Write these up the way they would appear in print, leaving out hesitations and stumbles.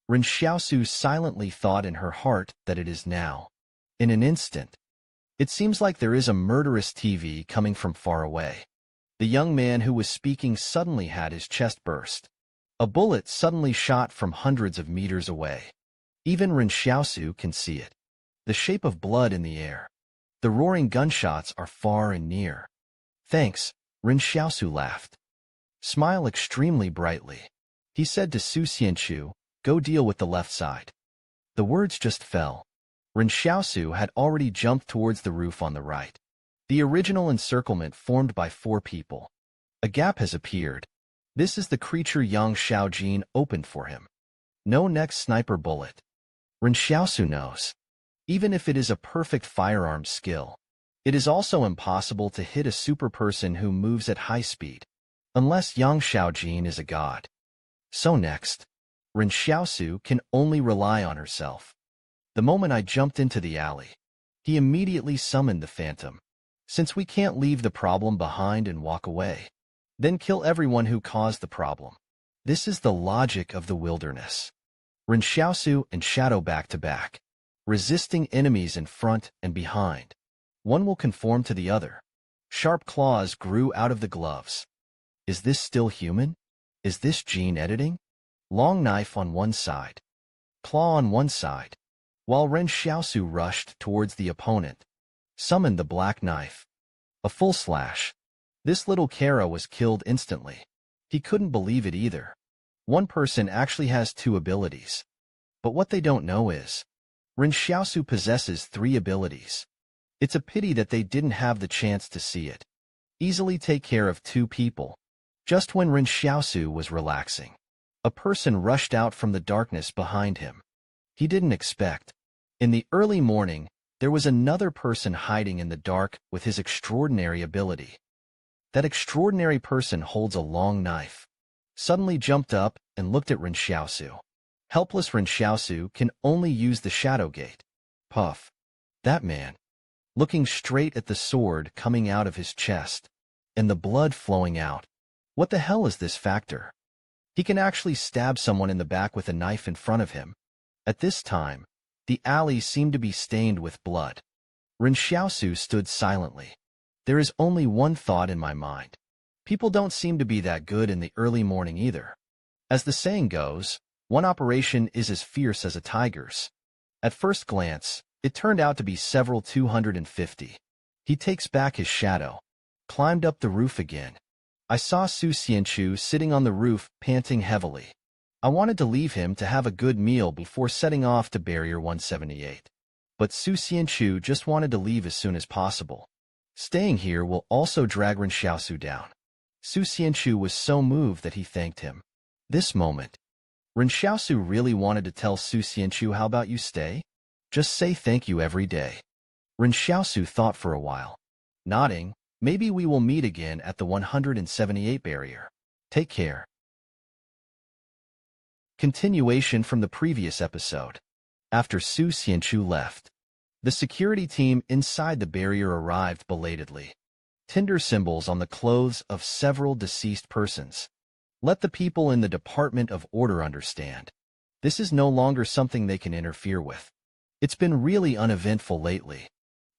Ren Xiaosu silently thought in her heart that it is now. In an instant, it seems like there is a murderous TV coming from far away. The young man who was speaking suddenly had his chest burst. A bullet suddenly shot from hundreds of meters away. Even Ren Xiaosu can see it. The shape of blood in the air. The roaring gunshots are far and near. Thanks, Ren Xiaosu laughed. Smile extremely brightly. He said to Su Xianchu, go deal with the left side. The words just fell. Ren Xiaosu had already jumped towards the roof on the right. The original encirclement formed by 4 people. A gap has appeared. This is the creature Yang Xiaojin opened for him. No next sniper bullet. Ren Xiaosu knows. Even if it is a perfect firearm skill, it is also impossible to hit a super person who moves at high speed, unless Yang Xiaojin is a god. So next, Ren Xiaosu can only rely on herself. The moment I jumped into the alley, he immediately summoned the phantom. Since we can't leave the problem behind and walk away, then kill everyone who caused the problem. This is the logic of the wilderness. Ren Xiaosu and Shadow back to back, resisting enemies in front and behind. One will conform to the other. Sharp claws grew out of the gloves. Is this still human? Is this gene editing? Long knife on one side. Claw on one side. While Ren Xiaosu rushed towards the opponent, summoned the black knife. A full slash. This little Kara was killed instantly. He couldn't believe it either. One person actually has 2 abilities. But what they don't know is, Ren Xiaosu possesses 3 abilities. It's a pity that they didn't have the chance to see it. Easily take care of 2 people. Just when Ren Xiaosu was relaxing, a person rushed out from the darkness behind him. He didn't expect. In the early morning, there was another person hiding in the dark with his extraordinary ability. That extraordinary person holds a long knife. Suddenly jumped up and looked at Ren Xiaosu. Helpless Ren Xiaosu can only use the shadow gate. Puff. That man. Looking straight at the sword coming out of his chest, and the blood flowing out. What the hell is this factor? He can actually stab someone in the back with a knife in front of him. At this time, the alley seemed to be stained with blood. Ren Xiaosu stood silently. There is only one thought in my mind. People don't seem to be that good in the early morning either. As the saying goes, one operation is as fierce as a tiger's. At first glance, it turned out to be several 250. He takes back his shadow. Climbed up the roof again. I saw Su Xianchu sitting on the roof, panting heavily. I wanted to leave him to have a good meal before setting off to Barrier 178. But Su Xianchu just wanted to leave as soon as possible. Staying here will also drag Ren Xiaosu down. Su Xianchu was so moved that he thanked him. This moment, Ren Xiaosu really wanted to tell Su Xianchu, how about you stay? Just say thank you every day. Ren Xiaosu thought for a while. Nodding, maybe we will meet again at the 178 barrier. Take care. Continuation from the previous episode. After Su Xianchu left, the security team inside the barrier arrived belatedly. Tinder symbols on the clothes of several deceased persons. Let the people in the Department of Order understand. This is no longer something they can interfere with. It's been really uneventful lately.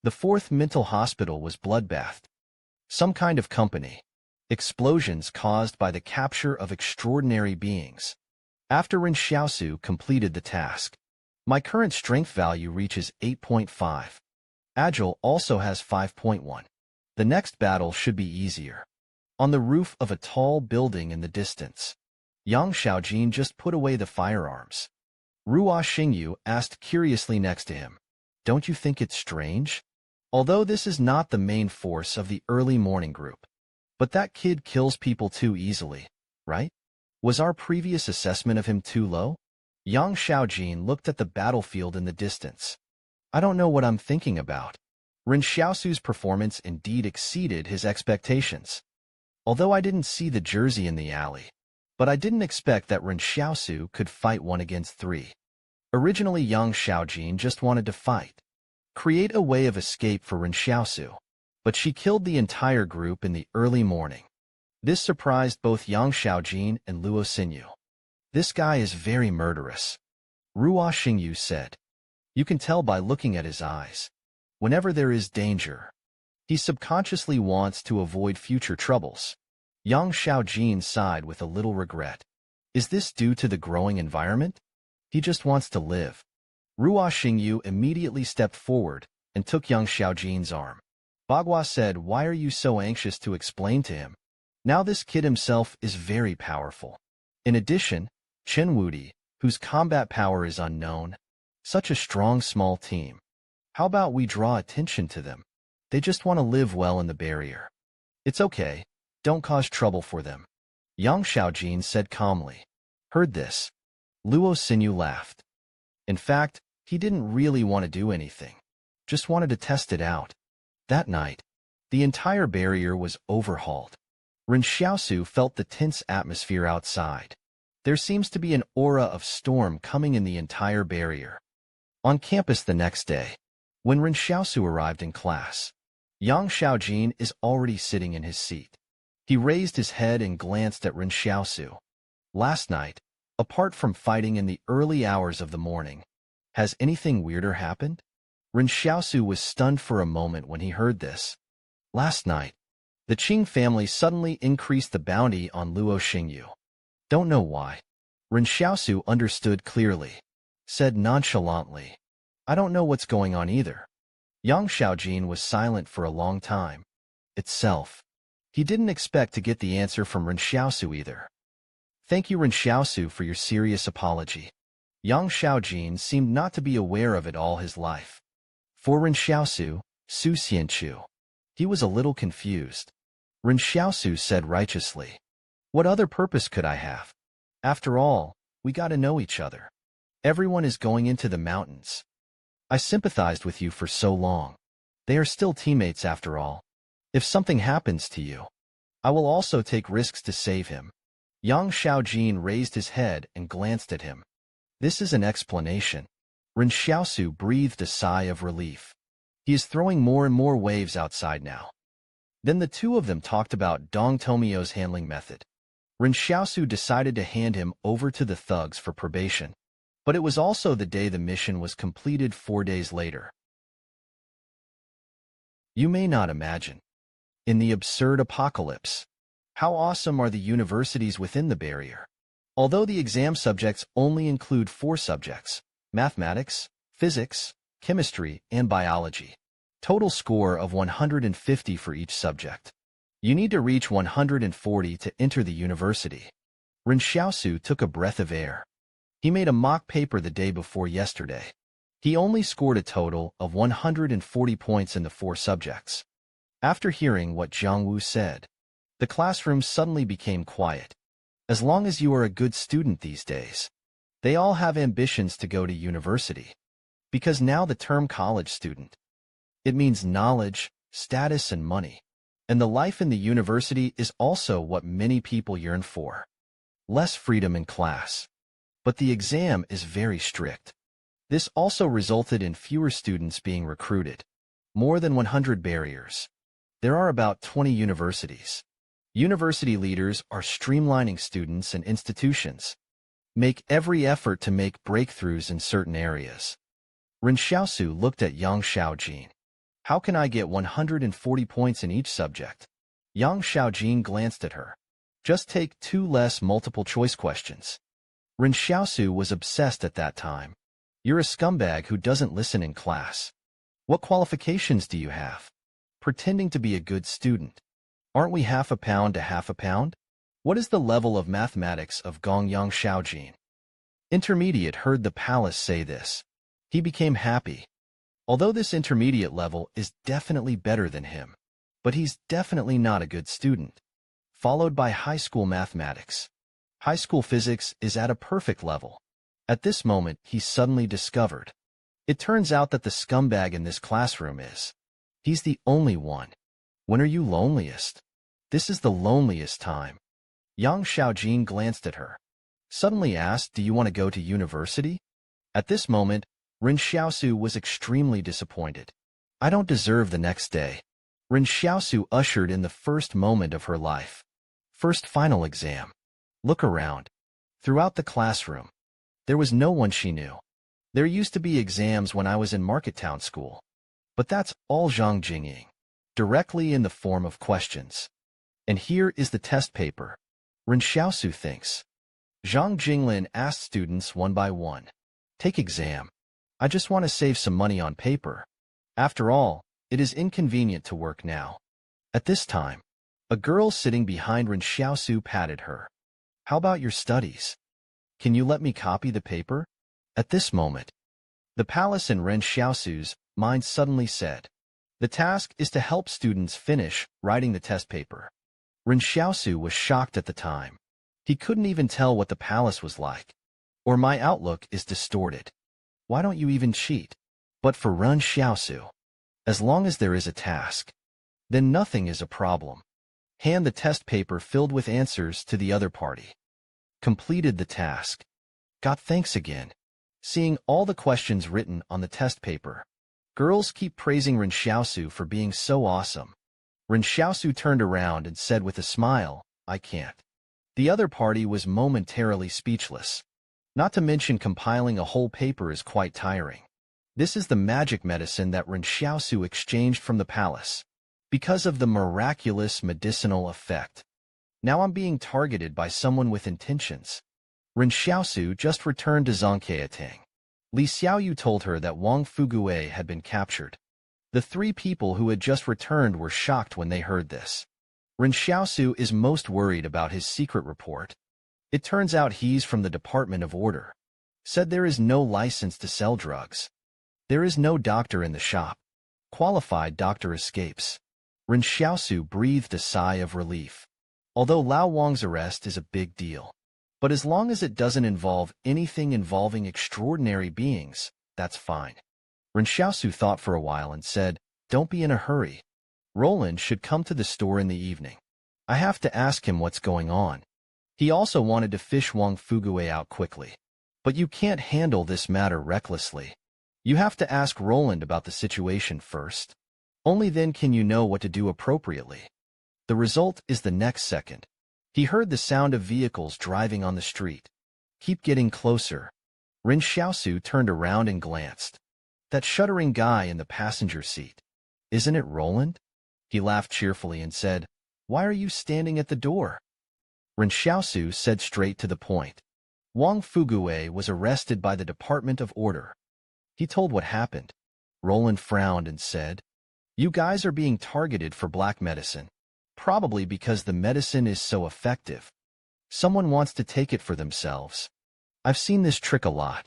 The 4th mental hospital was bloodbathed. Some kind of company. Explosions caused by the capture of extraordinary beings. After Ren Xiaosu completed the task, my current strength value reaches 8.5. Agile also has 5.1. The next battle should be easier. On the roof of a tall building in the distance, Yang Xiaojin just put away the firearms. Ruo Xingyu asked curiously next to him, "Don't you think it's strange? Although this is not the main force of the early morning group, but that kid kills people too easily, right? Was our previous assessment of him too low?" Yang Xiaojin looked at the battlefield in the distance. "I don't know what I'm thinking about." Ren Xiaosu's performance indeed exceeded his expectations. Although I didn't see the jersey in the alley, but I didn't expect that Ren Xiaosu could fight 1 against 3. Originally, Yang Xiaojin just wanted to fight. Create a way of escape for Ren Xiaosu. But she killed the entire group in the early morning. This surprised both Yang Xiaojin and Luo Xinyu. This guy is very murderous. Ruo Xingyu said. You can tell by looking at his eyes. Whenever there is danger, he subconsciously wants to avoid future troubles. Yang Xiaojin sighed with a little regret. Is this due to the growing environment? He just wants to live. Ruo Xingyu immediately stepped forward and took Yang Xiaojin's arm. Bagua said, why are you so anxious to explain to him? Now this kid himself is very powerful. In addition, Chen Wudi, whose combat power is unknown, such a strong small team. How about we draw attention to them? They just want to live well in the barrier. It's okay. Don't cause trouble for them. Yang Xiaojin said calmly. Heard this. Luo Xingyu laughed. In fact, he didn't really want to do anything. Just wanted to test it out. That night, the entire barrier was overhauled. Ren Xiaosu felt the tense atmosphere outside. There seems to be an aura of storm coming in the entire barrier. On campus the next day, when Ren Xiaosu arrived in class, Yang Xiaojin is already sitting in his seat. He raised his head and glanced at Ren Xiaosu. Last night, apart from fighting in the early hours of the morning, has anything weirder happened? Ren Xiaosu was stunned for a moment when he heard this. Last night, the Qing family suddenly increased the bounty on Luo Xingyu. Don't know why. Ren Xiaosu understood clearly, said nonchalantly. I don't know what's going on either. Yang Xiaojin was silent for a long time. Itself. He didn't expect to get the answer from Ren Xiaosu either. Thank you, Ren Xiaosu, for your serious apology. Yang Xiaojin seemed not to be aware of it all his life. For Ren Xiaosu, Su Xianchu. He was a little confused. Ren Xiaosu said righteously. What other purpose could I have? After all, we got to know each other. Everyone is going into the mountains. I sympathized with you for so long. They are still teammates after all. If something happens to you, I will also take risks to save him. Yang Xiaojin raised his head and glanced at him. This is an explanation. Ren Xiaosu breathed a sigh of relief. He is throwing more and more waves outside now. Then the two of them talked about Dong Tomio's handling method. Ren Xiaosu decided to hand him over to the thugs for probation. But it was also the day the mission was completed 4 days later. You may not imagine. In the absurd apocalypse, how awesome are the universities within the barrier? Although the exam subjects only include 4 subjects, mathematics, physics, chemistry, and biology. Total score of 150 for each subject. You need to reach 140 to enter the university. Ren Xiaosu took a breath of air. He made a mock paper the day before yesterday. He only scored a total of 140 points in the 4 subjects. After hearing what Jiang Wu said, the classroom suddenly became quiet. As long as you are a good student these days, they all have ambitions to go to university. Because now the term college student, it means knowledge, status, and money. And the life in the university is also what many people yearn for. Less freedom in class. But the exam is very strict. This also resulted in fewer students being recruited. More than 100 barriers. There are about 20 universities. University leaders are streamlining students and institutions. Make every effort to make breakthroughs in certain areas. Ren Xiaosu looked at Yang Xiaojin. How can I get 140 points in each subject? Yang Xiaojin glanced at her. Just take 2 less multiple-choice questions. Ren Xiaosu was obsessed at that time. You're a scumbag who doesn't listen in class. What qualifications do you have? Pretending to be a good student. Aren't we half a pound to half a pound? What is the level of mathematics of Gong Yang Xiaojin? Intermediate heard the palace say this. He became happy. Although this intermediate level is definitely better than him, but he's definitely not a good student. Followed by high school mathematics. High school physics is at a perfect level. At this moment, he suddenly discovered. It turns out that the scumbag in this classroom is. He's the only one. When are you loneliest? This is the loneliest time. Yang Xiaojin glanced at her. Suddenly asked, do you want to go to university? At this moment, Ren Xiaosu was extremely disappointed. I don't deserve the next day. Ren Xiaosu ushered in the first moment of her life. First final exam. Look around. Throughout the classroom, There was no one she knew. There used to be exams when I was in Market Town School. But that's all Zhang Jingying, directly in the form of questions. And here is the test paper. Ren Xiaosu thinks. Zhang Jinglin asked students one by one. Take exam. I just want to save some money on paper. After all, it is inconvenient to work now. At this time, a girl sitting behind Ren Xiaosu patted her. How about your studies? Can you let me copy the paper? At this moment, the palace in Ren Xiaosu's mind suddenly said, the task is to help students finish writing the test paper. Ren Xiaosu was shocked at the time. He couldn't even tell what the palace was like. Or my outlook is distorted. Why don't you even cheat? But for Ren Xiaosu, as long as there is a task, then nothing is a problem. Hand the test paper filled with answers to the other party. Completed the task. Got thanks again. Seeing all the questions written on the test paper, girls keep praising Ren Xiaosu for being so awesome. Ren Xiaosu turned around and said with a smile, I can't. The other party was momentarily speechless. Not to mention compiling a whole paper is quite tiring. This is the magic medicine that Ren Xiaosu exchanged from the palace. Because of the miraculous medicinal effect. Now I'm being targeted by someone with intentions. Ren Xiaosu just returned to Zhangkeatang. Li Xiaoyu told her that Wang Fugue had been captured. The three people who had just returned were shocked when they heard this. Ren Xiaosu is most worried about his secret report. It turns out he's from the Department of Order. Said there is no license to sell drugs. There is no doctor in the shop. Qualified doctor escapes. Ren Xiaosu breathed a sigh of relief. Although Lao Wang's arrest is a big deal. But as long as it doesn't involve anything involving extraordinary beings, that's fine. Ren Xiaosu thought for a while and said, don't be in a hurry. Roland should come to the store in the evening. I have to ask him what's going on. He also wanted to fish Wang Fugue out quickly. But you can't handle this matter recklessly. You have to ask Roland about the situation first. Only then can you know what to do appropriately. The result is the next second. He heard the sound of vehicles driving on the street. Keep getting closer. Ren Xiaosu turned around and glanced. That shuddering guy in the passenger seat. Isn't it Roland? He laughed cheerfully and said, why are you standing at the door? Ren Xiaosu said straight to the point. Wang Fugue was arrested by the Department of Order. He told what happened. Roland frowned and said, you guys are being targeted for black medicine. Probably because the medicine is so effective. Someone wants to take it for themselves. I've seen this trick a lot.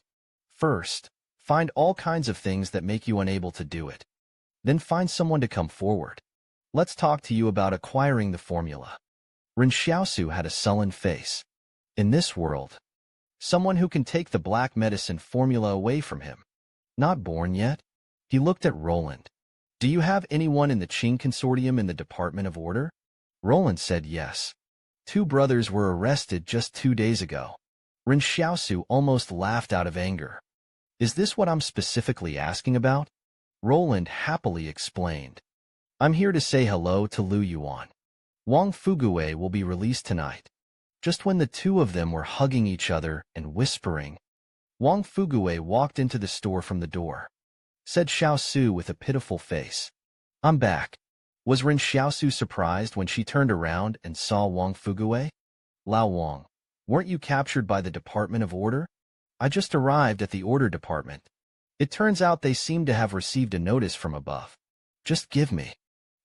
First, find all kinds of things that make you unable to do it. Then find someone to come forward. Let's talk to you about acquiring the formula. Ren Xiaosu had a sullen face. In this world, someone who can take the black medicine formula away from him. Not born yet? He looked at Roland. Do you have anyone in the Qing Consortium in the Department of Order? Roland said yes. 2 brothers were arrested just 2 days ago. Ren Xiaosu almost laughed out of anger. Is this what I'm specifically asking about? Roland happily explained. I'm here to say hello to Lu Yuan. Wang Fugue will be released tonight. Just when the two of them were hugging each other and whispering, Wang Fugue walked into the store from the door. Said Xiaosu with a pitiful face. I'm back. Was Ren Xiaosu surprised when she turned around and saw Wang Fugue? Lao Wang, weren't you captured by the Department of Order? I just arrived at the Order Department. It turns out they seem to have received a notice from above. Just give me.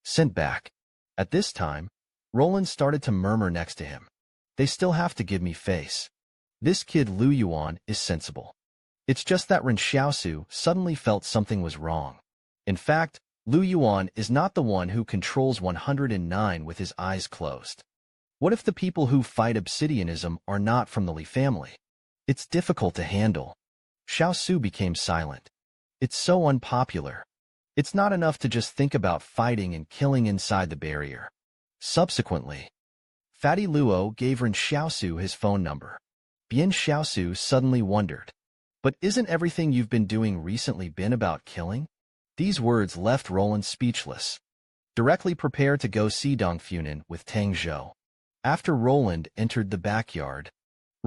Sent back. At this time, Roland started to murmur next to him. They still have to give me face. This kid Lu Yuan is sensible. It's just that Ren Xiaosu suddenly felt something was wrong. In fact, Lu Yuan is not the one who controls 109 with his eyes closed. What if the people who fight obsidianism are not from the Li family? It's difficult to handle. Xiaosu became silent. It's so unpopular. It's not enough to just think about fighting and killing inside the barrier. Subsequently, Fatty Luo gave Ren Xiaosu his phone number. Bian Xiaosu suddenly wondered. But isn't everything you've been doing recently been about killing? These words left Roland speechless. Directly prepare to go see Dong Funan with Tang Zhou. After Roland entered the backyard,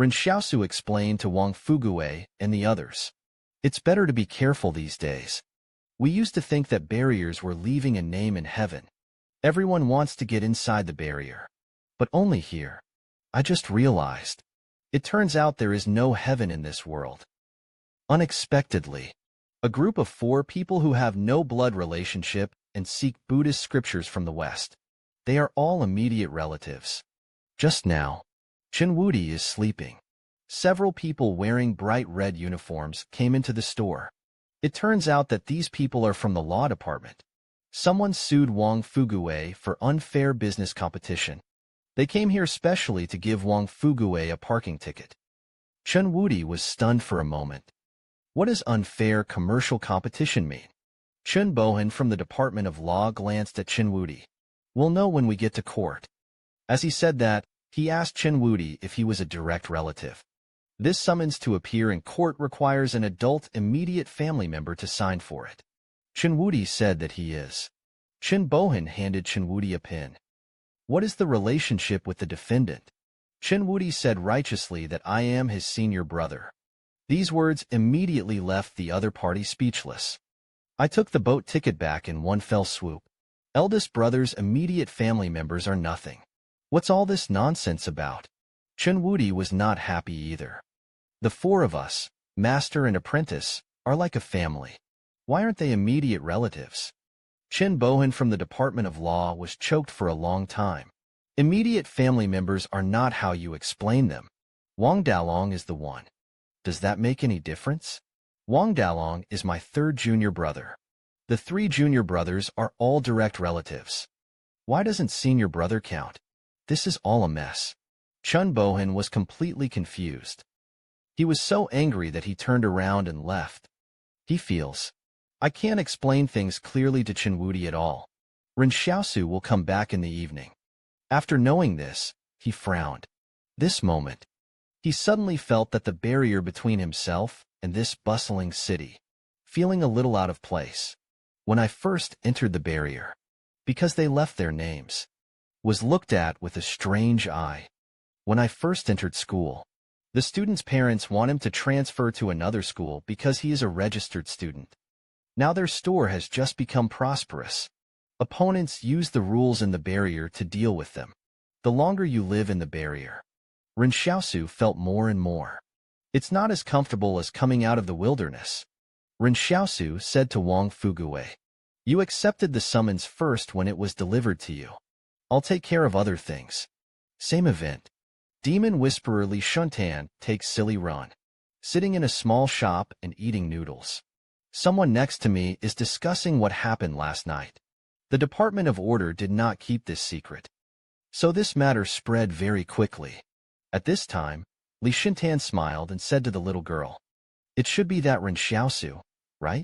Ren Xiaosu explained to Wang Fugue and the others. It's better to be careful these days. We used to think that barriers were leaving a name in heaven. Everyone wants to get inside the barrier. But only here. I just realized. It turns out there is no heaven in this world. Unexpectedly, a group of 4 people who have no blood relationship and seek Buddhist scriptures from the West. They are all immediate relatives. Just now, Chen Wudi is sleeping. Several people wearing bright red uniforms came into the store. It turns out that these people are from the law department. Someone sued Wang Fugue for unfair business competition. They came here specially to give Wang Fugue a parking ticket. Chen Wudi was stunned for a moment. What does unfair commercial competition mean? Chen Bohan from the Department of Law glanced at Chen Wudi. We'll know when we get to court. As he said that, he asked Chen Wudi if he was a direct relative. This summons to appear in court requires an adult immediate family member to sign for it. Chen Wudi said that he is. Chen Bohan handed Chen Wudi a pin. What is the relationship with the defendant? Chen Wudi said righteously that I am his senior brother. These words immediately left the other party speechless. I took the boat ticket back in one fell swoop. Eldest brother's immediate family members are nothing. What's all this nonsense about? Chen Wudi was not happy either. The 4 of us, master and apprentice, are like a family. Why aren't they immediate relatives? Chen Bohan from the Department of Law was choked for a long time. Immediate family members are not how you explain them. Wang Dalong is the one. Does that make any difference? Wang Dalong is my 3rd junior brother. The 3 junior brothers are all direct relatives. Why doesn't senior brother count? This is all a mess. Chen Bohan was completely confused. He was so angry that he turned around and left. He feels. I can't explain things clearly to Chen Wudi at all. Ren Xiaosu will come back in the evening. After knowing this, he frowned. This moment, he suddenly felt that the barrier between himself and this bustling city, feeling a little out of place. When I first entered the barrier, because they left their names, was looked at with a strange eye. When I first entered school, the student's parents want him to transfer to another school because he is a registered student. Now their store has just become prosperous. Opponents use the rules in the barrier to deal with them. The longer you live in the barrier, Ren Xiaosu felt more and more. It's not as comfortable as coming out of the wilderness. Ren Xiaosu said to Wang Fugue, you accepted the summons first when it was delivered to you. I'll take care of other things. Same event. Demon Whisperer Li Shuntan takes silly run. Sitting in a small shop and eating noodles. Someone next to me is discussing what happened last night. The Department of Order did not keep this secret. So this matter spread very quickly. At this time, Li Shuntan smiled and said to the little girl, it should be that Ren Xiaosu, right?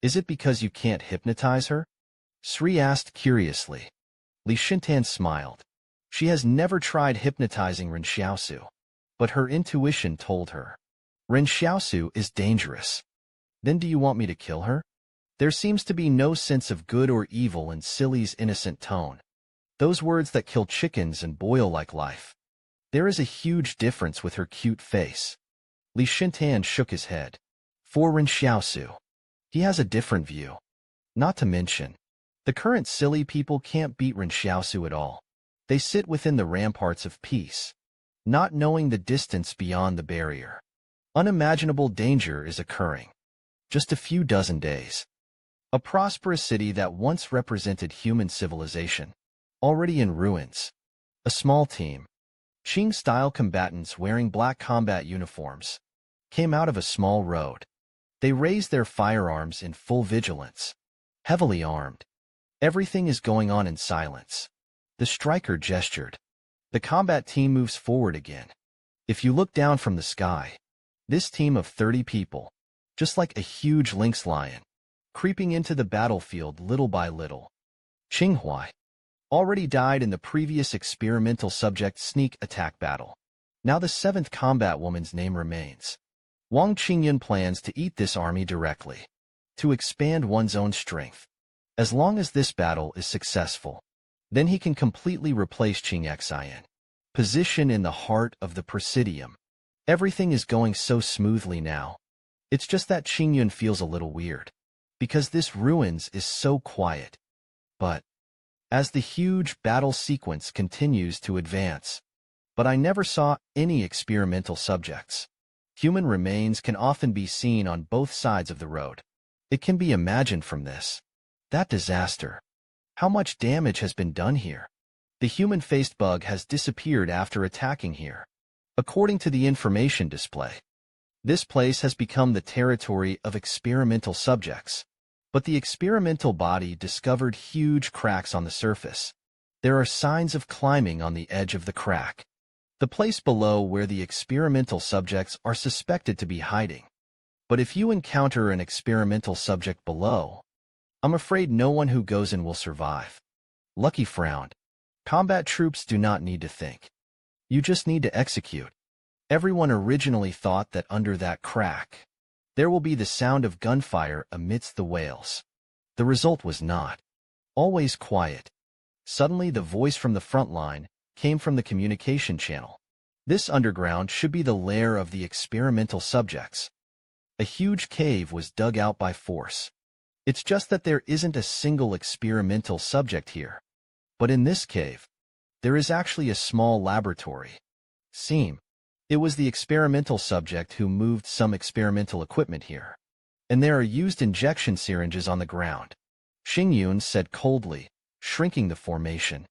Is it because you can't hypnotize her? Sri asked curiously. Li Shuntan smiled. She has never tried hypnotizing Ren Xiaosu, but her intuition told her. Ren Xiaosu is dangerous. Then do you want me to kill her? There seems to be no sense of good or evil in Silly's innocent tone. Those words that kill chickens and boil like life. There is a huge difference with her cute face. Li Shuntan shook his head. For Ren Xiaosu, he has a different view. Not to mention, the current Silly people can't beat Ren Xiaosu at all. They sit within the ramparts of peace, not knowing the distance beyond the barrier. Unimaginable danger is occurring. Just a few dozen days. A prosperous city that once represented human civilization, already in ruins. A small team, Qing-style combatants wearing black combat uniforms, came out of a small road. They raised their firearms in full vigilance, heavily armed. Everything is going on in silence. The striker gestured. The combat team moves forward again. If you look down from the sky, this team of 30 people, just like a huge lynx lion, creeping into the battlefield little by little. Qinghuai already died in the previous experimental subject sneak attack battle. Now the 7th combat woman's name remains. Wang Qingyun plans to eat this army directly, to expand one's own strength. As long as this battle is successful, then he can completely replace Qing Xian. Position in the heart of the Presidium. Everything is going so smoothly now. It's just that Qingyun feels a little weird, because this ruins is so quiet. But as the huge battle sequence continues to advance, but I never saw any experimental subjects. Human remains can often be seen on both sides of the road. It can be imagined from this. That disaster. How much damage has been done here? The human-faced bug has disappeared after attacking here. According to the information display, this place has become the territory of experimental subjects. But the experimental body discovered huge cracks on the surface. There are signs of climbing on the edge of the crack. The place below where the experimental subjects are suspected to be hiding. But if you encounter an experimental subject below, I'm afraid no one who goes in will survive. Lucky frowned. Combat troops do not need to think. You just need to execute. Everyone originally thought that under that crack, there will be the sound of gunfire amidst the wails. The result was not. Always quiet. Suddenly the voice from the front line came from the communication channel. This underground should be the lair of the experimental subjects. A huge cave was dug out by force. It's just that there isn't a single experimental subject here. But in this cave, there is actually a small laboratory. It was the experimental subject who moved some experimental equipment here. And there are used injection syringes on the ground. Xingyun said coldly, shrinking the formation.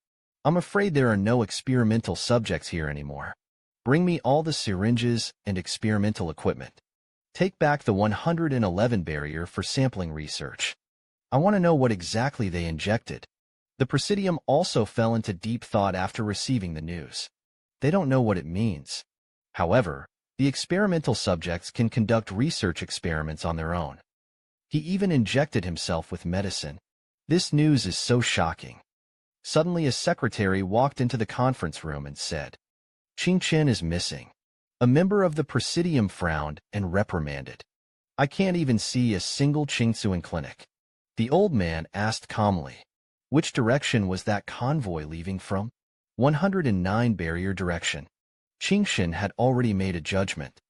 I'm afraid there are no experimental subjects here anymore. Bring me all the syringes and experimental equipment. Take back the 111 barrier for sampling research. I want to know what exactly they injected. The Presidium also fell into deep thought after receiving the news. They don't know what it means. However, the experimental subjects can conduct research experiments on their own. He even injected himself with medicine. This news is so shocking. Suddenly a secretary walked into the conference room and said, "Qing Chen is missing." A member of the Presidium frowned and reprimanded. "I can't even see a single Qingsuan clinic." The old man asked calmly, "Which direction was that convoy leaving from?" 109 barrier direction. Qingshen had already made a judgment.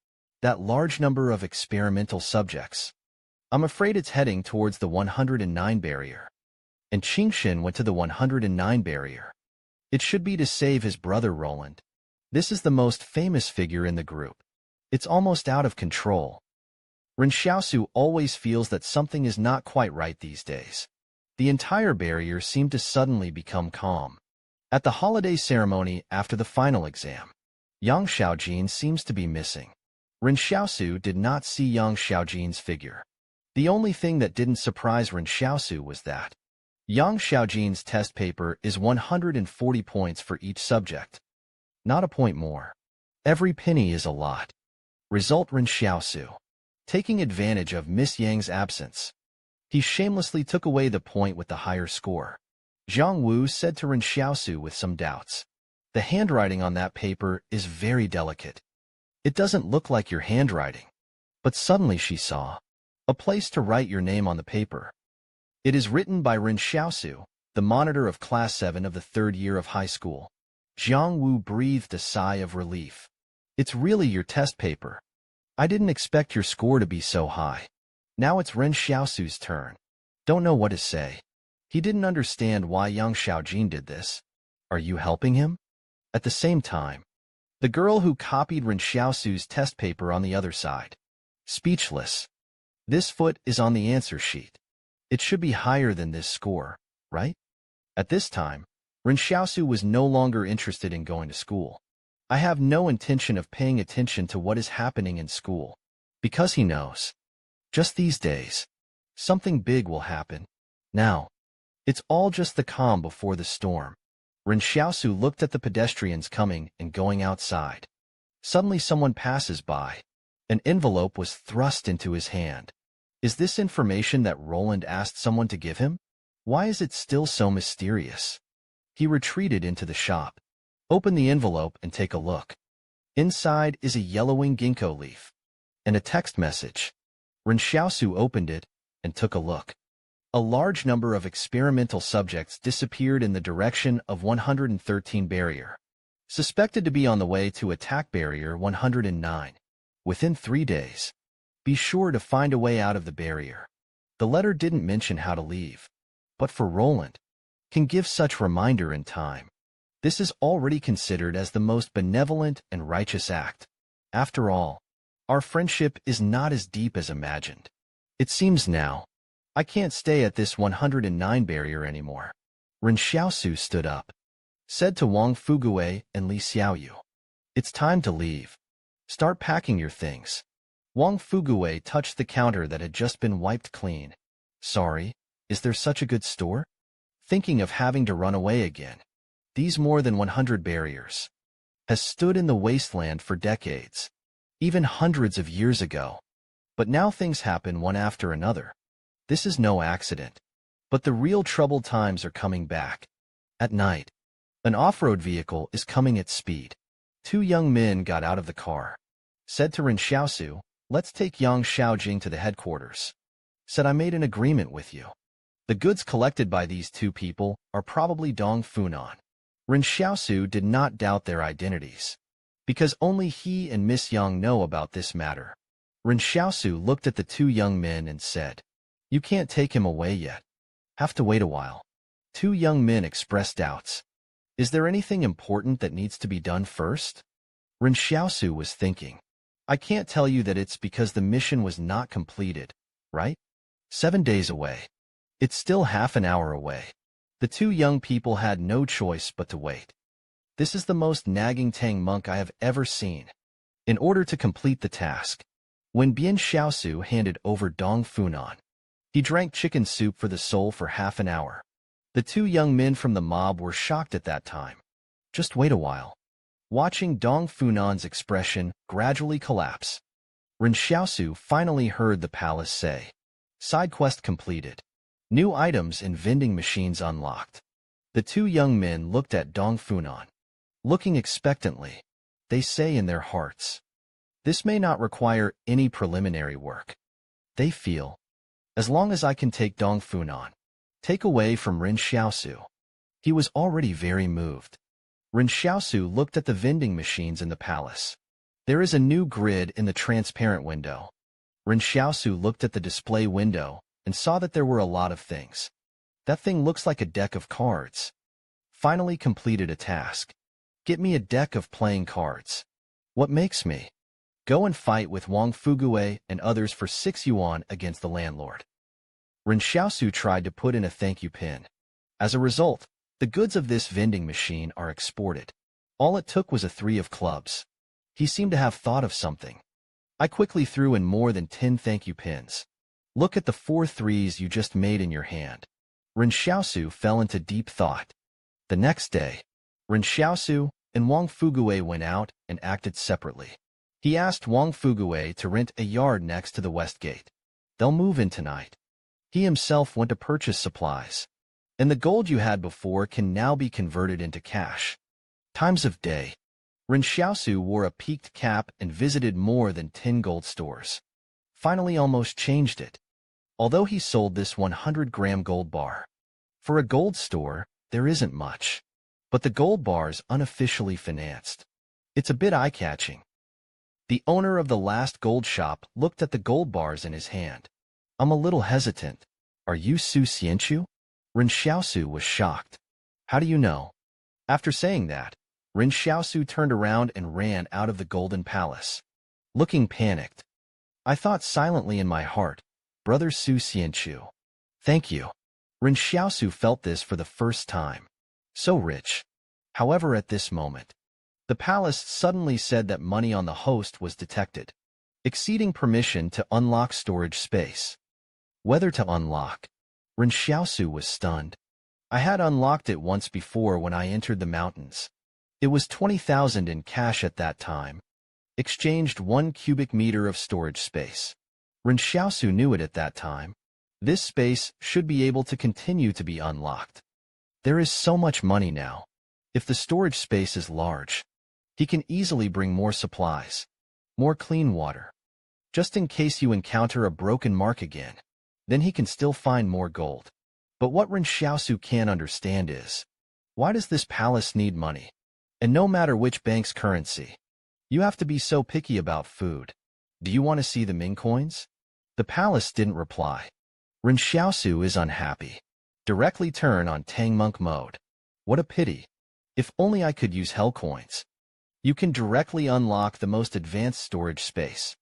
That large number of experimental subjects. I'm afraid it's heading towards the 109 barrier. And Qingshen went to the 109 barrier. It should be to save his brother Roland. This is the most famous figure in the group. It's almost out of control. Ren Xiaosu always feels that something is not quite right these days. The entire barrier seemed to suddenly become calm. At the holiday ceremony after the final exam, Yang Xiaojin seems to be missing. Ren Xiaosu did not see Yang Xiaojin's figure. The only thing that didn't surprise Ren Xiaosu was that Yang Xiaojin's test paper is 140 points for each subject. Not a point more. Every penny is a lot. Result: Ren Xiaosu. Taking advantage of Miss Yang's absence, he shamelessly took away the point with the higher score. Zhang Wu said to Ren Xiaosu with some doubts, "The handwriting on that paper is very delicate. It doesn't look like your handwriting." But suddenly she saw a place to write your name on the paper. It is written by Ren Xiaosu, the monitor of Class 7 of the 3rd year of high school. Zhang Wu breathed a sigh of relief. "It's really your test paper. I didn't expect your score to be so high." Now it's Ren Xiaosu's turn. Don't know what to say. He didn't understand why Yang Xiaojin did this. Are you helping him? At the same time, the girl who copied Ren Xiaosu's test paper on the other side. Speechless. This foot is on the answer sheet. It should be higher than this score, right? At this time, Ren Xiaosu was no longer interested in going to school. I have no intention of paying attention to what is happening in school. Because he knows. Just these days, something big will happen. Now, it's all just the calm before the storm. Ren Xiaosu looked at the pedestrians coming and going outside. Suddenly someone passes by. An envelope was thrust into his hand. Is this information that Roland asked someone to give him? Why is it still so mysterious? He retreated into the shop. Open the envelope and take a look. Inside is a yellowing ginkgo leaf and a text message. Ren Xiaosu opened it and took a look. A large number of experimental subjects disappeared in the direction of 113 barrier. Suspected to be on the way to attack barrier 109. Within 3 days. Be sure to find a way out of the barrier. The letter didn't mention how to leave. But for Roland, can give such reminder in time. This is already considered as the most benevolent and righteous act. After all, our friendship is not as deep as imagined. It seems now, I can't stay at this 109 barrier anymore. Ren Xiaosu stood up, said to Wang Fugue and Li Xiaoyu. It's time to leave. Start packing your things. Wang Fugue touched the counter that had just been wiped clean. Sorry, is there such a good store? Thinking of having to run away again. These more than 100 barriers has stood in the wasteland for decades, even hundreds of years ago. But now things happen one after another. This is no accident. But the real troubled times are coming back. At night, an off-road vehicle is coming at speed. 2 young men got out of the car. Said to Ren Xiaosu, let's take Yang Xiaojing to the headquarters. Said I made an agreement with you. The goods collected by these 2 people are probably Dong Funan. Ren Xiaosu did not doubt their identities, because only he and Miss Yang know about this matter. Ren Xiaosu looked at the 2 young men and said, you can't take him away yet. Have to wait a while. 2 young men expressed doubts. Is there anything important that needs to be done first? Ren Xiaosu was thinking. I can't tell you that it's because the mission was not completed, right? 7 days away. It's still half an hour away. The 2 young people had no choice but to wait. This is the most nagging Tang monk I have ever seen. In order to complete the task, when Bian Xiaosu handed over Dong Funan, he drank chicken soup for the soul for half an hour. The 2 young men from the mob were shocked at that time. Just wait a while. Watching Dong Funan's expression gradually collapse, Ren Xiaosu finally heard the palace say, side quest completed. New items in vending machines unlocked. The 2 young men looked at Dong Funan. Looking expectantly, they say in their hearts, this may not require any preliminary work. They feel, as long as I can take Dong Funan, take away from Ren Xiaosu. He was already very moved. Ren Xiaosu looked at the vending machines in the palace. There is a new grid in the transparent window. Ren Xiaosu looked at the display window and saw that there were a lot of things. That thing looks like a deck of cards. Finally completed a task. Get me a deck of playing cards. What makes me? Go and fight with Wang Fugue and others for 6 yuan against the landlord. Ren Xiaosu tried to put in a thank you pin. As a result, the goods of this vending machine are exported. All it took was a 3 of clubs. He seemed to have thought of something. I quickly threw in more than 10 thank you pins. Look at the 4 threes you just made in your hand. Ren Xiaosu fell into deep thought. The next day, Ren Xiaosu and Wang Fugue went out and acted separately. He asked Wang Fugue to rent a yard next to the west gate. They'll move in tonight. He himself went to purchase supplies. And the gold you had before can now be converted into cash. Times of day. Ren Xiaosu wore a peaked cap and visited more than 10 gold stores. Finally almost changed it. Although he sold this 100-gram gold bar. For a gold store, there isn't much. But the gold bar's unofficially financed. It's a bit eye-catching. The owner of the last gold shop looked at the gold bars in his hand. I'm a little hesitant. Are you Su Xianchu? Ren Xiaosu was shocked. How do you know? After saying that, Ren Xiaosu turned around and ran out of the Golden Palace. Looking panicked. I thought silently in my heart, Brother Su Xianchu. Thank you. Ren Xiaosu felt this for the first time. So rich. However, at this moment, the palace suddenly said that money on the host was detected, exceeding permission to unlock storage space. Whether to unlock. Ren Xiaosu was stunned. I had unlocked it once before when I entered the mountains. It was 20,000 in cash at that time. Exchanged 1 cubic meter of storage space. Ren Xiaosu knew it at that time. This space should be able to continue to be unlocked. There is so much money now. If the storage space is large, he can easily bring more supplies, more clean water. Just in case you encounter a broken mark again, then he can still find more gold. But what Ren Xiaosu can't understand is, why does this palace need money? And no matter which bank's currency, you have to be so picky about food. Do you want to see the Ming coins? The palace didn't reply. Ren Xiaosu is unhappy. Directly turn on Tang Monk mode. What a pity. If only I could use hell coins. You can directly unlock the most advanced storage space.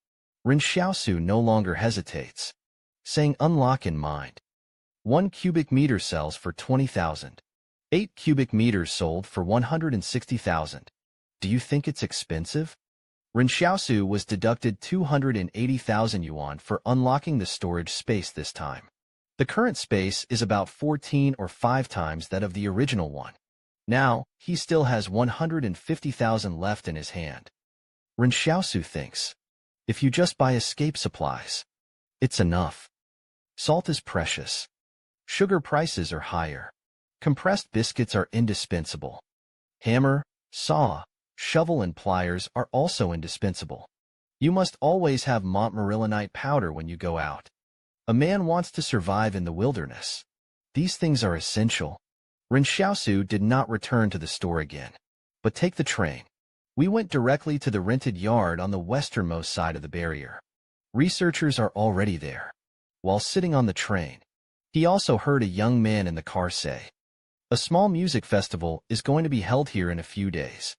Ren Xiaosu no longer hesitates, saying unlock in mind. 1 cubic meter sells for 20,000. 8 cubic meters sold for 160,000. Do you think it's expensive? Ren Xiaosu was deducted 280,000 yuan for unlocking the storage space this time. The current space is about 14 or 5 times that of the original one. Now, he still has 150,000 left in his hand. Ren Xiaosu thinks, if you just buy escape supplies, it's enough. Salt is precious. Sugar prices are higher. Compressed biscuits are indispensable. Hammer, saw, shovel and pliers are also indispensable. You must always have montmorillonite powder when you go out. A man wants to survive in the wilderness. These things are essential. Ren Xiaosu did not return to the store again, but take the train. We went directly to the rented yard on the westernmost side of the barrier. Researchers are already there. While sitting on the train, he also heard a young man in the car say, a small music festival is going to be held here in a few days.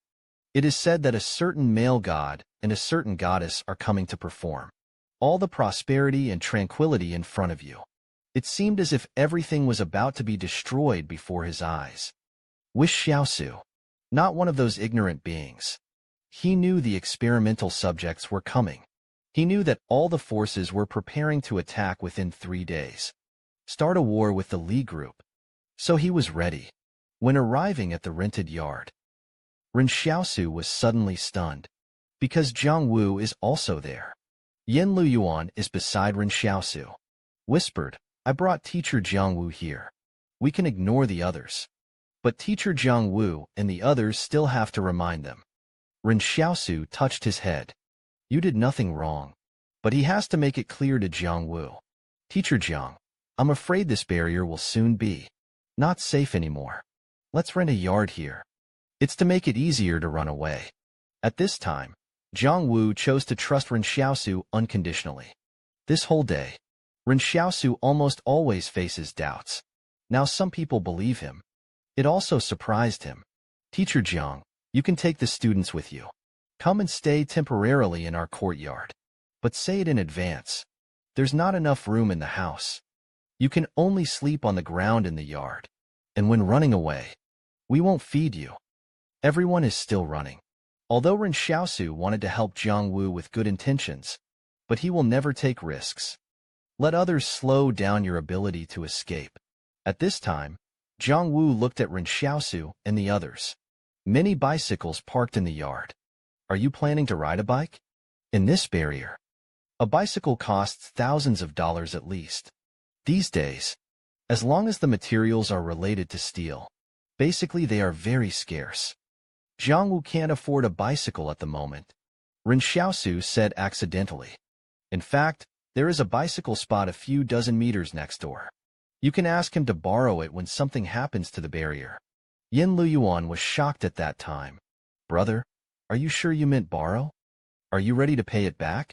It is said that a certain male god and a certain goddess are coming to perform. All the prosperity and tranquility in front of you. It seemed as if everything was about to be destroyed before his eyes. Wish Xiaosu, not one of those ignorant beings. He knew the experimental subjects were coming. He knew that all the forces were preparing to attack within 3 days. Start a war with the Li group. So he was ready. When arriving at the rented yard, Ren Xiaosu was suddenly stunned, because Jiang Wu is also there. Yen Luyuan is beside Ren Xiaosu. Whispered, I brought teacher Jiang Wu here. We can ignore the others. But teacher Jiang Wu and the others still have to remind them. Ren Xiaosu touched his head. You did nothing wrong. But he has to make it clear to Jiang Wu. Teacher Jiang, I'm afraid this barrier will soon be not safe anymore. Let's rent a yard here. It's to make it easier to run away. At this time, Jiang Wu chose to trust Ren Xiaosu unconditionally. This whole day, Ren Xiaosu almost always faces doubts. Now some people believe him. It also surprised him. Teacher Jiang, you can take the students with you. Come and stay temporarily in our courtyard. But say it in advance. There's not enough room in the house. You can only sleep on the ground in the yard. And when running away, we won't feed you. Everyone is still running. Although Ren Xiaosu wanted to help Jiang Wu with good intentions, but he will never take risks. Let others slow down your ability to escape. At this time, Jiang Wu looked at Ren Xiaosu and the others. Many bicycles parked in the yard. Are you planning to ride a bike? In this barrier, a bicycle costs thousands of dollars at least. These days, as long as the materials are related to steel, basically they are very scarce. Jiang Wu can't afford a bicycle at the moment, Ren Xiaosu said accidentally. In fact, there is a bicycle spot a few dozen meters next door. You can ask him to borrow it when something happens to the barrier. Yen Luyuan was shocked at that time. Brother, are you sure you meant borrow? Are you ready to pay it back?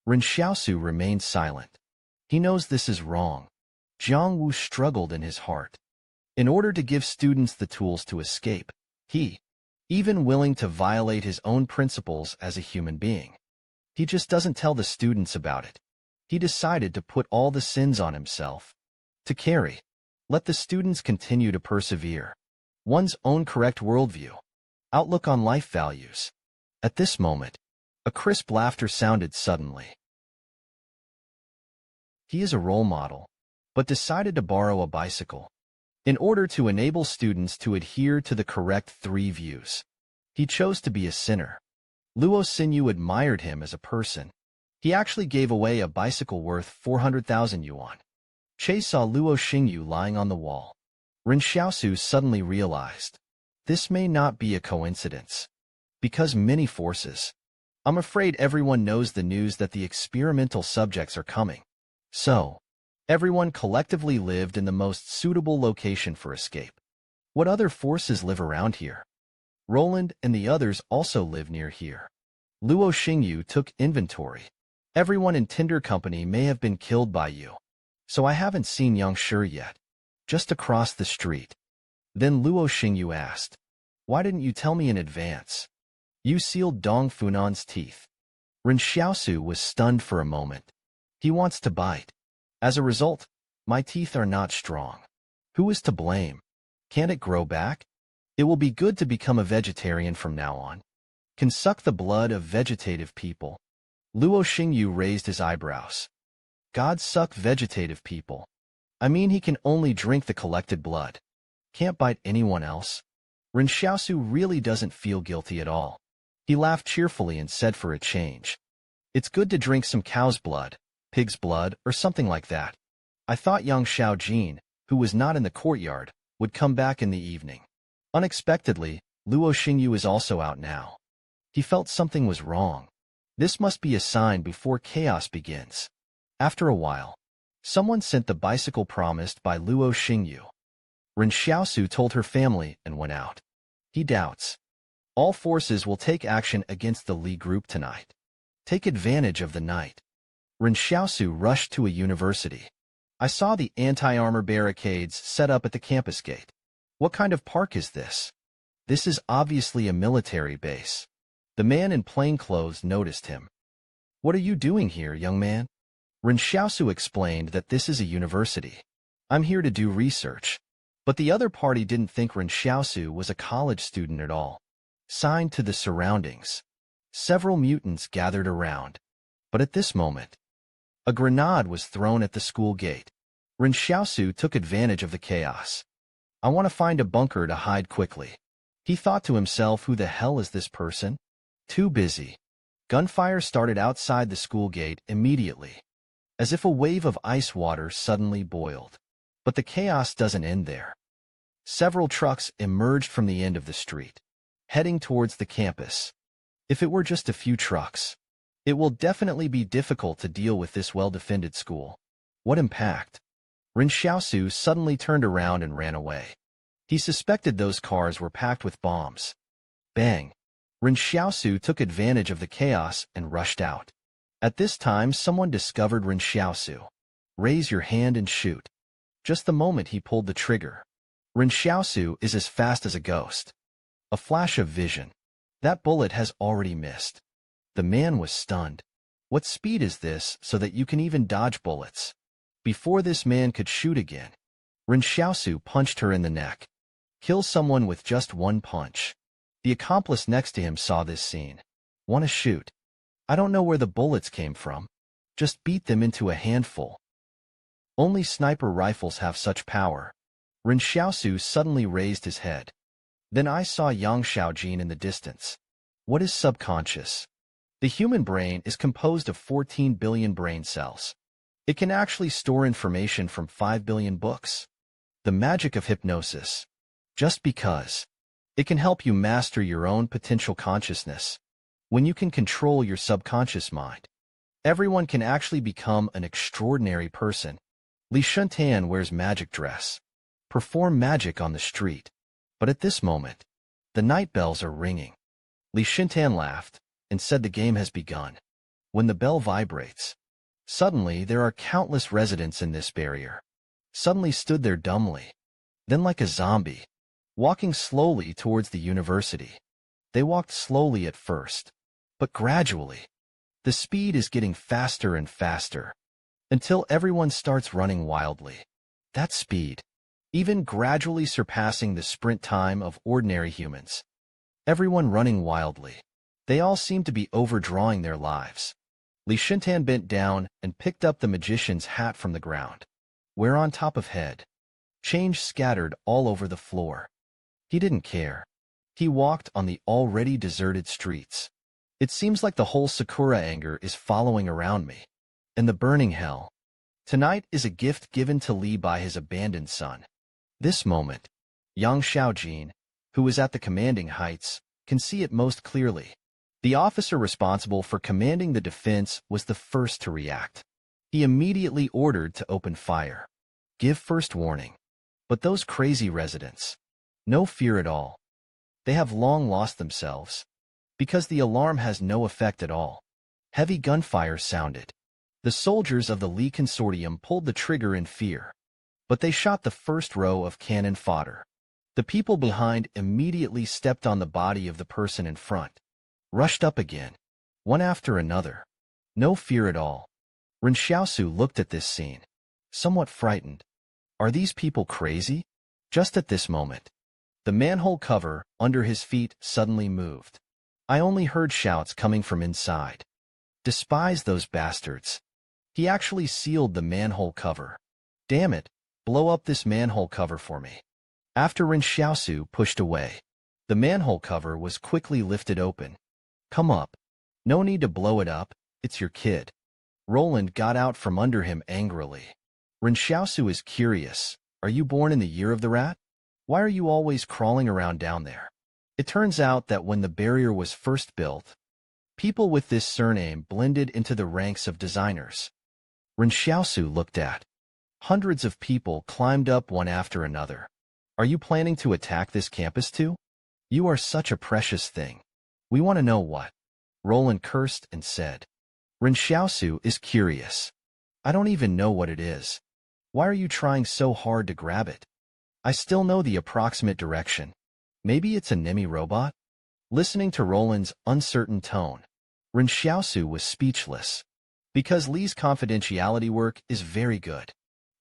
Ren Xiaosu remained silent. He knows this is wrong. Jiang Wu struggled in his heart. In order to give students the tools to escape, he, even willing to violate his own principles as a human being. He just doesn't tell the students about it. He decided to put all the sins on himself. To carry. Let the students continue to persevere. One's own correct worldview. Outlook on life values. At this moment, a crisp laughter sounded suddenly. He is a role model, but decided to borrow a bicycle. In order to enable students to adhere to the correct 3 views, he chose to be a sinner. Luo Xinyu admired him as a person. He actually gave away a bicycle worth 400,000 yuan. Che saw Luo Xinyu lying on the wall. Ren Xiaosu suddenly realized, this may not be a coincidence. Because many forces. I'm afraid everyone knows the news that the experimental subjects are coming. So, everyone collectively lived in the most suitable location for escape. What other forces live around here? Roland and the others also live near here. Luo Xingyu took inventory. Everyone in Tinder Company may have been killed by you. So I haven't seen Yang Shi yet. Just across the street. Then Luo Xingyu asked, "Why didn't you tell me in advance?" You sealed Dong Funan's teeth. Ren Xiaosu was stunned for a moment. He wants to bite. As a result, my teeth are not strong. Who is to blame? Can't it grow back? It will be good to become a vegetarian from now on. Can suck the blood of vegetative people. Luo Xingyu raised his eyebrows. God suck vegetative people. I mean he can only drink the collected blood. Can't bite anyone else. Ren Xiaosu really doesn't feel guilty at all. He laughed cheerfully and said for a change, "It's good to drink some cow's blood, pig's blood, or something like that." I thought young Xiaojin, who was not in the courtyard, would come back in the evening. Unexpectedly, Luo Xingyu is also out now. He felt something was wrong. This must be a sign before chaos begins. After a while, someone sent the bicycle promised by Luo Xingyu. Ren Xiaosu told her family and went out. He doubts. All forces will take action against the Li group tonight. Take advantage of the night. Ren Xiaosu rushed to a university. I saw the anti-armor barricades set up at the campus gate. What kind of park is this? This is obviously a military base. The man in plain clothes noticed him. What are you doing here, young man? Ren Xiaosu explained that this is a university. I'm here to do research. But the other party didn't think Ren Xiaosu was a college student at all. Signed to the surroundings. Several mutants gathered around. But at this moment, a grenade was thrown at the school gate. Ren Xiaosu took advantage of the chaos. I want to find a bunker to hide quickly. He thought to himself, who the hell is this person? Too busy. Gunfire started outside the school gate immediately, as if a wave of ice water suddenly boiled. But the chaos doesn't end there. Several trucks emerged from the end of the street, heading towards the campus. If it were just a few trucks, it will definitely be difficult to deal with this well-defended school. What impact? Ren Xiaosu suddenly turned around and ran away. He suspected those cars were packed with bombs. Bang! Ren Xiaosu took advantage of the chaos and rushed out. At this time, someone discovered Ren Xiaosu. Raise your hand and shoot. Just the moment he pulled the trigger. Ren Xiaosu is as fast as a ghost. A flash of vision. That bullet has already missed. The man was stunned. What speed is this so that you can even dodge bullets? Before this man could shoot again, Ren Xiaosu punched her in the neck. Kill someone with just one punch. The accomplice next to him saw this scene. Want to shoot? I don't know where the bullets came from. Just beat them into a handful. Only sniper rifles have such power. Ren Xiaosu suddenly raised his head. Then I saw Yang Xiaojin in the distance. What is subconscious? The human brain is composed of 14 billion brain cells. It can actually store information from 5 billion books. The magic of hypnosis. Just because. It can help you master your own potential consciousness. When you can control your subconscious mind, everyone can actually become an extraordinary person. Li Shuntan wears magic dress. Perform magic on the street. But at this moment, the night bells are ringing. Li Shuntan laughed and said the game has begun. When the bell vibrates, suddenly there are countless residents in this barrier. Suddenly stood there dumbly. Then like a zombie, walking slowly towards the university. They walked slowly at first, but gradually, the speed is getting faster and faster, until everyone starts running wildly. That speed, even gradually surpassing the sprint time of ordinary humans. Everyone running wildly. They all seem to be overdrawing their lives. Li Shuntan bent down and picked up the magician's hat from the ground, where on top of head, change scattered all over the floor. He didn't care. He walked on the already deserted streets. It seems like the whole Sakura anger is following around me. And the burning hell. Tonight is a gift given to Li by his abandoned son. This moment, Yang Xiaojin, who is at the commanding heights, can see it most clearly. The officer responsible for commanding the defense was the first to react. He immediately ordered to open fire. Give first warning. But those crazy residents, no fear at all. They have long lost themselves. Because the alarm has no effect at all. Heavy gunfire sounded. The soldiers of the Lee Consortium pulled the trigger in fear. But they shot the first row of cannon fodder. The people behind immediately stepped on the body of the person in front. Rushed up again. One after another. No fear at all. Ren Xiaosu looked at this scene. Somewhat frightened. Are these people crazy? Just at this moment, the manhole cover under his feet suddenly moved. I only heard shouts coming from inside. Despise those bastards. He actually sealed the manhole cover. Damn it, blow up this manhole cover for me. After Ren Xiaosu pushed away, the manhole cover was quickly lifted open. Come up. No need to blow it up, it's your kid. Roland got out from under him angrily. Ren Xiaosu is curious. Are you born in the year of the rat? Why are you always crawling around down there? It turns out that when the barrier was first built, people with this surname blended into the ranks of designers. Ren Xiaosu looked at. Hundreds of people climbed up one after another. Are you planning to attack this campus too? You are such a precious thing. We want to know what. Roland cursed and said. Ren Xiaosu is curious. I don't even know what it is. Why are you trying so hard to grab it? I still know the approximate direction. Maybe it's a Nemi robot? Listening to Roland's uncertain tone, Ren Xiaosu was speechless. Because Lee's confidentiality work is very good.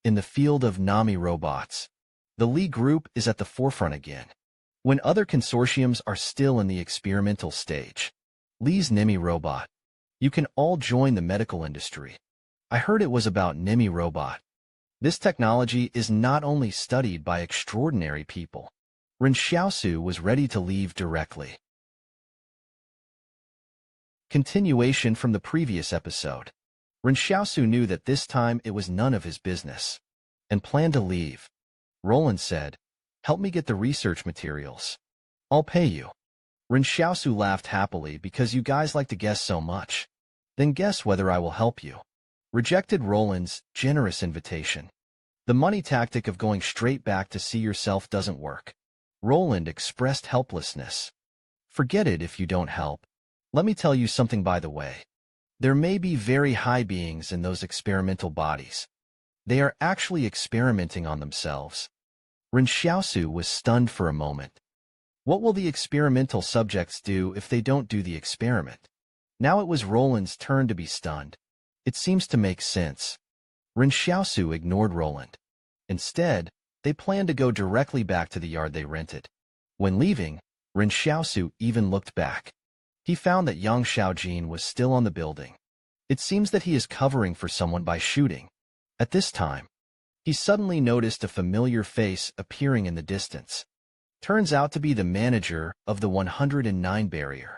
In the field of Nami robots, the Lee group is at the forefront again. When other consortiums are still in the experimental stage, Lee's Nemi robot. You can all join the medical industry. I heard it was about Nemi robot. This technology is not only studied by extraordinary people. Ren Xiaosu was ready to leave directly. Continuation from the previous episode. Ren Xiaosu knew that this time it was none of his business, and planned to leave. Roland said, help me get the research materials. I'll pay you. Ren Xiaosu laughed happily because you guys like to guess so much. Then guess whether I will help you. Rejected Roland's generous invitation. The money tactic of going straight back to see yourself doesn't work. Roland expressed helplessness. Forget it if you don't help. Let me tell you something by the way. There may be very high beings in those experimental bodies. They are actually experimenting on themselves. Ren Xiaosu was stunned for a moment. What will the experimental subjects do if they don't do the experiment? Now it was Roland's turn to be stunned. It seems to make sense. Ren Xiaosu ignored Roland. Instead, they planned to go directly back to the yard they rented. When leaving, Ren Xiaosu even looked back. He found that Yang Xiaojin was still on the building. It seems that he is covering for someone by shooting. At this time, he suddenly noticed a familiar face appearing in the distance. Turns out to be the manager of the 109 barrier.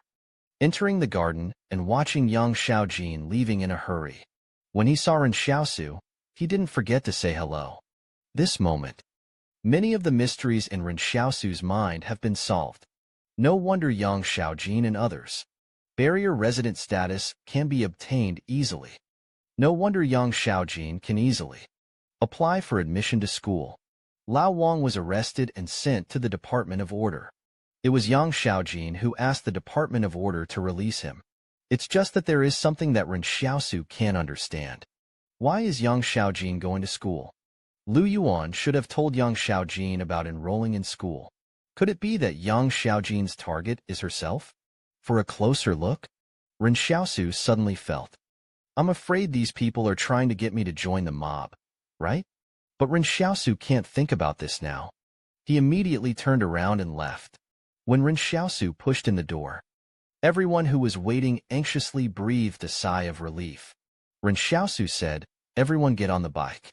Entering the garden and watching Yang Xiaojin leaving in a hurry. When he saw Ren Xiaosu, he didn't forget to say hello. This moment, many of the mysteries in Ren Xiaosu's mind have been solved. No wonder Yang Xiaojin and others. Barrier resident status can be obtained easily. No wonder Yang Xiaojin can easily apply for admission to school. Lao Wang was arrested and sent to the Department of Order. It was Yang Xiaojin who asked the Department of Order to release him. It's just that there is something that Ren Xiaosu can't understand. Why is Yang Xiaojin going to school? Lu Yuan should have told Yang Xiaojin about enrolling in school. Could it be that Yang Xiaojin's target is herself? For a closer look, Ren Xiaosu suddenly felt. I'm afraid these people are trying to get me to join the mob, right? But Ren Xiaosu can't think about this now. He immediately turned around and left. When Ren Xiaosu pushed in the door, everyone who was waiting anxiously breathed a sigh of relief. Ren Xiaosu said, everyone get on the bike.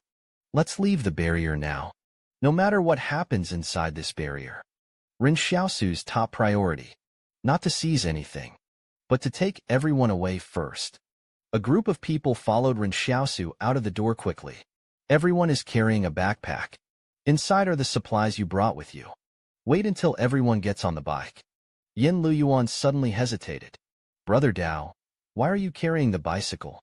Let's leave the barrier now. No matter what happens inside this barrier. Ren Xiaosu's top priority. Not to seize anything, but to take everyone away first. A group of people followed Ren Xiaosu out of the door quickly. Everyone is carrying a backpack. Inside are the supplies you brought with you. Wait until everyone gets on the bike. Yin Luyuan suddenly hesitated. Brother Dao, why are you carrying the bicycle?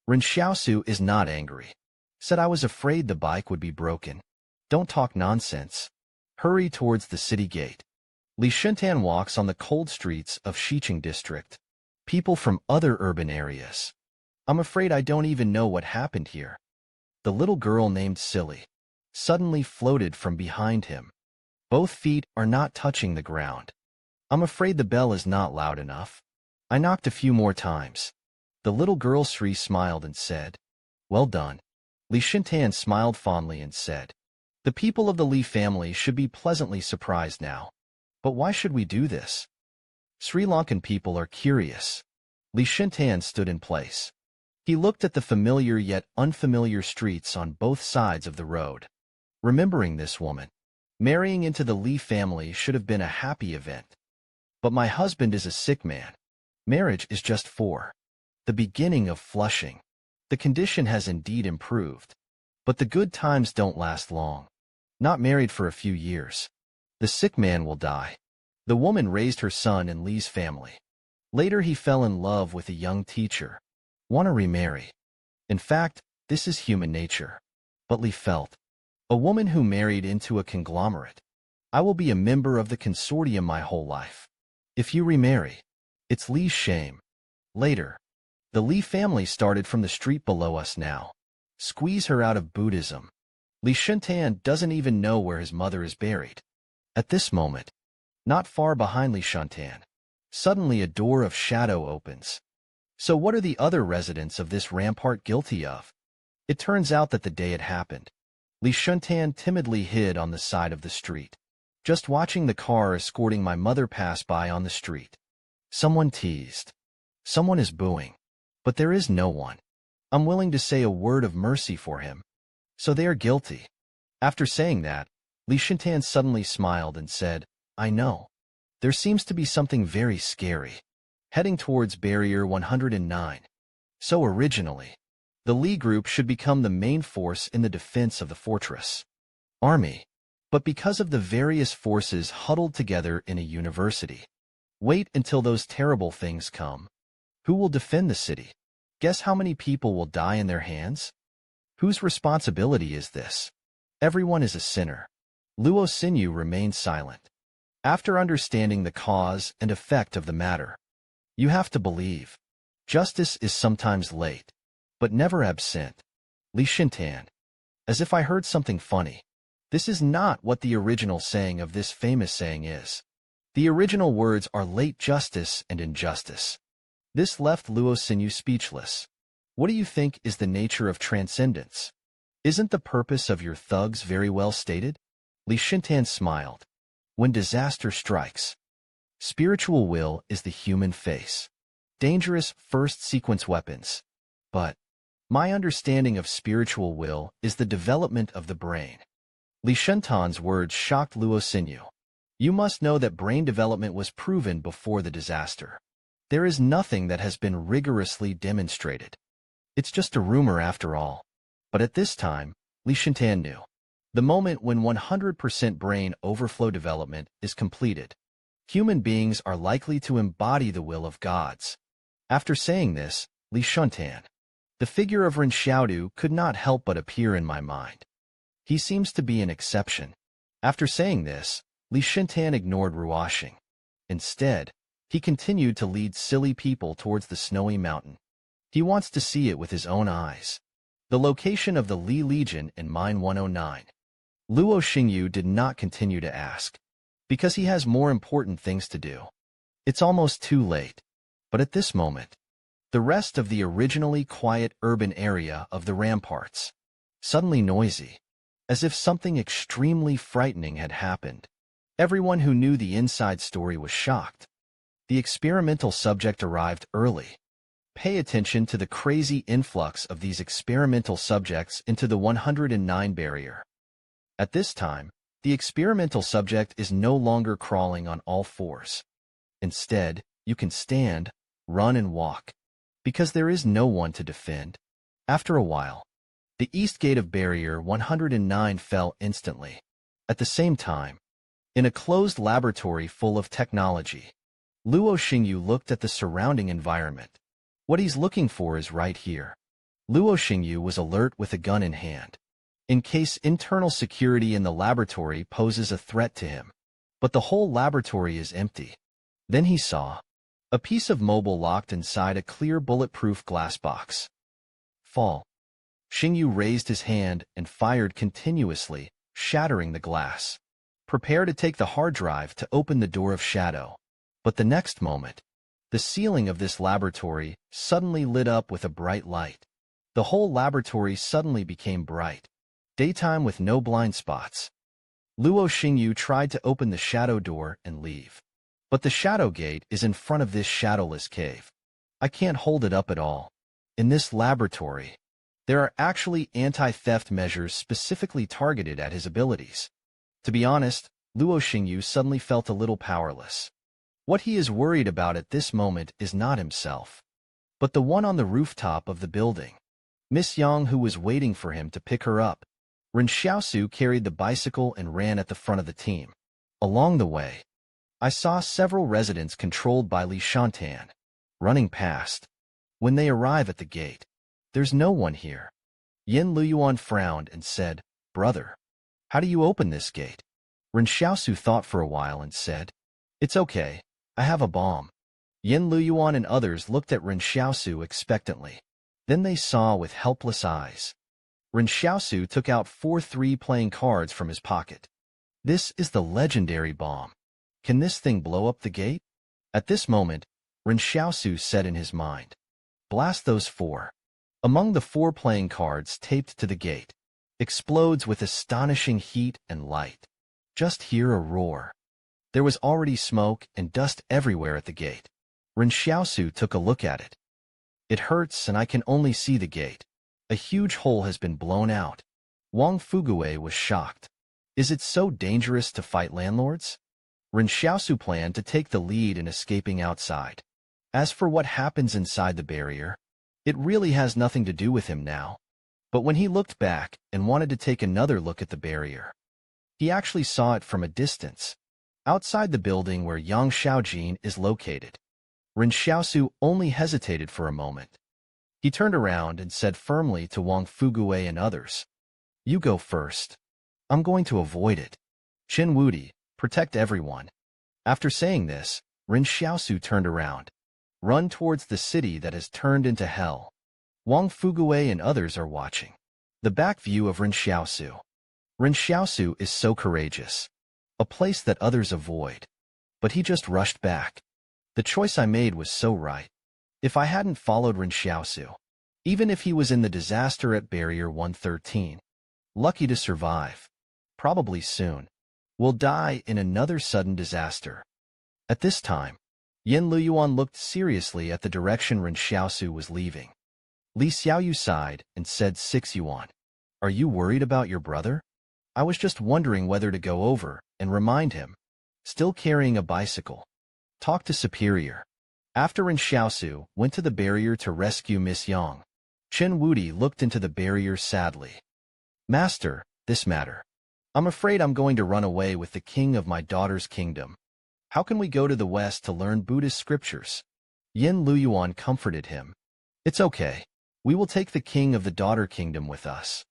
Ren Xiaosu is not angry. Said I was afraid the bike would be broken. Don't talk nonsense. Hurry towards the city gate. Li Shuntan walks on the cold streets of Xiqing district. People from other urban areas. I'm afraid I don't even know what happened here. The little girl named Silly suddenly floated from behind him. Both feet are not touching the ground. I'm afraid the bell is not loud enough. I knocked a few more times. The little girl Sri smiled and said, "Well done." Li Shuntan smiled fondly and said, "The people of the Li family should be pleasantly surprised now. But why should we do this? Sri Lankan people are curious." Li Shuntan stood in place. He looked at the familiar yet unfamiliar streets on both sides of the road. Remembering this woman, marrying into the Li family should have been a happy event. But my husband is a sick man. Marriage is just for the beginning of flushing. The condition has indeed improved. But the good times don't last long. Not married for a few years. The sick man will die. The woman raised her son in Li's family. Later he fell in love with a young teacher. Want to remarry. In fact, this is human nature. But Li felt. A woman who married into a conglomerate. I will be a member of the consortium my whole life. If you remarry, it's Li's shame. Later, the Li family started from the street below us now. Squeeze her out of Buddhism. Li Shuntan doesn't even know where his mother is buried. At this moment, not far behind Li Shuntan, suddenly a door of shadow opens. So what are the other residents of this rampart guilty of? It turns out that the day it happened, Li Shuntan timidly hid on the side of the street, just watching the car escorting my mother pass by on the street. Someone teased. Someone is booing. But there is no one. I'm willing to say a word of mercy for him. So they are guilty. After saying that, Li Shuntan suddenly smiled and said, I know. There seems to be something very scary. Heading towards Barrier 109. So originally, the Li group should become the main force in the defense of the fortress. Army. But because of the various forces huddled together in a university. Wait until those terrible things come. Who will defend the city? Guess how many people will die in their hands? Whose responsibility is this? Everyone is a sinner. Luo Xinyu remained silent. After understanding the cause and effect of the matter, you have to believe. Justice is sometimes late, but never absent. Li Shuntan. As if I heard something funny. This is not what the original saying of this famous saying is. The original words are late justice and injustice. This left Luo Xinyu speechless. What do you think is the nature of transcendence? Isn't the purpose of your thugs very well stated? Li Shuntan smiled. When disaster strikes, spiritual will is the human face. Dangerous first-sequence weapons. But my understanding of spiritual will is the development of the brain. Li Shuntan's words shocked Luo Xinyu. You must know that brain development was proven before the disaster. There is nothing that has been rigorously demonstrated. It's just a rumor after all. But at this time, Li Shuntan knew. The moment when 100% brain overflow development is completed, human beings are likely to embody the will of gods. After saying this, Li Shuntan, the figure of Ren Xiaosu could not help but appear in my mind. He seems to be an exception. After saying this, Li Shuntan ignored Ruoxing. Instead, he continued to lead silly people towards the snowy mountain. He wants to see it with his own eyes. The location of the Li Legion in Mine 109. Luo Xingyu did not continue to ask, because he has more important things to do. It's almost too late. But at this moment, the rest of the originally quiet urban area of the ramparts, suddenly noisy, as if something extremely frightening had happened. Everyone who knew the inside story was shocked. The experimental subject arrived early. Pay attention to the crazy influx of these experimental subjects into the 109 barrier. At this time, the experimental subject is no longer crawling on all fours. Instead, you can stand, run and walk, because there is no one to defend. After a while, the east gate of barrier 109 fell instantly. At the same time, in a closed laboratory full of technology, Luo Xingyu looked at the surrounding environment. What he's looking for is right here. Luo Xingyu was alert with a gun in hand, in case internal security in the laboratory poses a threat to him. but the whole laboratory is empty. Then he saw a piece of mobile locked inside a clear bulletproof glass box. Fall. Xingyu raised his hand and fired continuously, shattering the glass. Prepare to take the hard drive to open the door of shadow. But the next moment, the ceiling of this laboratory suddenly lit up with a bright light. The whole laboratory suddenly became bright. Daytime with no blind spots. Luo Xingyu tried to open the shadow door and leave. But the shadow gate is in front of this shadowless cave. I can't hold it up at all. In this laboratory, there are actually anti-theft measures specifically targeted at his abilities. To be honest, Luo Xingyu suddenly felt a little powerless. What he is worried about at this moment is not himself, but the one on the rooftop of the building. Miss Yang, who was waiting for him to pick her up. Ren Xiaosu carried the bicycle and ran at the front of the team. Along the way, I saw several residents controlled by Li Shantan running past. When they arrive at the gate, there's no one here. Yin Luyuan frowned and said, "Brother, how do you open this gate?" Ren Xiaosu thought for a while and said, "It's okay, I have a bomb." Yin Luyuan and others looked at Ren Xiaosu expectantly. Then they saw with helpless eyes. Ren Xiaosu took out 4 3-playing cards from his pocket. This is the legendary bomb. Can this thing blow up the gate? At this moment, Ren Xiaosu said in his mind, "Blast those 4. Among the 4 playing cards taped to the gate, explodes with astonishing heat and light. Just hear a roar. There was already smoke and dust everywhere at the gate. Ren Xiaosu took a look at it. It hurts and I can only see the gate. A huge hole has been blown out. Wang Fugue was shocked. Is it so dangerous to fight landlords? Ren Xiaosu planned to take the lead in escaping outside. As for what happens inside the barrier, it really has nothing to do with him now. But when he looked back and wanted to take another look at the barrier, he actually saw it from a distance, outside the building where Yang Xiaojin is located. Ren Xiaosu only hesitated for a moment. He turned around and said firmly to Wang Fugue and others, "You go first. I'm going to avoid it. Qin Wudi, protect everyone." After saying this, Ren Xiaosu turned around. Run towards the city that has turned into hell. Wang Fugue and others are watching. The back view of Ren Xiaosu. Ren Xiaosu is so courageous. A place that others avoid. But he just rushed back. The choice I made was so right. If I hadn't followed Ren Xiaosu, even if he was in the disaster at Barrier 113, lucky to survive, probably soon, will die in another sudden disaster. At this time, Yin Luyuan looked seriously at the direction Ren Xiaosu was leaving. Li Xiaoyu sighed and said, 6 yuan. Are you worried about your brother? I was just wondering whether to go over and remind him. Still carrying a bicycle. Talk to Superior. After Ren Xiaosu went to the barrier to rescue Miss Yang, Qin Wudi looked into the barrier sadly. Master, this matter. I'm afraid I'm going to run away with the king of my daughter's kingdom. How can we go to the west to learn Buddhist scriptures? Yin Luyuan comforted him. It's okay. We will take the king of the daughter kingdom with us.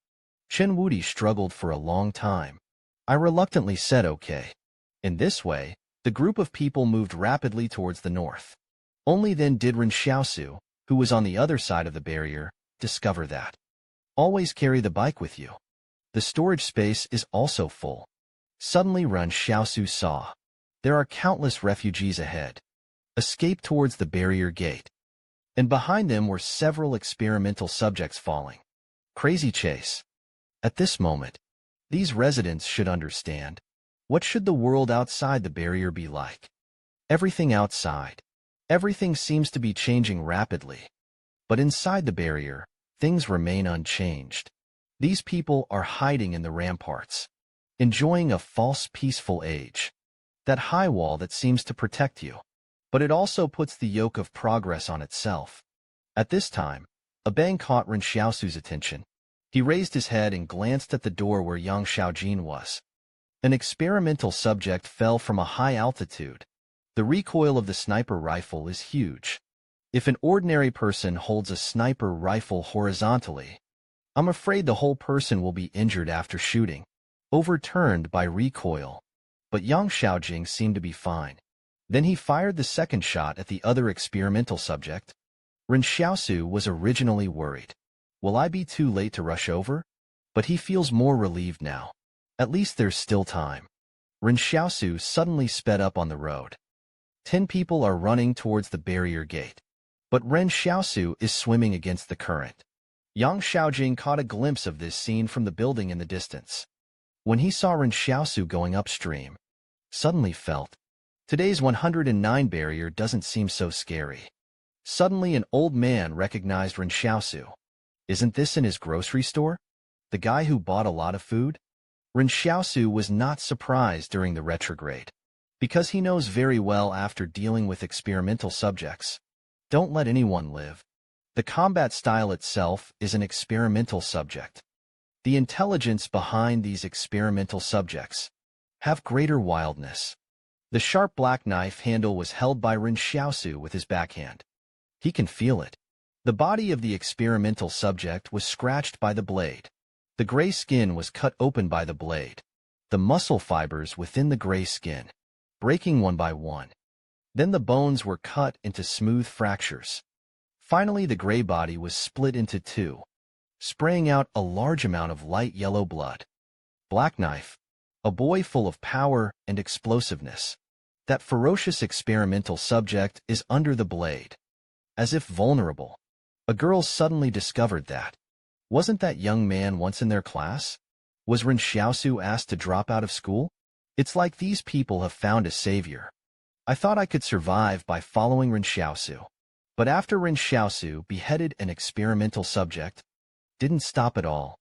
Qin Wudi struggled for a long time. I reluctantly said okay. In this way, the group of people moved rapidly towards the north. Only then did Ren Xiaosu, who was on the other side of the barrier, discover that. Always carry the bike with you. The storage space is also full. Suddenly Ren Xiaosu saw. There are countless refugees ahead. Escape towards the barrier gate. And behind them were several experimental subjects falling. Crazy chase. At this moment, these residents should understand. What should the world outside the barrier be like? Everything outside. Everything seems to be changing rapidly. But inside the barrier, things remain unchanged. These people are hiding in the ramparts, enjoying a false peaceful age. That high wall that seems to protect you. But it also puts the yoke of progress on itself. At this time, a bang caught Ren Xiaosu's attention. He raised his head and glanced at the door where Yang Xiaojin was. An experimental subject fell from a high altitude. The recoil of the sniper rifle is huge. If an ordinary person holds a sniper rifle horizontally, I'm afraid the whole person will be injured after shooting, overturned by recoil. but Yang Xiaojing seemed to be fine. Then he fired the second shot at the other experimental subject. Ren Xiaosu was originally worried. Will I be too late to rush over? But he feels more relieved now. At least there's still time. Ren Xiaosu suddenly sped up on the road. 10 people are running towards the barrier gate. But Ren Xiaosu is swimming against the current. Yang Xiaojing caught a glimpse of this scene from the building in the distance. When he saw Ren Xiaosu going upstream, suddenly felt, today's 109 barrier doesn't seem so scary. Suddenly an old man recognized Ren Xiaosu. Isn't this in his grocery store? The guy who bought a lot of food? Ren Xiaosu was not surprised during the retrograde, because he knows very well after dealing with experimental subjects. Don't let anyone live. The combat style itself is an experimental subject. The intelligence behind these experimental subjects have greater wildness. The sharp black knife handle was held by Ren Xiaosu with his backhand. He can feel it. The body of the experimental subject was scratched by the blade. The gray skin was cut open by the blade. The muscle fibers within the gray skin, breaking one by one. Then the bones were cut into smooth fractures. Finally, the gray body was split into two, spraying out a large amount of light yellow blood. Black Knife, a boy full of power and explosiveness. That ferocious experimental subject is under the blade. As if vulnerable. A girl suddenly discovered that. Wasn't that young man once in their class? Was Ren Xiaosu asked to drop out of school? It's like these people have found a savior. I thought I could survive by following Ren Xiaosu. But after Ren Xiaosu beheaded an experimental subject, didn't stop at all.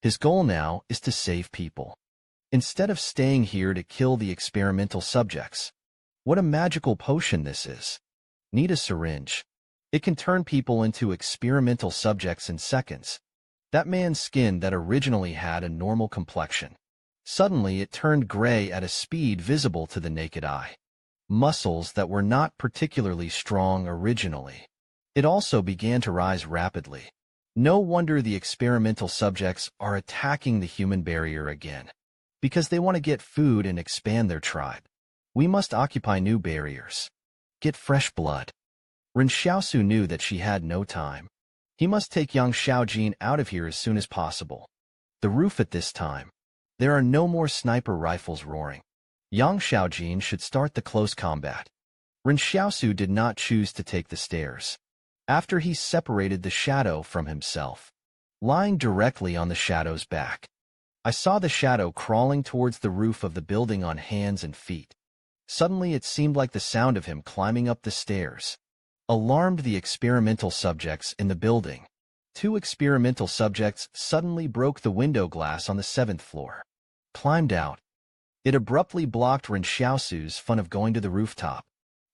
His goal now is to save people. Instead of staying here to kill the experimental subjects. What a magical potion this is. Need a syringe. It can turn people into experimental subjects in seconds. That man's skin that originally had a normal complexion. Suddenly it turned gray at a speed visible to the naked eye. Muscles that were not particularly strong originally. It also began to rise rapidly. No wonder the experimental subjects are attacking the human barrier again. Because they want to get food and expand their tribe. We must occupy new barriers. Get fresh blood. Ren Xiaosu knew that she had no time. He must take Yang Xiaojing out of here as soon as possible. The roof at this time. There are no more sniper rifles roaring. Yang Xiaojing should start the close combat. Ren Xiaosu did not choose to take the stairs. After he separated the shadow from himself. Lying directly on the shadow's back. I saw the shadow crawling towards the roof of the building on hands and feet. Suddenly it seemed like the sound of him climbing up the stairs alarmed the experimental subjects in the building. 2 experimental subjects suddenly broke the window glass on the 7th floor. Climbed out. It abruptly blocked Ren Xiaosu's fun of going to the rooftop.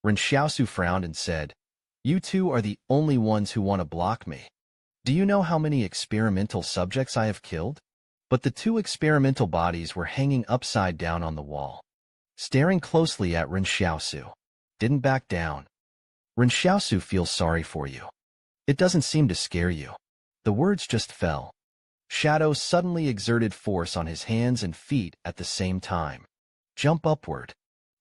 Ren Xiaosu frowned and said, "You two are the only ones who want to block me. Do you know how many experimental subjects I have killed?" But the 2 experimental bodies were hanging upside down on the wall, staring closely at Ren Xiaosu. Didn't back down. Ren Xiaosu feels sorry for you. It doesn't seem to scare you. The words just fell. Shadow suddenly exerted force on his hands and feet at the same time. Jump upward.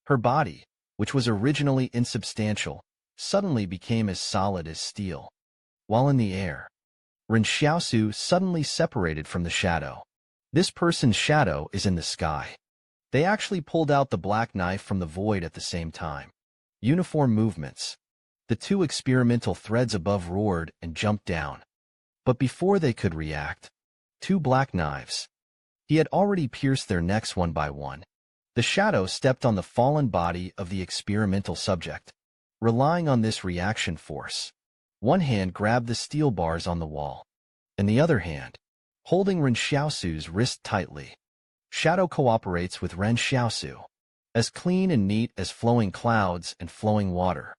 Her body, which was originally insubstantial, suddenly became as solid as steel. While in the air, Ren Xiaosu suddenly separated from the shadow. This person's shadow is in the sky. They actually pulled out the black knife from the void at the same time. Uniform movements. The 2 experimental threads above roared and jumped down. But before they could react, 2 black knives. He had already pierced their necks one by one. The shadow stepped on the fallen body of the experimental subject, relying on this reaction force. One hand grabbed the steel bars on the wall, and the other hand, holding Ren Xiaosu's wrist tightly. Shadow cooperates with Ren Xiaosu, as clean and neat as flowing clouds and flowing water.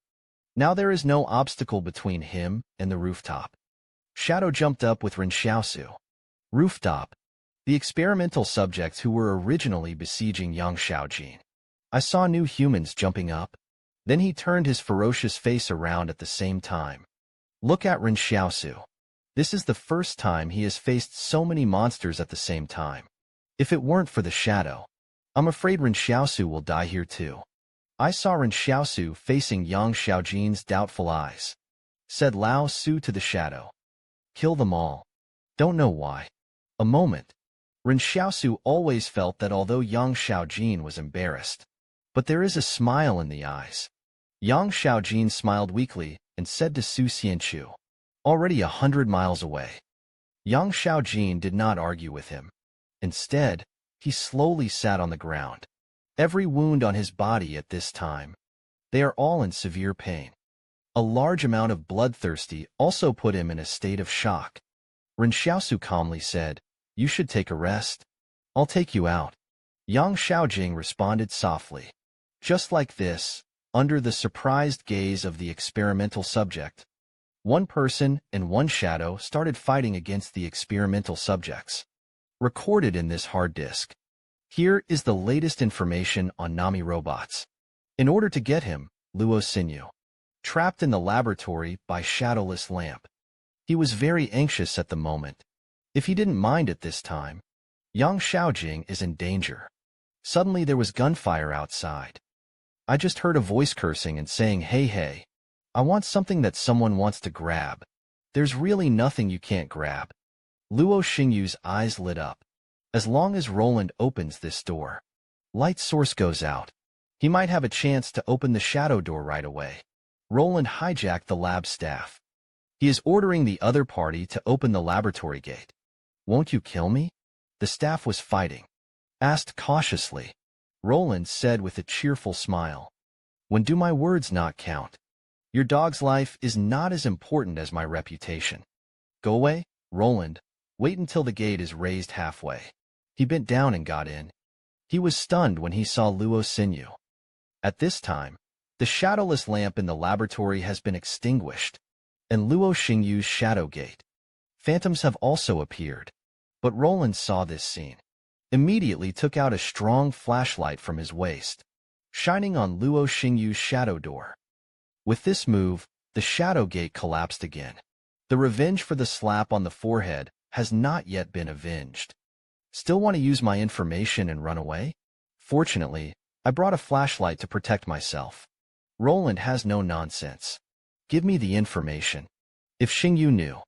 Now there is no obstacle between him and the rooftop. Shadow jumped up with Ren Xiaosu. Rooftop. The experimental subjects who were originally besieging Yang Xiaojing. I saw new humans jumping up. Then he turned his ferocious face around at the same time. Look at Ren Xiaosu. This is the first time he has faced so many monsters at the same time. If it weren't for the shadow, I'm afraid Ren Xiaosu will die here too. I saw Ren Xiaosu facing Yang Xiaojin's doubtful eyes. Said Lao Su to the shadow. Kill them all. Don't know why. A moment. Ren Xiaosu always felt that although Yang Xiaojin was embarrassed, but there is a smile in the eyes. Yang Xiaojin smiled weakly and said to Su Xianchu, already 100 miles away. Yang Xiaojin did not argue with him. Instead, he slowly sat on the ground. Every wound on his body at this time. They are all in severe pain. A large amount of bloodthirsty also put him in a state of shock. Ren Xiaosu calmly said, you should take a rest. I'll take you out. Yang Xiaojing responded softly. Just like this, under the surprised gaze of the experimental subject, one person and one shadow started fighting against the experimental subjects. Recorded in this hard disk. Here is the latest information on Nami robots. In order to get him, Luo Xinyu, trapped in the laboratory by shadowless lamp. He was very anxious at the moment. If he didn't mind at this time, Yang Xiaojing is in danger. Suddenly there was gunfire outside. I just heard a voice cursing and saying, hey, hey. I want something that someone wants to grab. There's really nothing you can't grab. Luo Xingyu's eyes lit up. As long as Roland opens this door, light source goes out. He might have a chance to open the shadow door right away. Roland hijacked the lab staff. He is ordering the other party to open the laboratory gate. Won't you kill me? The staff was fighting. Asked cautiously. Roland said with a cheerful smile. When do my words not count? Your dog's life is not as important as my reputation. Go away, Roland. Wait until the gate is raised halfway. He bent down and got in. He was stunned when he saw Luo Xinyu. At this time, the shadowless lamp in the laboratory has been extinguished, and Luo Xingyu's shadow gate. Phantoms have also appeared. But Roland saw this scene. Immediately took out a strong flashlight from his waist, shining on Luo Xingyu's shadow door. With this move, the shadow gate collapsed again. The revenge for the slap on the forehead has not yet been avenged. Still want to use my information and run away? Fortunately, I brought a flashlight to protect myself. Roland has no nonsense. Give me the information. If Xingyu knew.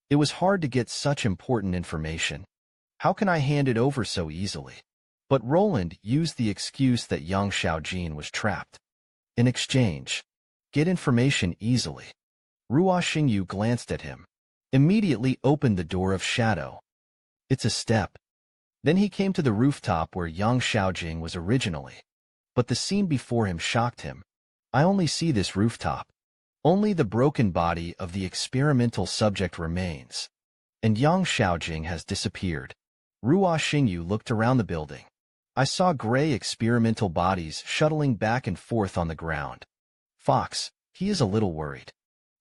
It was hard to get such important information. How can I hand it over so easily? But Roland used the excuse that Yang Xiaojin was trapped. In exchange, get information easily. Ruo Xingyu glanced at him. Immediately opened the door of shadow. It's a step. Then he came to the rooftop where Yang Xiaojing was originally. But the scene before him shocked him. I only see this rooftop. Only the broken body of the experimental subject remains. And Yang Xiaojing has disappeared. Ruo Xingyu looked around the building. I saw gray experimental bodies shuttling back and forth on the ground. Fox, he is a little worried.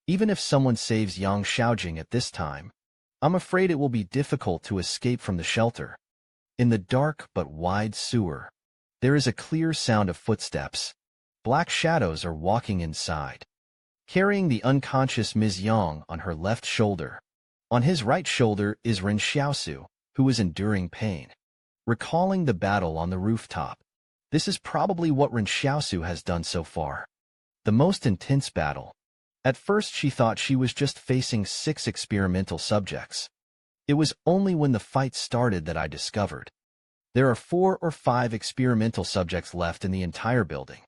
Even if someone saves Yang Xiaojing at this time, I'm afraid it will be difficult to escape from the shelter. In the dark but wide sewer, there is a clear sound of footsteps. Black shadows are walking inside, carrying the unconscious Ms. Yang on her left shoulder. On his right shoulder is Ren Xiaosu, who is enduring pain. Recalling the battle on the rooftop, this is probably what Ren Xiaosu has done so far. The most intense battle. At first she thought she was just facing 6 experimental subjects. It was only when the fight started that I discovered. There are 4 or 5 experimental subjects left in the entire building.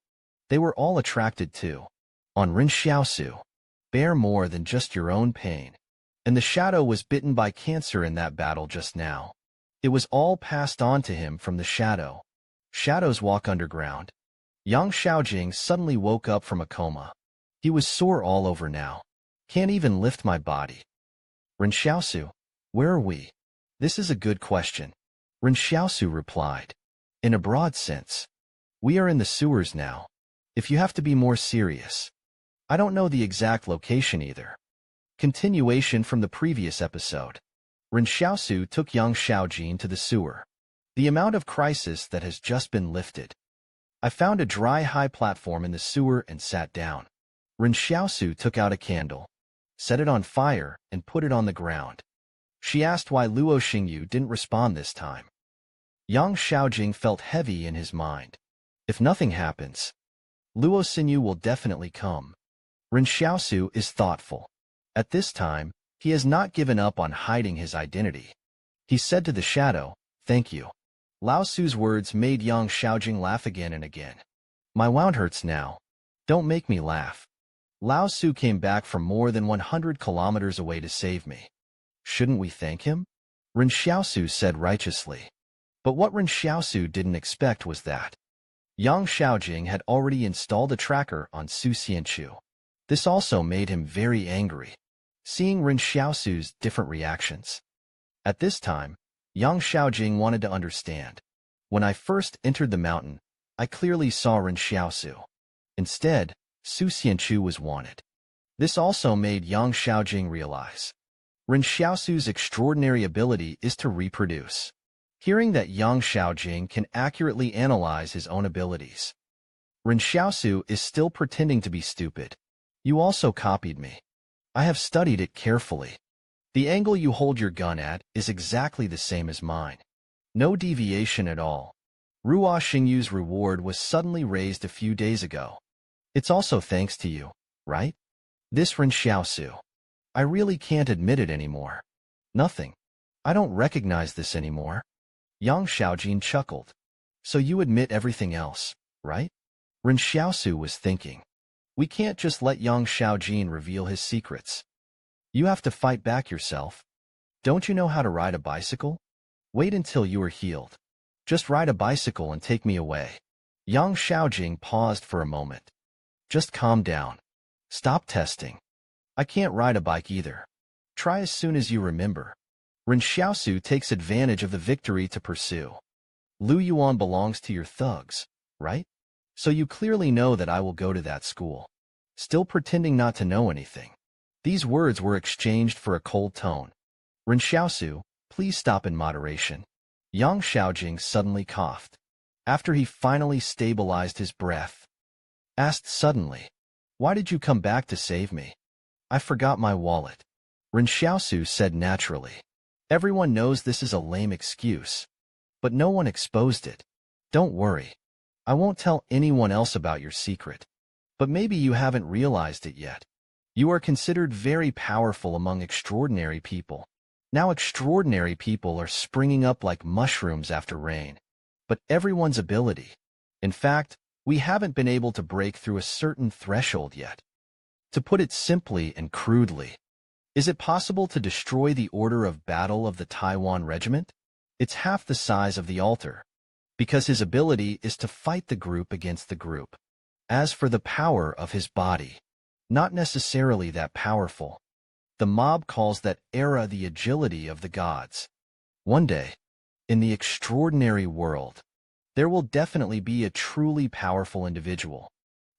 They were all attracted to, on Ren Xiaosu, bear more than just your own pain. And the shadow was bitten by cancer in that battle just now. It was all passed on to him from the shadow. Shadows walk underground. Yang Xiaojing suddenly woke up from a coma. He was sore all over now. Can't even lift my body. Ren Xiaosu, where are we? This is a good question. Ren Xiaosu replied. In a broad sense. We are in the sewers now. If you have to be more serious. I don't know the exact location either. Continuation from the previous episode. Ren Xiaosu took Yang Xiaojin to the sewer. The amount of crisis that has just been lifted. I found a dry high platform in the sewer and sat down. Ren Xiaosu took out a candle, set it on fire, and put it on the ground. She asked why Luo Xingyu didn't respond this time. Yang Xiaojing felt heavy in his mind. If nothing happens, Luo Xinyu will definitely come. Ren Xiaosu is thoughtful. At this time, he has not given up on hiding his identity. He said to the shadow, "Thank you." Lao Su's words made Yang Xiaojing laugh again and again. "My wound hurts now. Don't make me laugh. Lao Su came back from more than 100 kilometers away to save me. Shouldn't we thank him?" Ren Xiaosu said righteously. But what Ren Xiaosu didn't expect was that Yang Xiaojing had already installed a tracker on Su Xianchu. This also made him very angry, seeing Ren Xiaosu's different reactions. At this time, Yang Xiaojing wanted to understand. When I first entered the mountain, I clearly saw Ren Xiaosu. Instead, Su Xianchu was wanted. This also made Yang Xiaojing realize Ren Xiaosu's extraordinary ability is to reproduce. Hearing that Yang Xiaojing can accurately analyze his own abilities, Ren Xiaosu is still pretending to be stupid. "You also copied me. I have studied it carefully. The angle you hold your gun at is exactly the same as mine. No deviation at all. Ruo Xingyu's reward was suddenly raised a few days ago. It's also thanks to you, right?" This Ren Xiaosu. "I really can't admit it anymore. Nothing. I don't recognize this anymore." Yang Xiaojing chuckled. "So you admit everything else, right?" Ren Xiaosu was thinking. "We can't just let Yang Xiaojing reveal his secrets. You have to fight back yourself. Don't you know how to ride a bicycle? Wait until you are healed. Just ride a bicycle and take me away." Yang Xiaojing paused for a moment. "Just calm down. Stop testing. I can't ride a bike either. Try as soon as you remember." Ren Xiaosu takes advantage of the victory to pursue. "Lu Yuan belongs to your thugs, right? So you clearly know that I will go to that school." Still pretending not to know anything. These words were exchanged for a cold tone. "Ren Xiaosu, please stop in moderation." Yang Xiaojing suddenly coughed. After he finally stabilized his breath, asked suddenly, "Why did you come back to save me?" "I forgot my wallet." Ren Xiaosu said naturally. "Everyone knows this is a lame excuse, but no one exposed it. Don't worry. I won't tell anyone else about your secret. But maybe you haven't realized it yet. You are considered very powerful among extraordinary people. Now extraordinary people are springing up like mushrooms after rain. But everyone's ability. In fact, we haven't been able to break through a certain threshold yet. To put it simply and crudely, is it possible to destroy the order of battle of the Taiwan regiment? It's half the size of the altar, because his ability is to fight the group against the group. As for the power of his body, not necessarily that powerful. The mob calls that era the agility of the gods. One day, in the extraordinary world, there will definitely be a truly powerful individual.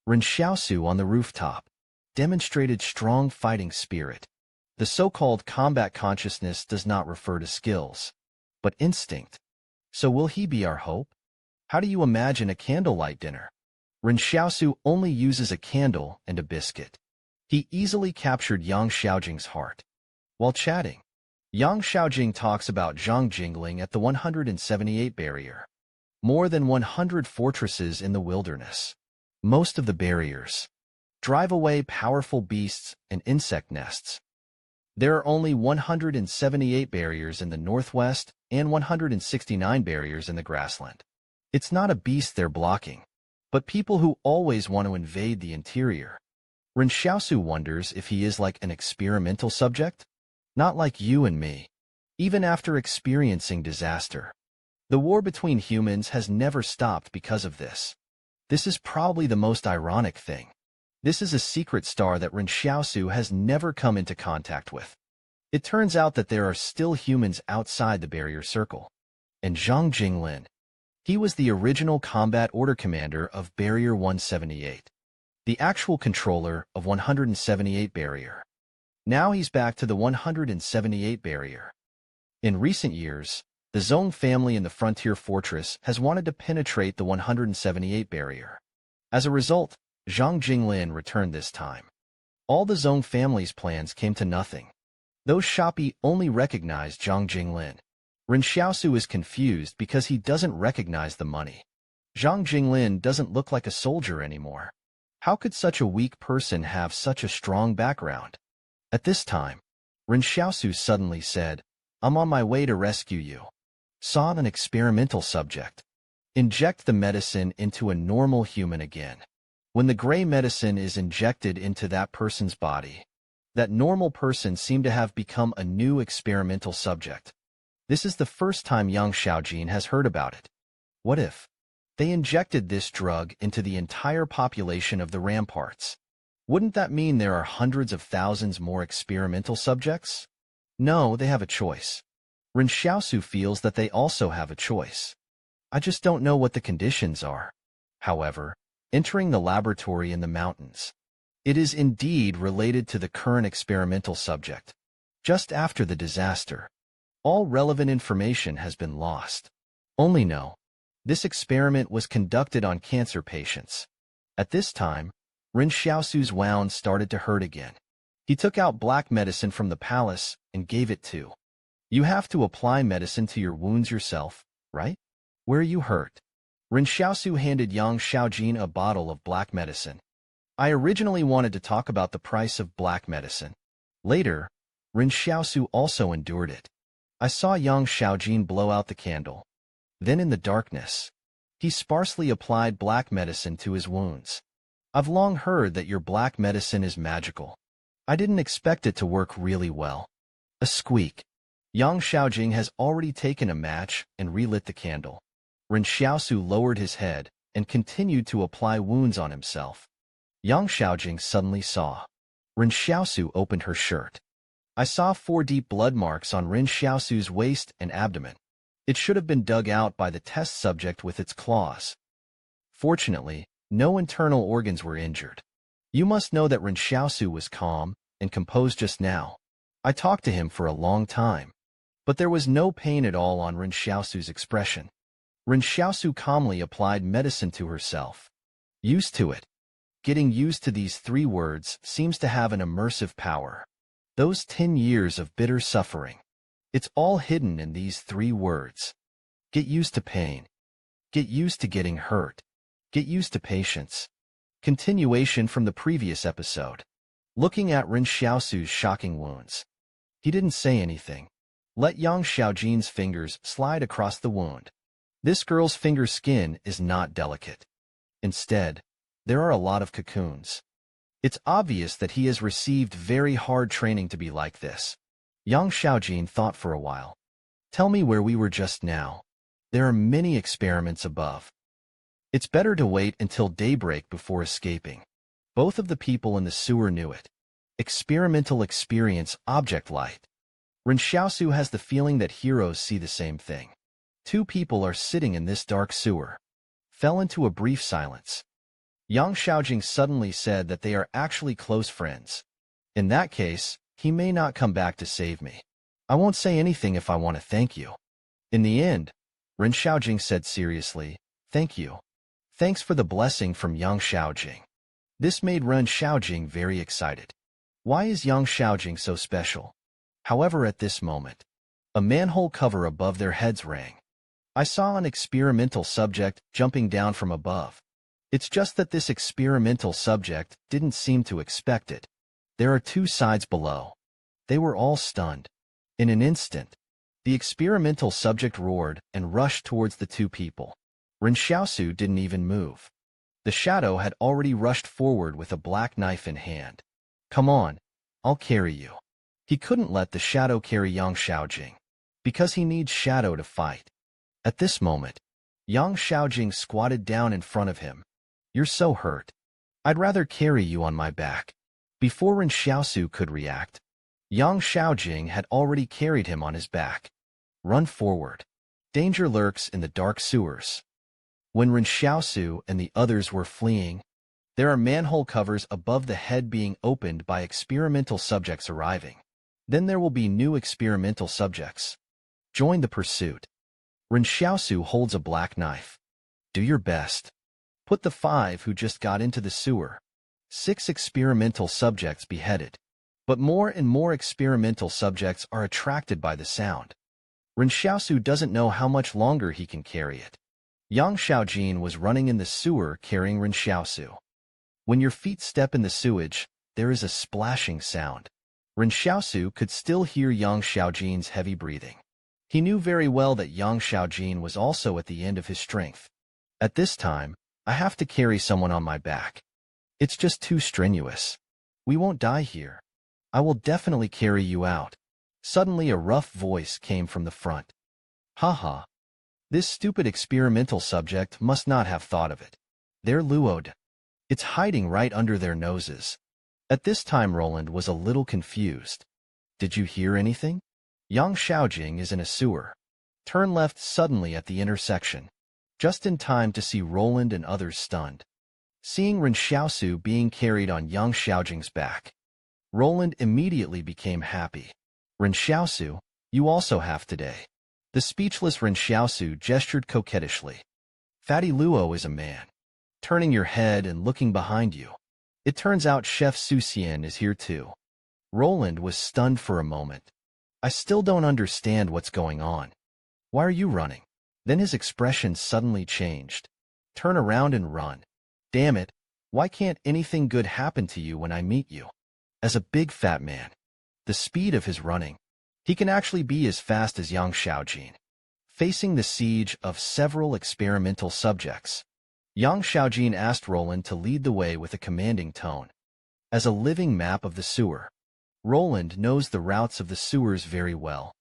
Ren Xiaosu on the rooftop demonstrated strong fighting spirit. The so-called combat consciousness does not refer to skills, but instinct. So will he be our hope? How do you imagine a candlelight dinner? Ren Xiaosu only uses a candle and a biscuit. He easily captured Yang Xiaojing's heart. While chatting, Yang Xiaojing talks about Zhang Jingling at the 178 barrier. More than 100 fortresses in the wilderness. Most of the barriers drive away powerful beasts and insect nests. There are only 178 barriers in the northwest and 169 barriers in the grassland. It's not a beast they're blocking, but people who always want to invade the interior. Ren Xiaosu wonders if he is like an experimental subject, not like you and me. Even after experiencing disaster, the war between humans has never stopped because of this. This is probably the most ironic thing. This is a secret star that Ren Xiaosu has never come into contact with. It turns out that there are still humans outside the barrier circle. And Zhang Jinglin, he was the original combat order commander of Barrier 178, the actual controller of 178 barrier. Now he's back to the 178 barrier. In recent years, the Zhong family in the frontier fortress has wanted to penetrate the 178 barrier. As a result, Zhang Jinglin returned this time. All the Zhong family's plans came to nothing. Those Shopi only recognized Zhang Jinglin. Ren Xiaosu is confused because he doesn't recognize the money. Zhang Jinglin doesn't look like a soldier anymore. How could such a weak person have such a strong background? At this time, Ren Xiaosu suddenly said, "I'm on my way to rescue you." Saw an experimental subject. Inject the medicine into a normal human again. When the gray medicine is injected into that person's body, that normal person seemed to have become a new experimental subject. This is the first time Yang Xiaojin has heard about it. What if they injected this drug into the entire population of the ramparts? Wouldn't that mean there are hundreds of thousands more experimental subjects? No, they have a choice. Ren Xiaosu feels that they also have a choice. I just don't know what the conditions are. However, entering the laboratory in the mountains, it is indeed related to the current experimental subject. Just after the disaster, all relevant information has been lost. Only know, this experiment was conducted on cancer patients. At this time, Ren Xiaosu's wound started to hurt again. He took out black medicine from the palace and gave it to. You have to apply medicine to your wounds yourself, right? Where you hurt? Ren Xiaosu handed Yang Xiaojin a bottle of black medicine. I originally wanted to talk about the price of black medicine. Later, Ren Xiaosu also endured it. I saw Yang Xiaojin blow out the candle. Then in the darkness, he sparsely applied black medicine to his wounds. I've long heard that your black medicine is magical. I didn't expect it to work really well. A squeak. Yang Xiaojing has already taken a match and relit the candle. Ren Xiaosu lowered his head and continued to apply wounds on himself. Yang Xiaojing suddenly saw. Ren Xiaosu opened her shirt. I saw 4 deep blood marks on Ren Xiaosu's waist and abdomen. It should have been dug out by the test subject with its claws. Fortunately, no internal organs were injured. You must know that Ren Xiaosu was calm and composed just now. I talked to him for a long time, but there was no pain at all on Ren Xiaosu's expression. Ren Xiaosu calmly applied medicine to herself. Used to it. Getting used to these 3 words seems to have an immersive power. Those 10 years of bitter suffering. It's all hidden in these 3 words. Get used to pain. Get used to getting hurt. Get used to patience. Continuation from the previous episode. Looking at Ren Xiaosu's shocking wounds. He didn't say anything. Let Yang Xiaojin's fingers slide across the wound. This girl's finger skin is not delicate. Instead, there are a lot of cocoons. It's obvious that he has received very hard training to be like this. Yang Xiaojin thought for a while. Tell me where we were just now. There are many experiments above. It's better to wait until daybreak before escaping. Both of the people in the sewer knew it. Experimental experience object light. Ren Xiaosu has the feeling that heroes see the same thing. 2 people are sitting in this dark sewer. Fell into a brief silence. Yang Xiaojing suddenly said that they are actually close friends. In that case, he may not come back to save me. I won't say anything if I want to thank you. In the end, Ren Xiaojing said seriously, thank you. Thanks for the blessing from Yang Xiaojing. This made Ren Xiaojing very excited. Why is Yang Xiaojing so special? However, at this moment, a manhole cover above their heads rang. I saw an experimental subject jumping down from above. It's just that this experimental subject didn't seem to expect it. There are 2 sides below. They were all stunned. In an instant, the experimental subject roared and rushed towards the 2 people. Ren Xiaosu didn't even move. The shadow had already rushed forward with a black knife in hand. Come on, I'll carry you. He couldn't let the shadow carry Yang Xiaojing, because he needs shadow to fight. At this moment, Yang Xiaojing squatted down in front of him. You're so hurt. I'd rather carry you on my back. Before Ren Xiaosu could react, Yang Xiaojing had already carried him on his back. Run forward. Danger lurks in the dark sewers. When Ren Xiaosu and the others were fleeing, there are manhole covers above the head being opened by experimental subjects arriving. Then there will be new experimental subjects. Join the pursuit. Ren Xiaosu holds a black knife. Do your best. Put the 5 who just got into the sewer. 6 experimental subjects beheaded. But more and more experimental subjects are attracted by the sound. Ren Xiaosu doesn't know how much longer he can carry it. Yang Xiaojin was running in the sewer carrying Ren Xiaosu. When your feet step in the sewage, there is a splashing sound. Ren Xiaosu could still hear Yang Xiaojin's heavy breathing. He knew very well that Yang Xiaojin was also at the end of his strength. At this time, I have to carry someone on my back. It's just too strenuous. We won't die here. I will definitely carry you out. Suddenly a rough voice came from the front. Haha. This stupid experimental subject must not have thought of it. They're luoed. It's hiding right under their noses. At this time Roland was a little confused. Did you hear anything? Yang Xiaojing is in a sewer. Turn left suddenly at the intersection. Just in time to see Roland and others stunned. Seeing Ren Xiaosu being carried on Yang Xiaojing's back, Roland immediately became happy. Ren Xiaosu, you also have today. The speechless Ren Xiaosu gestured coquettishly. Fatty Luo is a man. Turning your head and looking behind you. It turns out Chef Su Xian is here too. Roland was stunned for a moment. I still don't understand what's going on. Why are you running? Then his expression suddenly changed. Turn around and run. Damn it, why can't anything good happen to you when I meet you? As a big fat man, the speed of his running, he can actually be as fast as Yang Xiaojin. Facing the siege of several experimental subjects, Yang Xiaojin asked Roland to lead the way with a commanding tone. As a living map of the sewer, Roland knows the routes of the sewers very well.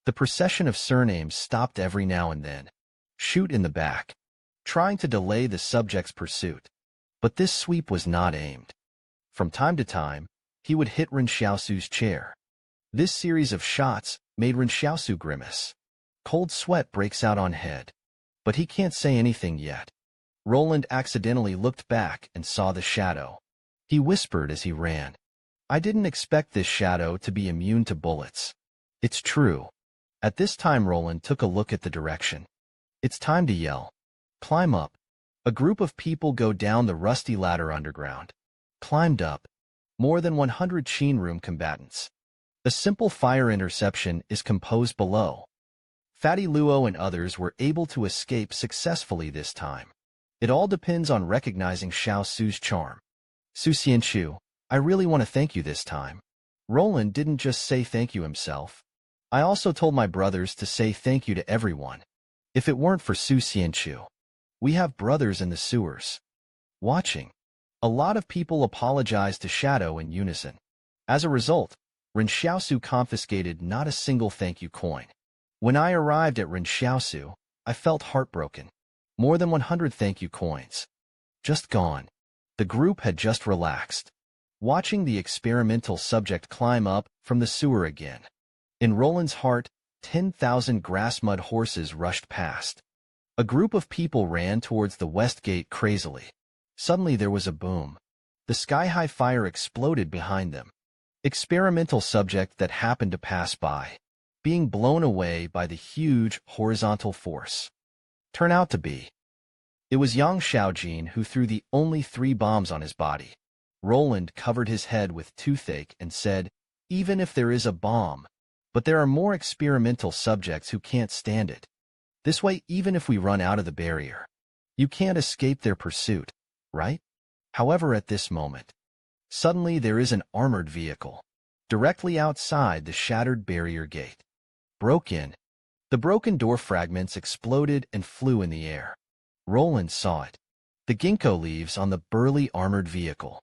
The procession of surnames stopped every now and then. Shoot in the back, trying to delay the subject's pursuit. But this sweep was not aimed. From time to time, he would hit Ren Xiaosu's chair. This series of shots made Ren Xiaosu grimace. Cold sweat breaks out on head. But he can't say anything yet. Roland accidentally looked back and saw the shadow. He whispered as he ran. I didn't expect this shadow to be immune to bullets. It's true. At this time Roland took a look at the direction. It's time to yell. Climb up. A group of people go down the rusty ladder underground. Climbed up. More than 100 Qin room combatants. A simple fire interception is composed below. Fatty Luo and others were able to escape successfully this time. It all depends on recognizing Xiao Su's charm. Su Xianchu, I really want to thank you this time. Roland didn't just say thank you himself. I also told my brothers to say thank you to everyone. If it weren't for Su Xianchu, we have brothers in the sewers. Watching. A lot of people apologized to Shadow in unison. As a result, Ren Xiaosu confiscated not a single thank you coin. When I arrived at Ren Xiaosu, I felt heartbroken. More than 100 thank you coins. Just gone. The group had just relaxed, watching the experimental subject climb up from the sewer again. In Roland's heart, 10,000 grass-mud horses rushed past. A group of people ran towards the west gate crazily. Suddenly there was a boom. The sky-high fire exploded behind them. Experimental subject that happened to pass by, being blown away by the huge horizontal force. Turn out to be. It was Yang Xiaojin who threw the only 3 bombs on his body. Roland covered his head with toothache and said, even if there is a bomb, but there are more experimental subjects who can't stand it. This way, even if we run out of the barrier, you can't escape their pursuit, right? However, at this moment, suddenly there is an armored vehicle, directly outside the shattered barrier gate. Broke in. The broken door fragments exploded and flew in the air. Roland saw it. The ginkgo leaves on the burly armored vehicle.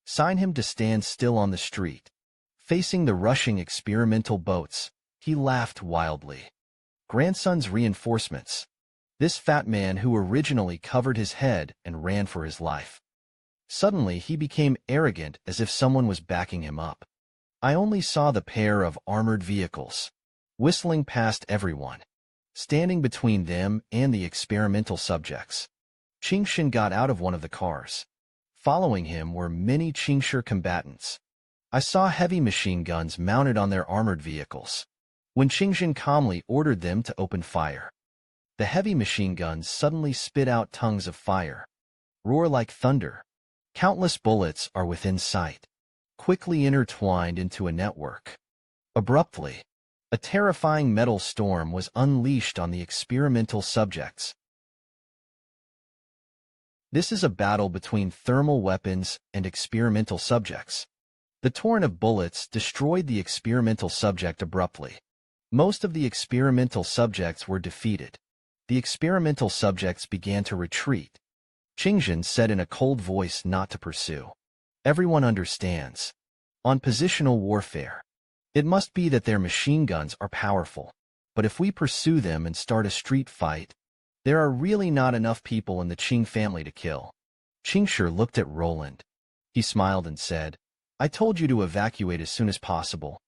Sign him to stand still on the street. Facing the rushing experimental boats, he laughed wildly. Grandson's reinforcements. This fat man who originally covered his head and ran for his life. Suddenly he became arrogant as if someone was backing him up. I only saw the pair of armored vehicles, whistling past everyone, standing between them and the experimental subjects. Qingshan got out of one of the cars. Following him were many Qingshi combatants. I saw heavy machine guns mounted on their armored vehicles. When Qingshan calmly ordered them to open fire, the heavy machine guns suddenly spit out tongues of fire, roar like thunder. Countless bullets are within sight, quickly intertwined into a network. Abruptly, A terrifying metal storm was unleashed on the experimental subjects. This is a battle between thermal weapons and experimental subjects. The torrent of bullets destroyed the experimental subject abruptly. Most of the experimental subjects were defeated. The experimental subjects began to retreat. Qingzhen said in a cold voice not to pursue. Everyone understands. On positional warfare, it must be that their machine guns are powerful. But if we pursue them and start a street fight, there are really not enough people in the Qing family to kill. Qingshi looked at Roland. He smiled and said, I told you to evacuate as soon as possible.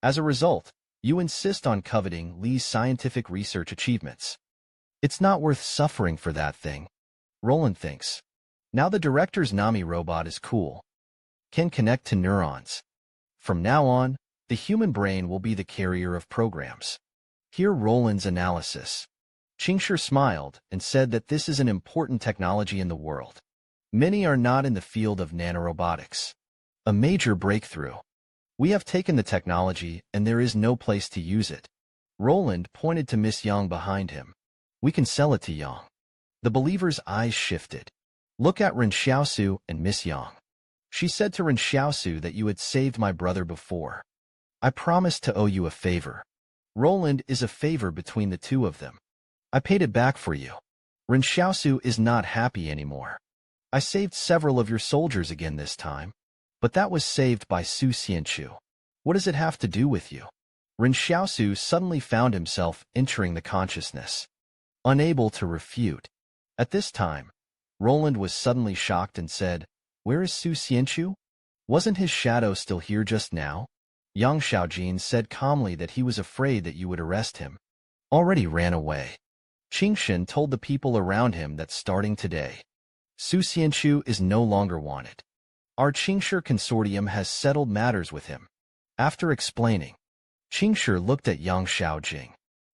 As a result, you insist on coveting Li's scientific research achievements. It's not worth suffering for that thing. Roland thinks. Now the director's Nami robot is cool. Can connect to neurons. From now on, the human brain will be the carrier of programs. Hear Roland's analysis. Qingshi smiled and said that this is an important technology in the world. Many are not in the field of nanorobotics. A major breakthrough. We have taken the technology and there is no place to use it. Roland pointed to Miss Yang behind him. We can sell it to Yang. The believer's eyes shifted. Look at Ren Xiaosu and Miss Yang. She said to Ren Xiaosu that you had saved my brother before. I promised to owe you a favor. Roland is a favor between the two of them. I paid it back for you. Ren Xiaosu is not happy anymore. I saved several of your soldiers again this time. But that was saved by Su Xianchu. What does it have to do with you? Ren Xiaosu suddenly found himself entering the consciousness, unable to refute. At this time, Roland was suddenly shocked and said, Where is Su Xianchu? Wasn't his shadow still here just now? Yang Xiaojin said calmly that he was afraid that you would arrest him. Already ran away. Qingxin told the people around him that starting today, Su Xianchu is no longer wanted. Our Qingshi consortium has settled matters with him. After explaining, Qingshi looked at Yang Xiaojing,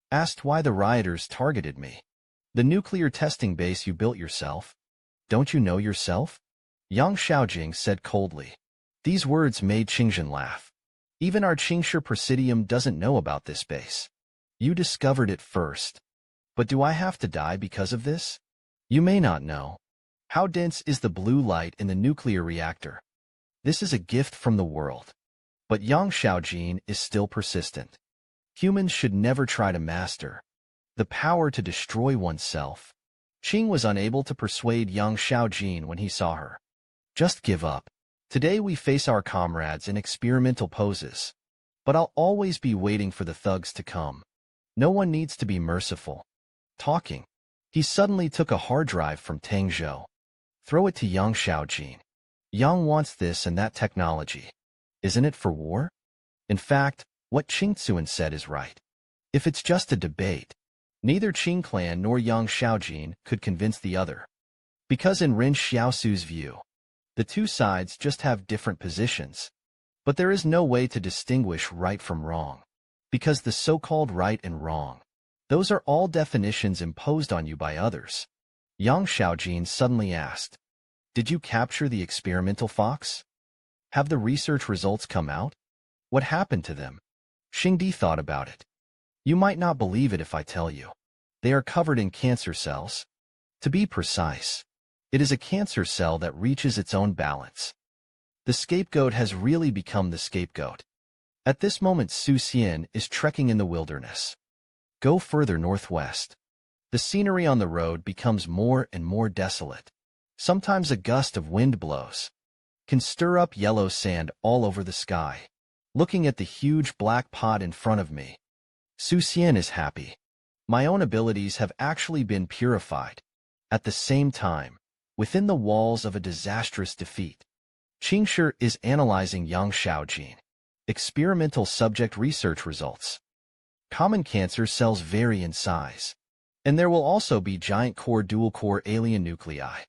asked why the rioters targeted me. The nuclear testing base you built yourself? Don't you know yourself? Yang Xiaojing said coldly. These words made Qingzhen laugh. Even our Qingshi Presidium doesn't know about this base. You discovered it first. But do I have to die because of this? You may not know. How dense is the blue light in the nuclear reactor? This is a gift from the world. But Yang Xiaojin is still persistent. Humans should never try to master the power to destroy oneself. Qing was unable to persuade Yang Xiaojin when he saw her. Just give up. Today we face our comrades in experimental poses. But I'll always be waiting for the thugs to come. No one needs to be merciful. Talking. He suddenly took a hard drive from Tang Zhou. Throw it to Yang Xiaojin. Yang wants this and that technology. Isn't it for war? In fact, what Qing Tsuan said is right. If it's just a debate, neither Qing clan nor Yang Xiaojin could convince the other. Because in Ren Xiaosu's view, the two sides just have different positions. But there is no way to distinguish right from wrong. Because the so-called right and wrong, those are all definitions imposed on you by others. Yang Xiaojin suddenly asked, Did you capture the experimental fox? Have the research results come out? What happened to them? Xingdi thought about it. You might not believe it if I tell you. They are covered in cancer cells. To be precise, it is a cancer cell that reaches its own balance. The scapegoat has really become the scapegoat. At this moment Su Xian is trekking in the wilderness. Go further northwest. The scenery on the road becomes more and more desolate. Sometimes a gust of wind blows, can stir up yellow sand all over the sky. Looking at the huge black pot in front of me, Su Xian is happy. My own abilities have actually been purified. At the same time, within the walls of a disastrous defeat, Qingshi is analyzing Yang Xiaojin. Experimental subject research results. Common cancer cells vary in size. And there will also be giant core dual-core alien nuclei.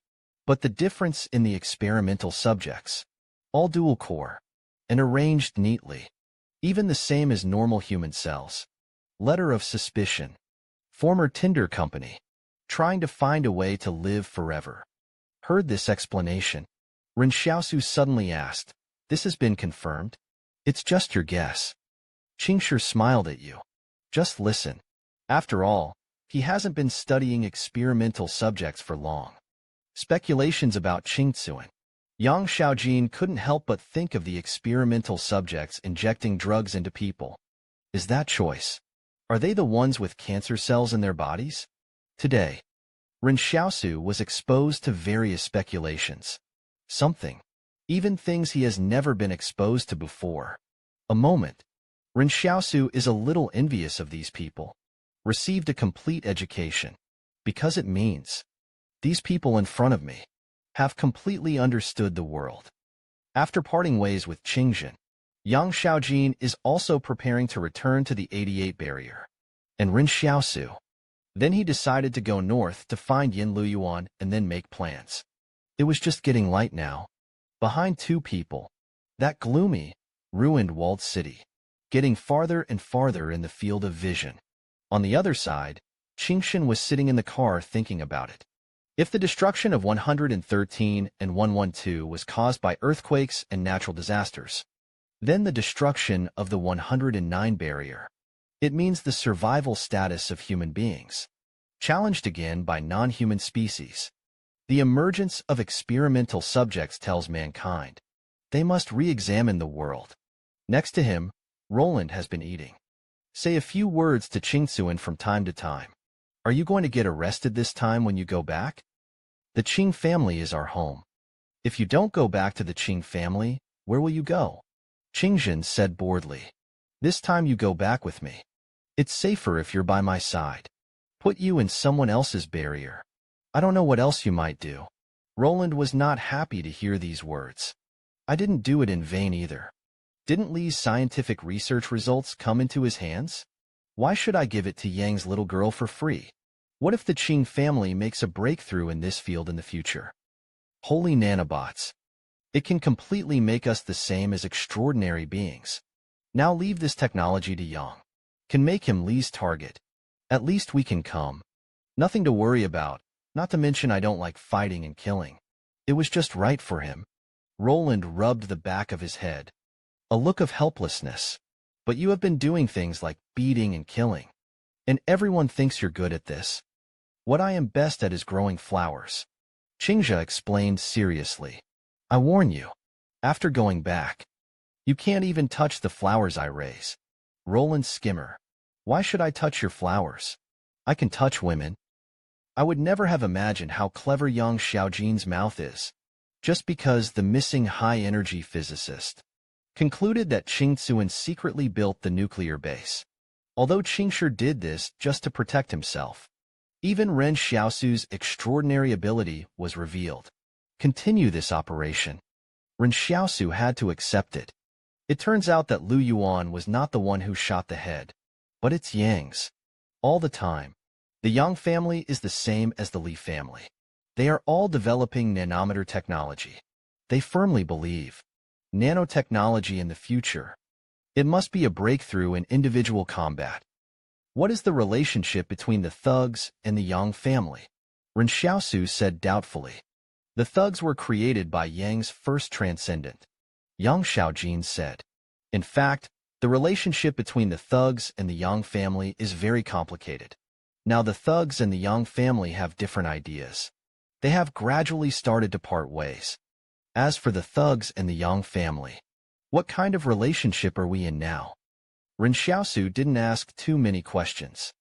But the difference in the experimental subjects, all dual-core, and arranged neatly, even the same as normal human cells. Letter of suspicion. Former Tinder company, trying to find a way to live forever. Heard this explanation. Ren Xiaosu suddenly asked, This has been confirmed? It's just your guess. Qingshi smiled at you. Just listen. After all, he hasn't been studying experimental subjects for long. Speculations about Qingtsuan. Yang Xiaojin couldn't help but think of the experimental subjects injecting drugs into people. Is that choice? Are they the ones with cancer cells in their bodies? Today, Ren Xiaosu was exposed to various speculations. Something. Even things he has never been exposed to before. A moment. Ren Xiaosu is a little envious of these people. Received a complete education. Because it means, these people in front of me have completely understood the world. After parting ways with Qingxin, Yang Xiaojin is also preparing to return to the 88 barrier. And Ren Xiaosu. Then he decided to go north to find Yin Luyuan and then make plans. It was just getting light now. Behind two people. That gloomy, ruined walled city. Getting farther and farther in the field of vision. On the other side, Qingxin was sitting in the car thinking about it. If the destruction of 113 and 112 was caused by earthquakes and natural disasters, then the destruction of the 109 barrier. It means the survival status of human beings, challenged again by non-human species. The emergence of experimental subjects tells mankind they must re-examine the world. Next to him, Roland has been eating. Say a few words to Qingtsuan from time to time. Are you going to get arrested this time when you go back? The Qing family is our home. If you don't go back to the Qing family, where will you go? Qingxin said boredly. This time you go back with me. It's safer if you're by my side. Put you in someone else's barrier. I don't know what else you might do. Roland was not happy to hear these words. I didn't do it in vain either. Didn't Li's scientific research results come into his hands? Why should I give it to Yang's little girl for free? What if the Qing family makes a breakthrough in this field in the future? Holy nanobots. It can completely make us the same as extraordinary beings. Now leave this technology to Yang. Can make him Li's target. At least we can come. Nothing to worry about, not to mention I don't like fighting and killing. It was just right for him. Roland rubbed the back of his head. A look of helplessness. But you have been doing things like beating and killing. And everyone thinks you're good at this. What I am best at is growing flowers. Qingxia explained seriously. I warn you. After going back, you can't even touch the flowers I raise. Roland Skimmer. Why should I touch your flowers? I can touch women. I would never have imagined how clever Yang Xiaojin's mouth is, just because the missing high-energy physicist concluded that Qingtsuan secretly built the nuclear base. Although Qingshi did this just to protect himself, even Ren Xiaosu's extraordinary ability was revealed. Continue this operation. Ren Xiaosu had to accept it. It turns out that Lu Yuan was not the one who shot the head, but it's Yang's. All the time. The Yang family is the same as the Li family. They are all developing nanometer technology. They firmly believe nanotechnology in the future. It must be a breakthrough in individual combat. What is the relationship between the thugs and the Yang family? Ren Xiaosu said doubtfully. The thugs were created by Yang's first transcendent. Yang Xiaojin said. In fact, the relationship between the thugs and the Yang family is very complicated. Now the thugs and the Yang family have different ideas. They have gradually started to part ways. As for the thugs and the Yang family, what kind of relationship are we in now? Ren Xiaosu didn't ask too many questions.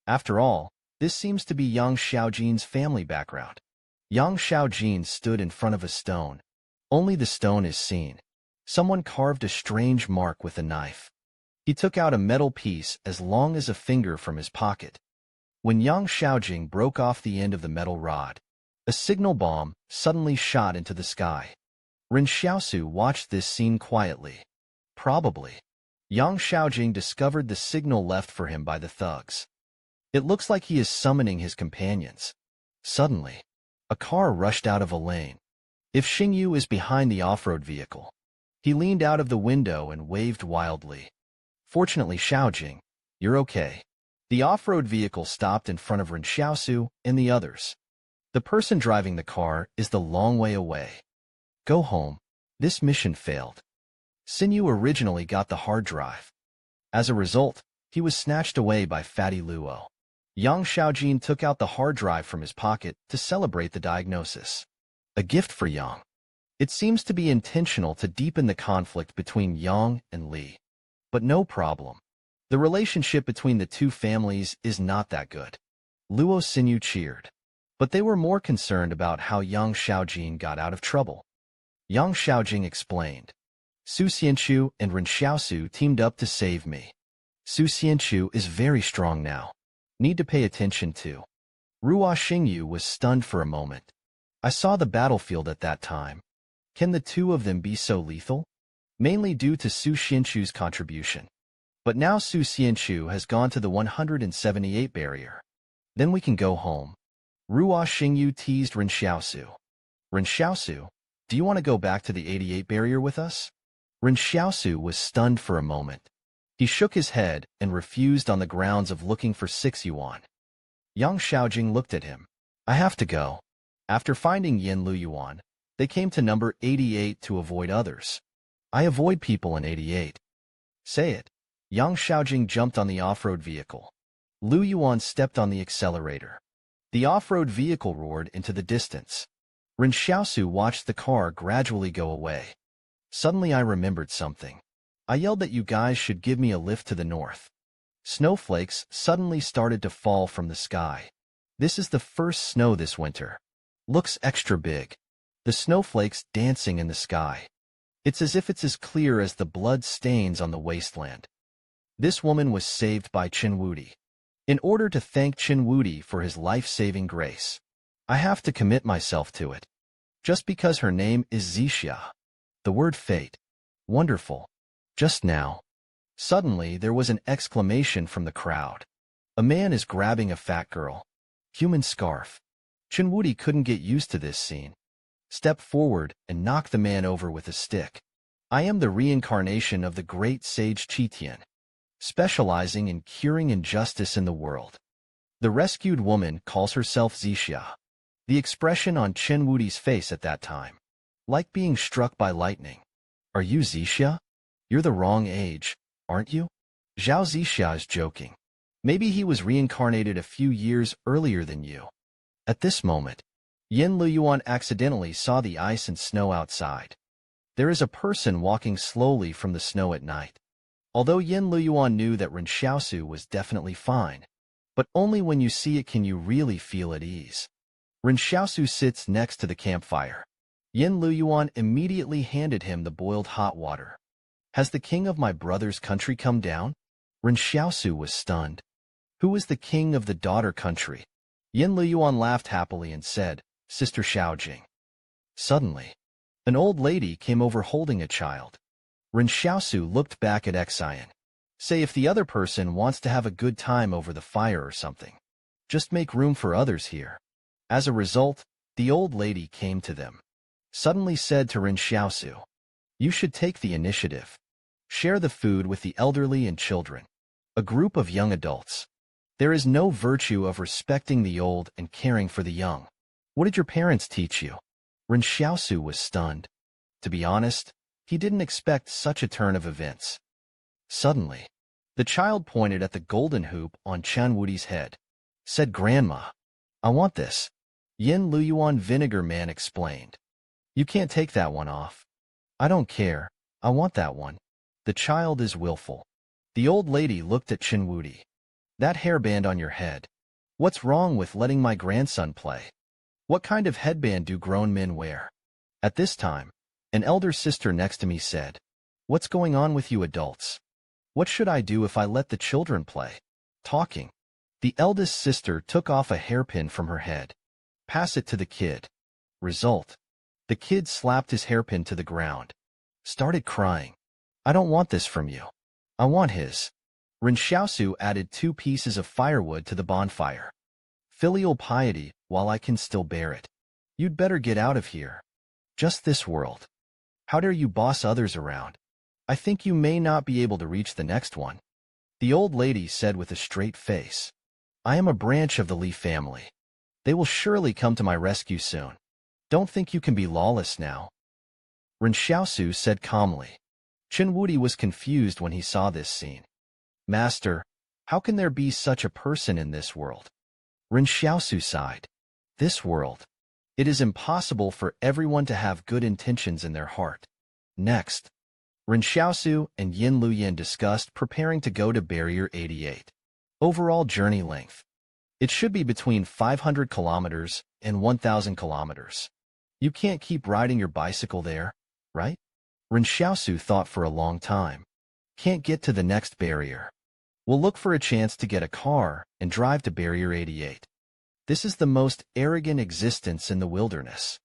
After all, this seems to be Yang Xiaojin's family background. Yang Xiaojin stood in front of a stone. Only the stone is seen. Someone carved a strange mark with a knife. He took out a metal piece as long as a finger from his pocket. When Yang Xiaojing broke off the end of the metal rod, a signal bomb suddenly shot into the sky. Ren Xiaosu watched this scene quietly. Probably, Yang Xiaojing discovered the signal left for him by the thugs. It looks like he is summoning his companions. Suddenly, a car rushed out of a lane. If Xingyu is behind the off-road vehicle, he leaned out of the window and waved wildly. Fortunately, Xiaojing, you're okay. The off-road vehicle stopped in front of Ren Xiaosu and the others. The person driving the car is the long way away. Go home. This mission failed. Xingyu originally got the hard drive. As a result, he was snatched away by Fatty Luo. Yang Xiaojin took out the hard drive from his pocket to celebrate the diagnosis. A gift for Yang. It seems to be intentional to deepen the conflict between Yang and Li. But no problem. The relationship between the two families is not that good. Luo Xinyu cheered. But they were more concerned about how Yang Xiaojin got out of trouble. Yang Xiaojing explained. Su Xianchu and Ren Xiaosu teamed up to save me. Su Xianchu is very strong now. Need to pay attention to. Ruo Xingyu was stunned for a moment. I saw the battlefield at that time. Can the two of them be so lethal? Mainly due to Su Xianchu's contribution. But now Su Xianchu has gone to the 178 barrier. Then we can go home. Ruo Xingyu teased Ren Xiaosu. Ren Xiaosu, do you want to go back to the 88 barrier with us? Ren Xiaosu was stunned for a moment. He shook his head and refused on the grounds of looking for 6 yuan. Yang Xiaojing looked at him. I have to go. After finding Yin Lu Yuan, they came to number 88 to avoid others. I avoid people in 88. Say it. Yang Xiaojing jumped on the off-road vehicle. Lu Yuan stepped on the accelerator. The off-road vehicle roared into the distance. Ren Xiaosu watched the car gradually go away. Suddenly I remembered something. I yelled that you guys should give me a lift to the north. Snowflakes suddenly started to fall from the sky. This is the first snow this winter. Looks extra big. The snowflakes dancing in the sky. It's as if it's as clear as the blood stains on the wasteland. This woman was saved by Chen Wudi. In order to thank Chen Wudi for his life-saving grace, I have to commit myself to it. Just because her name is Zixia. The word fate. Wonderful. Just now. Suddenly, there was an exclamation from the crowd. A man is grabbing a fat girl. Human scarf. Chen Wudi couldn't get used to this scene. Step forward and knock the man over with a stick. I am the reincarnation of the great sage Qitian, specializing in curing injustice in the world. The rescued woman calls herself Zixia. The expression on Chen Wudi's face at that time. Like being struck by lightning. Are you Zixia? You're the wrong age, aren't you? Zhao Zixia is joking. Maybe he was reincarnated a few years earlier than you. At this moment, Yin Luyuan accidentally saw the ice and snow outside. There is a person walking slowly from the snow at night. Although Yin Luyuan knew that Ren Xiaosu was definitely fine, but only when you see it can you really feel at ease. Ren Xiaosu sits next to the campfire. Yin Luyuan immediately handed him the boiled hot water. Has the king of my brother's country come down? Ren Xiaosu was stunned. Who is the king of the daughter country? Yin Luyuan laughed happily and said, Sister Xiaojing. Suddenly, an old lady came over holding a child. Ren Xiaosu looked back at Xian. Say if the other person wants to have a good time over the fire or something. Just make room for others here. As a result, the old lady came to them. Suddenly said to Ren Xiaosu, you should take the initiative. Share the food with the elderly and children. A group of young adults. There is no virtue of respecting the old and caring for the young. What did your parents teach you? Ren Xiaosu was stunned. To be honest, he didn't expect such a turn of events. Suddenly, the child pointed at the golden hoop on Chen Wudi's head. Said Grandma, I want this. Yin Luyuan Vinegar Man explained. You can't take that one off. I don't care. I want that one. The child is willful. The old lady looked at Chen Wudi. That hairband on your head. What's wrong with letting my grandson play? What kind of headband do grown men wear? At this time, an elder sister next to me said, What's going on with you adults? What should I do if I let the children play? Talking. The eldest sister took off a hairpin from her head. Pass it to the kid. Result. The kid slapped his hairpin to the ground. Started crying. I don't want this from you. I want his. Ren Xiaosu added 2 pieces of firewood to the bonfire. Filial piety, while I can still bear it. You'd better get out of here. Just this world. How dare you boss others around? I think you may not be able to reach the next one. The old lady said with a straight face. I am a branch of the Li family. They will surely come to my rescue soon. Don't think you can be lawless now. Ren Xiaosu said calmly. Chen Wudi was confused when he saw this scene. Master, how can there be such a person in this world? Ren Xiaosu sighed. This world. It is impossible for everyone to have good intentions in their heart. Next, Ren Xiaosu and Yin Luyan discussed preparing to go to Barrier 88. Overall journey length. It should be between 500 kilometers and 1,000 kilometers. You can't keep riding your bicycle there, right? Ren Xiaosu thought for a long time. Can't get to the next barrier. We'll look for a chance to get a car and drive to Barrier 88. This is the most arrogant existence in the wilderness.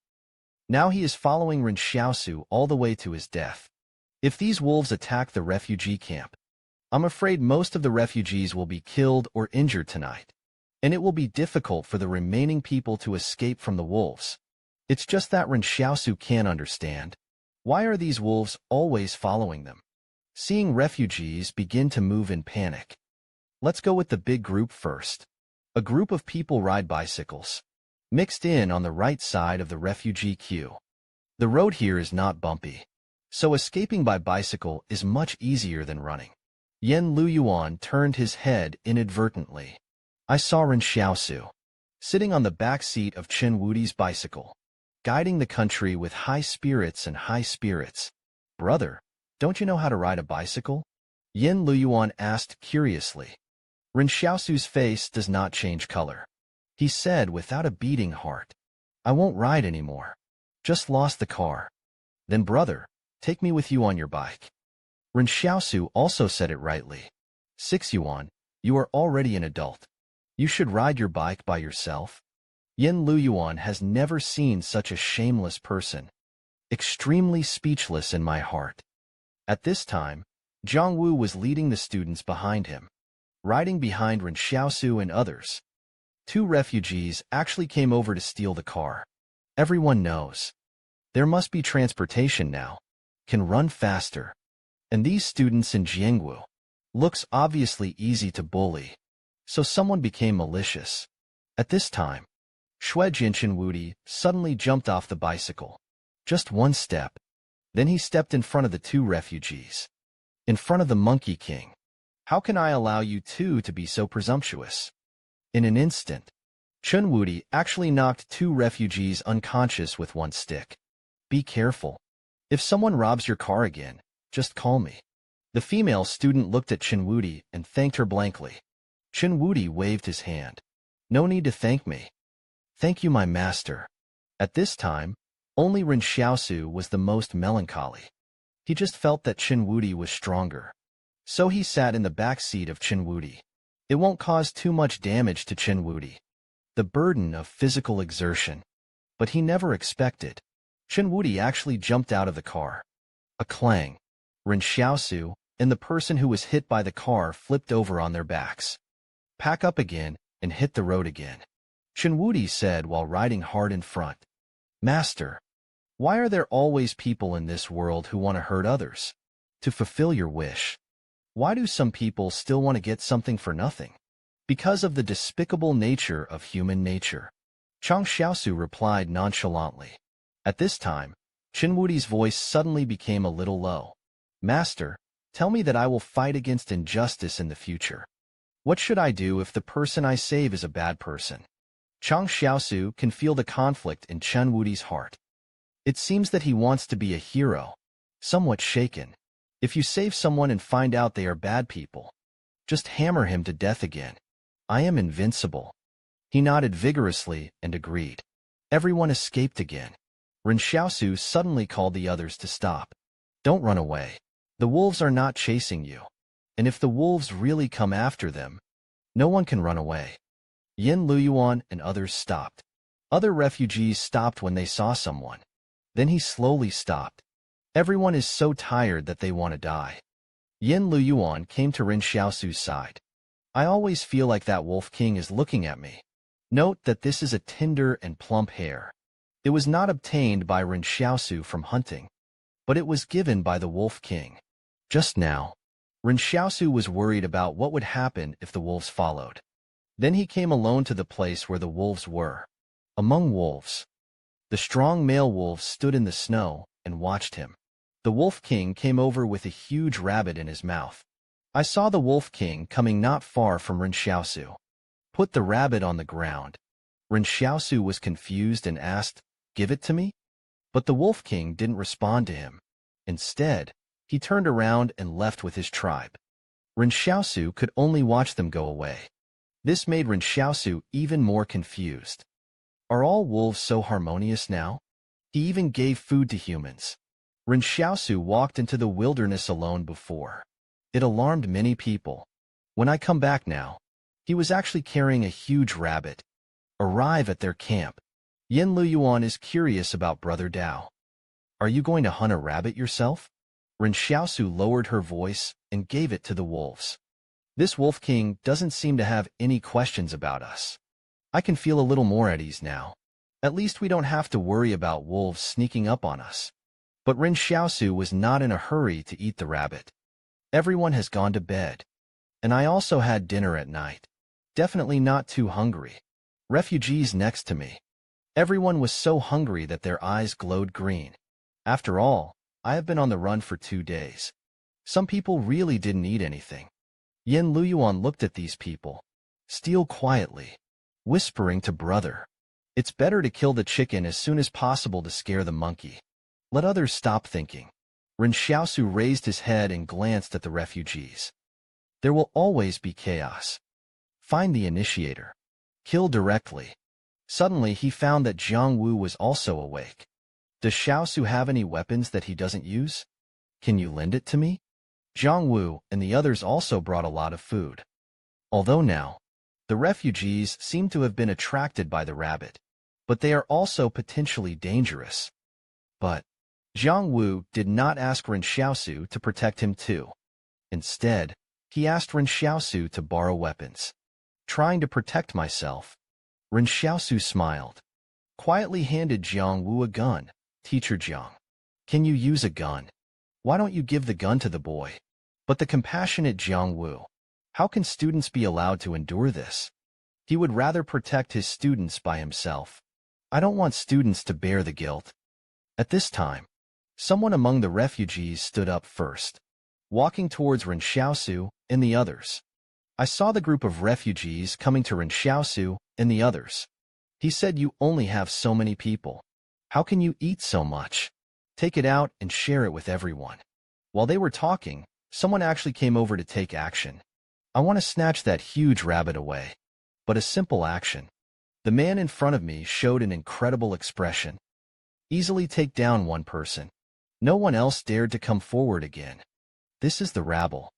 Now he is following Ren Xiaosu all the way to his death. If these wolves attack the refugee camp, I'm afraid most of the refugees will be killed or injured tonight, and it will be difficult for the remaining people to escape from the wolves. It's just that Ren Xiaosu can't understand. Why are these wolves always following them? Seeing refugees begin to move in panic. Let's go with the big group first. A group of people ride bicycles, mixed in on the right side of the refugee queue. The road here is not bumpy, so escaping by bicycle is much easier than running. Yen Luyuan turned his head inadvertently. I saw Ren Xiaosu, sitting on the back seat of Chen Wudi's bicycle, guiding the country with high spirits and high spirits. Brother, don't you know how to ride a bicycle? Yen Luyuan asked curiously. Ren Xiaosu's face does not change color. He said without a beating heart, I won't ride anymore. Just lost the car. Then brother, take me with you on your bike. Ren Xiaosu also said it rightly. 6 yuan, you are already an adult. You should ride your bike by yourself. Yen Luyuan has never seen such a shameless person. Extremely speechless in my heart. At this time, Zhang Wu was leading the students behind him, riding behind Ren Xiaosu and others. 2 refugees actually came over to steal the car. Everyone knows. There must be transportation now. Can run faster. And these students in Jiangwu. Looks obviously easy to bully. So someone became malicious. At this time, Shui Jinshin Wudi suddenly jumped off the bicycle. Just one step. Then he stepped in front of the 2 refugees. In front of the Monkey King. How can I allow you two to be so presumptuous? In an instant, Chen Wudi actually knocked 2 refugees unconscious with one stick. Be careful. If someone robs your car again, just call me. The female student looked at Chen Wudi and thanked her blankly. Chen Wudi waved his hand. No need to thank me. Thank you, my master. At this time, only Ren Xiaosu was the most melancholy. He just felt that Chen Wudi was stronger. So he sat in the back seat of Chen Wudi. It won't cause too much damage to Chen Wudi. The burden of physical exertion. But he never expected. Chen Wudi actually jumped out of the car. A clang. Ren Xiaosu and the person who was hit by the car flipped over on their backs. Pack up again and hit the road again. Chen Wudi said while riding hard in front. Master, why are there always people in this world who want to hurt others? To fulfill your wish. Why do some people still want to get something for nothing? Because of the despicable nature of human nature. Chang Xiaosu replied nonchalantly. At this time, Chen Wudi's voice suddenly became a little low. Master, tell me that I will fight against injustice in the future. What should I do if the person I save is a bad person? Chang Xiaosu can feel the conflict in Chen Wudi's heart. It seems that he wants to be a hero. Somewhat shaken. If you save someone and find out they are bad people, just hammer him to death again. I am invincible. He nodded vigorously and agreed. Everyone escaped again. Ren Xiaosu suddenly called the others to stop. Don't run away. The wolves are not chasing you. And if the wolves really come after them, no one can run away. Yin Luyuan and others stopped. Other refugees stopped when they saw someone. Then he slowly stopped. Everyone is so tired that they want to die. Yin Luyuan came to Ren Xiaosu's side. I always feel like that Wolf King is looking at me. Note that this is a tender and plump hair. It was not obtained by Ren Xiaosu from hunting, but it was given by the Wolf King. Just now, Ren Xiaosu was worried about what would happen if the wolves followed. Then he came alone to the place where the wolves were. Among wolves, the strong male wolf stood in the snow and watched him. The Wolf King came over with a huge rabbit in his mouth. I saw the Wolf King coming not far from Ren Xiaosu. Put the rabbit on the ground. Ren Xiaosu was confused and asked, "Give it to me?" But the Wolf King didn't respond to him. Instead, he turned around and left with his tribe. Ren Xiaosu could only watch them go away. This made Ren Xiaosu even more confused. Are all wolves so harmonious now? He even gave food to humans. Ren Xiaosu walked into the wilderness alone before. It alarmed many people. When I come back now, he was actually carrying a huge rabbit. Arrive at their camp. Yin Luyuan is curious about Brother Dao. Are you going to hunt a rabbit yourself? Ren Xiaosu lowered her voice and gave it to the wolves. This Wolf King doesn't seem to have any questions about us. I can feel a little more at ease now. At least we don't have to worry about wolves sneaking up on us. But Ren Xiaosu was not in a hurry to eat the rabbit. Everyone has gone to bed. And I also had dinner at night. Definitely not too hungry. Refugees next to me. Everyone was so hungry that their eyes glowed green. After all, I have been on the run for 2 days. Some people really didn't eat anything. Yin Luyuan looked at these people. Steal quietly, whispering to brother. It's better to kill the chicken as soon as possible to scare the monkey. Let others stop thinking. Ren Xiaosu raised his head and glanced at the refugees. There will always be chaos. Find the initiator. Kill directly. Suddenly he found that Jiang Wu was also awake. Does Xiaosu have any weapons that he doesn't use? Can you lend it to me? Jiang Wu and the others also brought a lot of food. Although now, the refugees seem to have been attracted by the rabbit, but they are also potentially dangerous. But Jiang Wu did not ask Ren Xiaosu to protect him too. Instead, he asked Ren Xiaosu to borrow weapons. Trying to protect myself. Ren Xiaosu smiled. Quietly handed Jiang Wu a gun. Teacher Jiang, can you use a gun? Why don't you give the gun to the boy? But the compassionate Jiang Wu. How can students be allowed to endure this? He would rather protect his students by himself. I don't want students to bear the guilt. At this time, someone among the refugees stood up first, walking towards Ren Xiaosu and the others. I saw the group of refugees coming to Ren Xiaosu and the others. He said, "You only have so many people. How can you eat so much? Take it out and share it with everyone." While they were talking, someone actually came over to take action. I want to snatch that huge rabbit away. But a simple action. The man in front of me showed an incredible expression. Easily take down one person. No one else dared to come forward again. This is the rabble.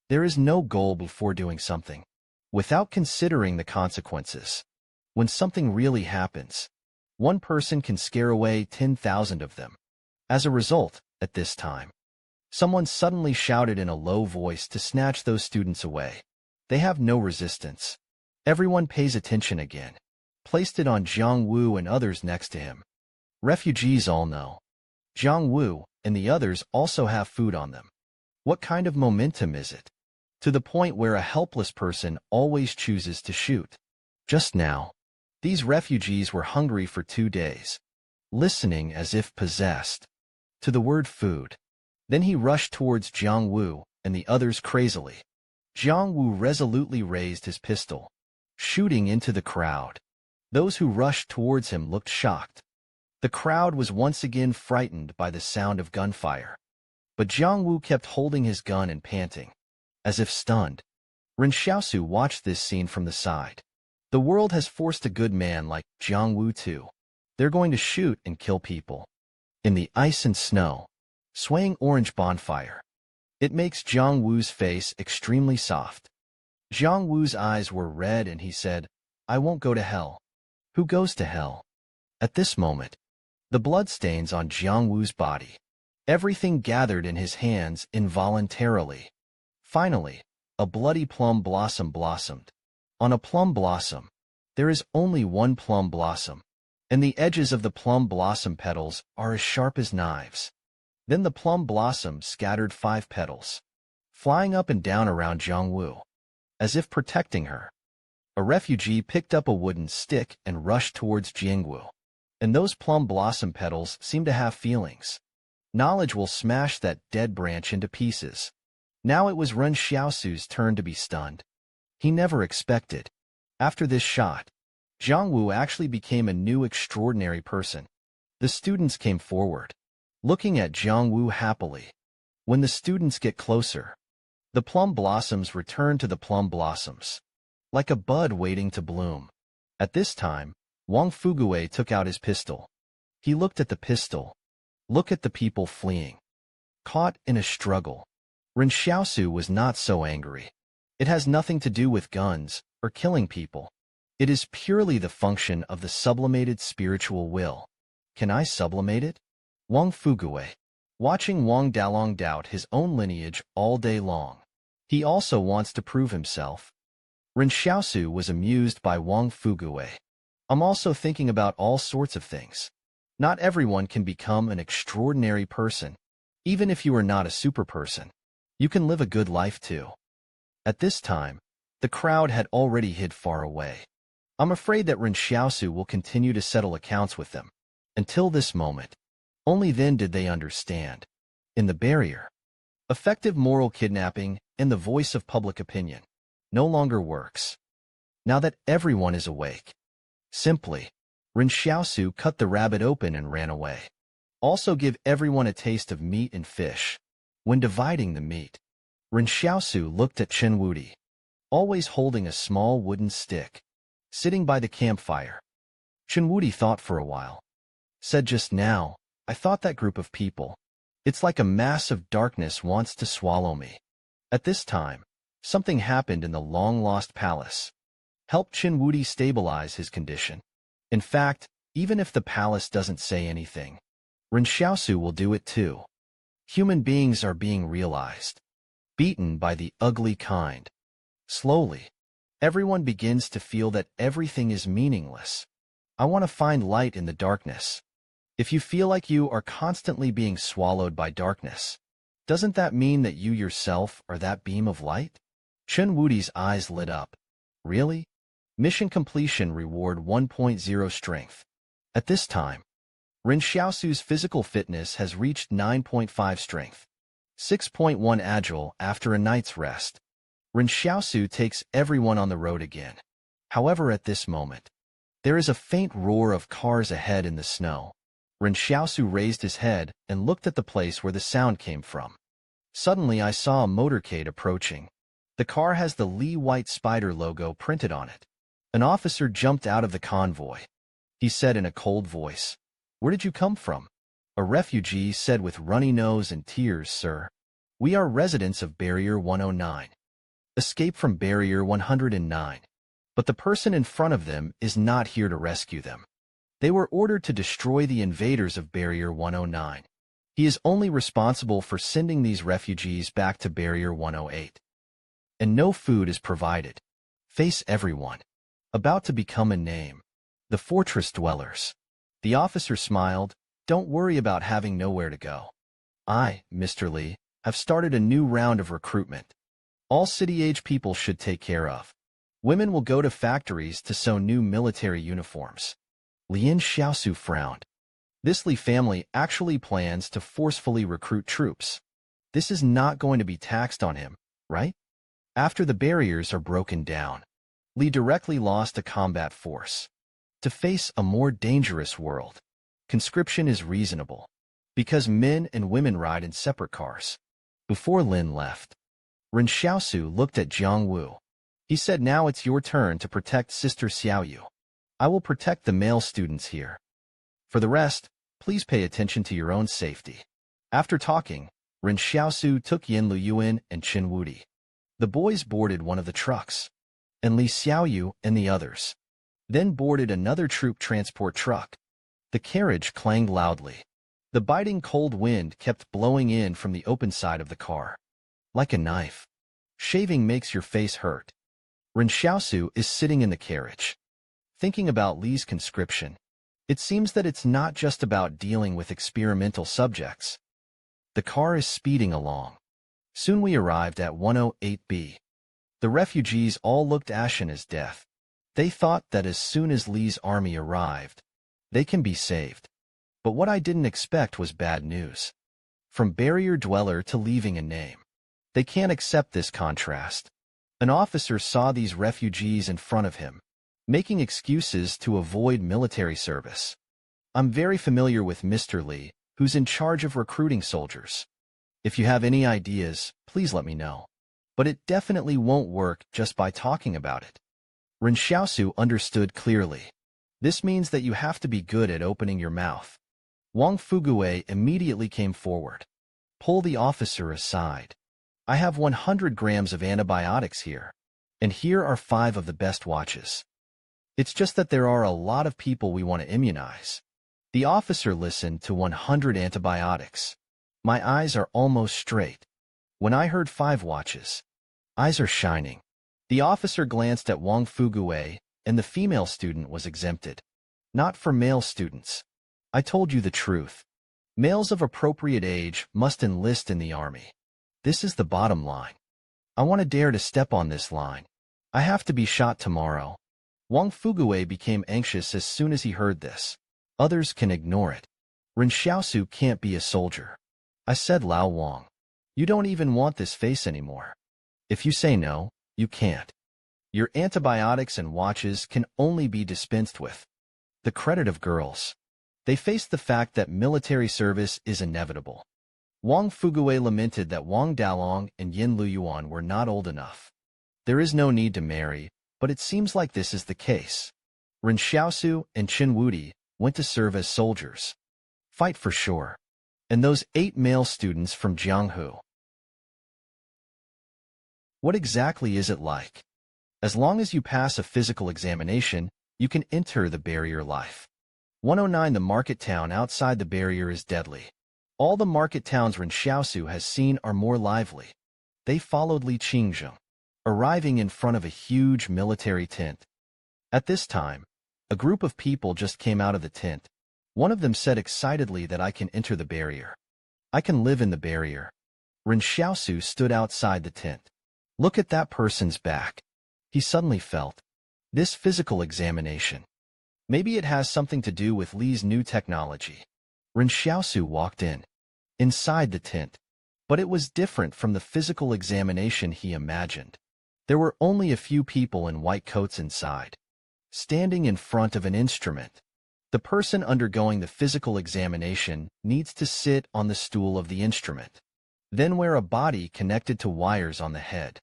There is no goal before doing something, without considering the consequences. When something really happens, one person can scare away 10,000 of them. As a result, at this time, someone suddenly shouted in a low voice to snatch those students away. They have no resistance. Everyone pays attention again. Placed it on Jiang Wu and others next to him. Refugees all know. Jiang Wu and the others also have food on them. What kind of momentum is it? To the point where a helpless person always chooses to shoot. Just now, these refugees were hungry for 2 days, listening as if possessed to the word food. Then he rushed towards Jiang Wu and the others crazily. Jiang Wu resolutely raised his pistol, shooting into the crowd. Those who rushed towards him looked shocked. The crowd was once again frightened by the sound of gunfire. But Jiang Wu kept holding his gun and panting, as if stunned. Ren Xiaosu watched this scene from the side. The world has forced a good man like Jiang Wu too. They're going to shoot and kill people. In the ice and snow, swaying orange bonfire. It makes Jiang Wu's face extremely soft. Jiang Wu's eyes were red and he said, "I won't go to hell." Who goes to hell? At this moment, the bloodstains on Jiang Wu's body. Everything gathered in his hands involuntarily. Finally, a bloody plum blossom blossomed. On a plum blossom, there is only one plum blossom, and the edges of the plum blossom petals are as sharp as knives. Then the plum blossom scattered 5 petals, flying up and down around Jiang Wu, as if protecting her. A refugee picked up a wooden stick and rushed towards Jiang Wu. And those plum blossom petals seem to have feelings. Knowledge will smash that dead branch into pieces. Now it was Ren Xiaosu's turn to be stunned. He never expected. After this shot, Jiang Wu actually became a new extraordinary person. The students came forward, looking at Jiang Wu happily. When the students get closer, the plum blossoms return to the plum blossoms, like a bud waiting to bloom. At this time, Wang Fugue took out his pistol. He looked at the pistol. Look at the people fleeing. Caught in a struggle. Ren Xiaosu was not so angry. It has nothing to do with guns or killing people. It is purely the function of the sublimated spiritual will. Can I sublimate it? Wang Fugue. Watching Wang Dalong doubt his own lineage all day long. He also wants to prove himself. Ren Xiaosu was amused by Wang Fugue. I'm also thinking about all sorts of things. Not everyone can become an extraordinary person. Even if you are not a super person, you can live a good life too. At this time, the crowd had already hid far away. I'm afraid that Ren Xiaosu will continue to settle accounts with them. Until this moment, only then did they understand. In the barrier, effective moral kidnapping and the voice of public opinion no longer works. Now that everyone is awake, simply, Ren Xiaosu cut the rabbit open and ran away. Also give everyone a taste of meat and fish. When dividing the meat, Ren Xiaosu looked at Chen Wudi, always holding a small wooden stick, sitting by the campfire. Chen Wudi thought for a while. Said just now, I thought that group of people. It's like a mass of darkness wants to swallow me. At this time, something happened in the long-lost palace. Helped Chen Wudi stabilize his condition. In fact, even if the palace doesn't say anything, Ren Xiaosu will do it too. Human beings are being realized. Beaten by the ugly kind. Slowly, everyone begins to feel that everything is meaningless. I want to find light in the darkness. If you feel like you are constantly being swallowed by darkness, doesn't that mean that you yourself are that beam of light? Chen Wudi's eyes lit up. Really? Mission completion reward 1.0 strength. At this time, Ren Xiaosu's physical fitness has reached 9.5 strength. 6.1 agile after a night's rest. Ren Xiaosu takes everyone on the road again. However, at this moment, there is a faint roar of cars ahead in the snow. Ren Xiaosu raised his head and looked at the place where the sound came from. Suddenly I saw a motorcade approaching. The car has the Lee White Spider logo printed on it. An officer jumped out of the convoy. He said in a cold voice, "Where did you come from?" A refugee said with runny nose and tears, "Sir, we are residents of Barrier 109. Escape from Barrier 109. But the person in front of them is not here to rescue them. They were ordered to destroy the invaders of Barrier 109. He is only responsible for sending these refugees back to Barrier 108. And no food is provided. Face everyone. About to become a name. The fortress dwellers." The officer smiled. "Don't worry about having nowhere to go. I, Mr. Lee, have started a new round of recruitment. All city-age people should take care of. Women will go to factories to sew new military uniforms." Lien Xiaosu frowned. This Li family actually plans to forcefully recruit troops. This is not going to be taxed on him, right? After the barriers are broken down, Li directly lost a combat force. To face a more dangerous world, conscription is reasonable, because men and women ride in separate cars. Before Lin left, Ren Xiaosu looked at Jiang Wu. He said, "Now it's your turn to protect Sister Xiaoyu. I will protect the male students here. For the rest, please pay attention to your own safety." After talking, Ren Xiaosu took Yin Luyuan and Chen Wudi. The boys boarded one of the trucks, and Li Xiaoyu and the others then boarded another troop transport truck. The carriage clanged loudly. The biting cold wind kept blowing in from the open side of the car. Like a knife. Shaving makes your face hurt. Ren Xiaosu is sitting in the carriage, thinking about Li's conscription. It seems that it's not just about dealing with experimental subjects. The car is speeding along. Soon we arrived at 108B. The refugees all looked ashen as death. They thought that as soon as Li's army arrived, they can be saved. But what I didn't expect was bad news. From barrier dweller to leaving a name. They can't accept this contrast. An officer saw these refugees in front of him, making excuses to avoid military service. I'm very familiar with Mr. Lee, who's in charge of recruiting soldiers. If you have any ideas, please let me know. But it definitely won't work just by talking about it. Ren Xiaosu understood clearly. This means that you have to be good at opening your mouth. Wang Fugue immediately came forward. Pull the officer aside. I have 100 grams of antibiotics here, and here are 5 of the best watches. It's just that there are a lot of people we want to immunize. The officer listened to 100 antibiotics. My eyes are almost straight. When I heard 5 watches, eyes are shining. The officer glanced at Wang Fugue, and the female student was exempted. Not for male students. I told you the truth. Males of appropriate age must enlist in the army. This is the bottom line. I want to dare to step on this line. I have to be shot tomorrow. Wang Fugue became anxious as soon as he heard this. Others can ignore it. Ren Xiaosu can't be a soldier. I said, Lao Wang. You don't even want this face anymore. If you say no, you can't. Your antibiotics and watches can only be dispensed with. The credit of girls. They faced the fact that military service is inevitable. Wang Fugue lamented that Wang Dalong and Yin Luyuan were not old enough. There is no need to marry, but it seems like this is the case. Ren Xiaosu and Chen Wudi went to serve as soldiers. Fight for sure. And those 8 male students from Jianghu. What exactly is it like? As long as you pass a physical examination, you can enter the barrier life. 109 The market town outside the barrier is deadly. All the market towns Ren Xiaosu has seen are more lively. They followed Li Qingzheng, arriving in front of a huge military tent. At this time, a group of people just came out of the tent. One of them said excitedly that I can enter the barrier. I can live in the barrier. Ren Xiaosu stood outside the tent. Look at that person's back. He suddenly felt this physical examination. Maybe it has something to do with Li's new technology. Ren Xiaosu walked in, inside the tent. But it was different from the physical examination he imagined. There were only a few people in white coats inside, standing in front of an instrument. The person undergoing the physical examination needs to sit on the stool of the instrument, then wear a body connected to wires on the head.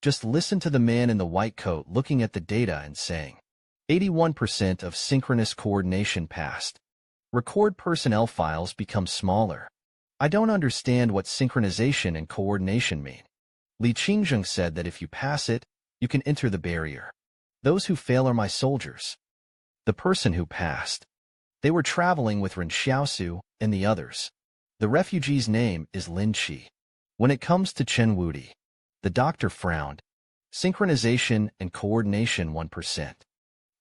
Just listen to the man in the white coat looking at the data and saying, 81% of synchronous coordination passed. Record personnel files become smaller. I don't understand what synchronization and coordination mean. Li Qingzheng said that if you pass it, you can enter the barrier. Those who fail are my soldiers. The person who passed. They were traveling with Ren Xiaosu and the others. The refugee's name is Lin Qi. When it comes to Chen Wudi, the doctor frowned. Synchronization and coordination 1%.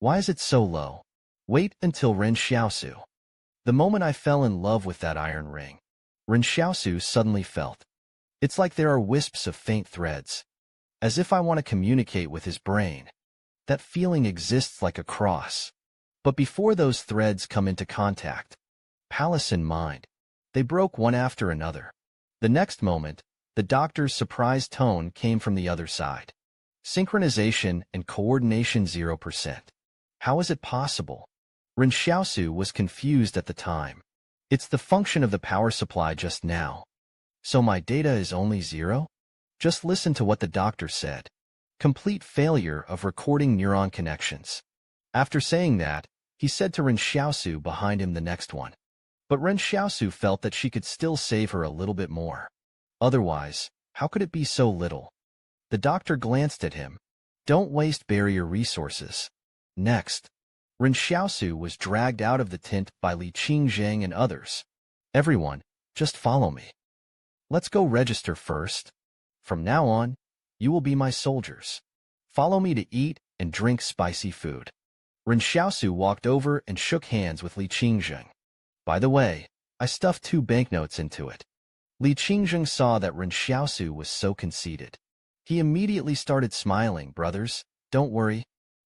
Why is it so low? Wait until Ren Xiaosu. The moment I fell in love with that iron ring, Ren Xiaosu suddenly felt. It's like there are wisps of faint threads. As if I want to communicate with his brain. That feeling exists like a cross. But before those threads come into contact, palace in mind, they broke one after another. The next moment, the doctor's surprised tone came from the other side. Synchronization and coordination 0%. How is it possible? Ren Xiaosu was confused at the time. It's the function of the power supply just now. So my data is only 0? Just listen to what the doctor said. Complete failure of recording neuron connections. After saying that, he said to Ren Xiaosu behind him the next one. But Ren Xiaosu felt that she could still save her a little bit more. Otherwise, how could it be so little? The doctor glanced at him. Don't waste barrier resources. Next, Ren Xiaosu was dragged out of the tent by Li Qingzheng and others. Everyone, just follow me. Let's go register first. From now on, you will be my soldiers. Follow me to eat and drink spicy food. Ren Xiaosu walked over and shook hands with Li Qingzheng. By the way, I stuffed 2 banknotes into it. Li Qingzheng saw that Ren Xiaosu was so conceited. He immediately started smiling. Brothers, don't worry.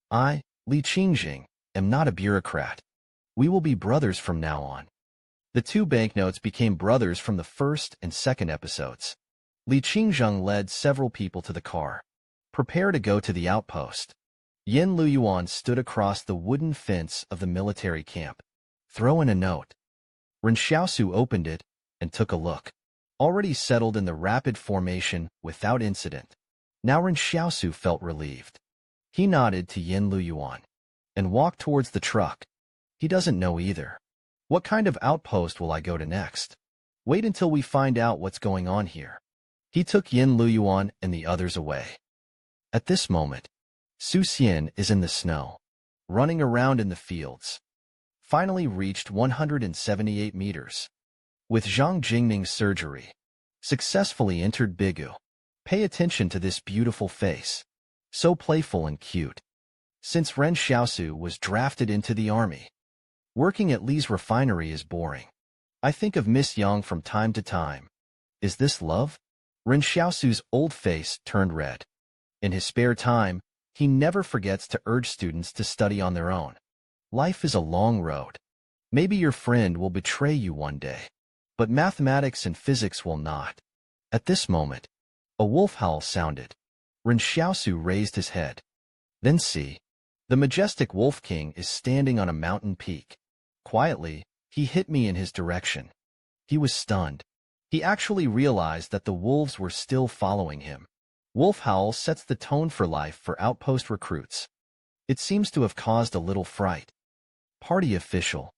I, Li Qingzheng, am not a bureaucrat. We will be brothers from now on. The 2 banknotes became brothers from the first and second episodes. Li Qingzheng led several people to the car. Prepare to go to the outpost. Yin Luyuan stood across the wooden fence of the military camp. Throw in a note. Ren Xiaosu opened it and took a look. Already settled in the rapid formation without incident. Now Ren Xiaosu felt relieved. He nodded to Yin Luyuan and walked towards the truck. He doesn't know either. What kind of outpost will I go to next? Wait until we find out what's going on here. He took Yin Luyuan and the others away. At this moment, Su Xian is in the snow, running around in the fields. Finally reached 178 meters. With Zhang Jingming's surgery, successfully entered Bigu. Pay attention to this beautiful face. So playful and cute. Since Ren Xiaosu was drafted into the army, working at Li's refinery is boring. I think of Miss Yang from time to time. Is this love? Ren Xiaosu's old face turned red. In his spare time, he never forgets to urge students to study on their own. Life is a long road. Maybe your friend will betray you one day, but mathematics and physics will not. At this moment, a wolf howl sounded. Ren Xiaosu raised his head. Then see, the majestic Wolf King is standing on a mountain peak. Quietly, he hit me in his direction. He was stunned. He actually realized that the wolves were still following him. Wolf howl sets the tone for life for outpost recruits. It seems to have caused a little fright. Party official.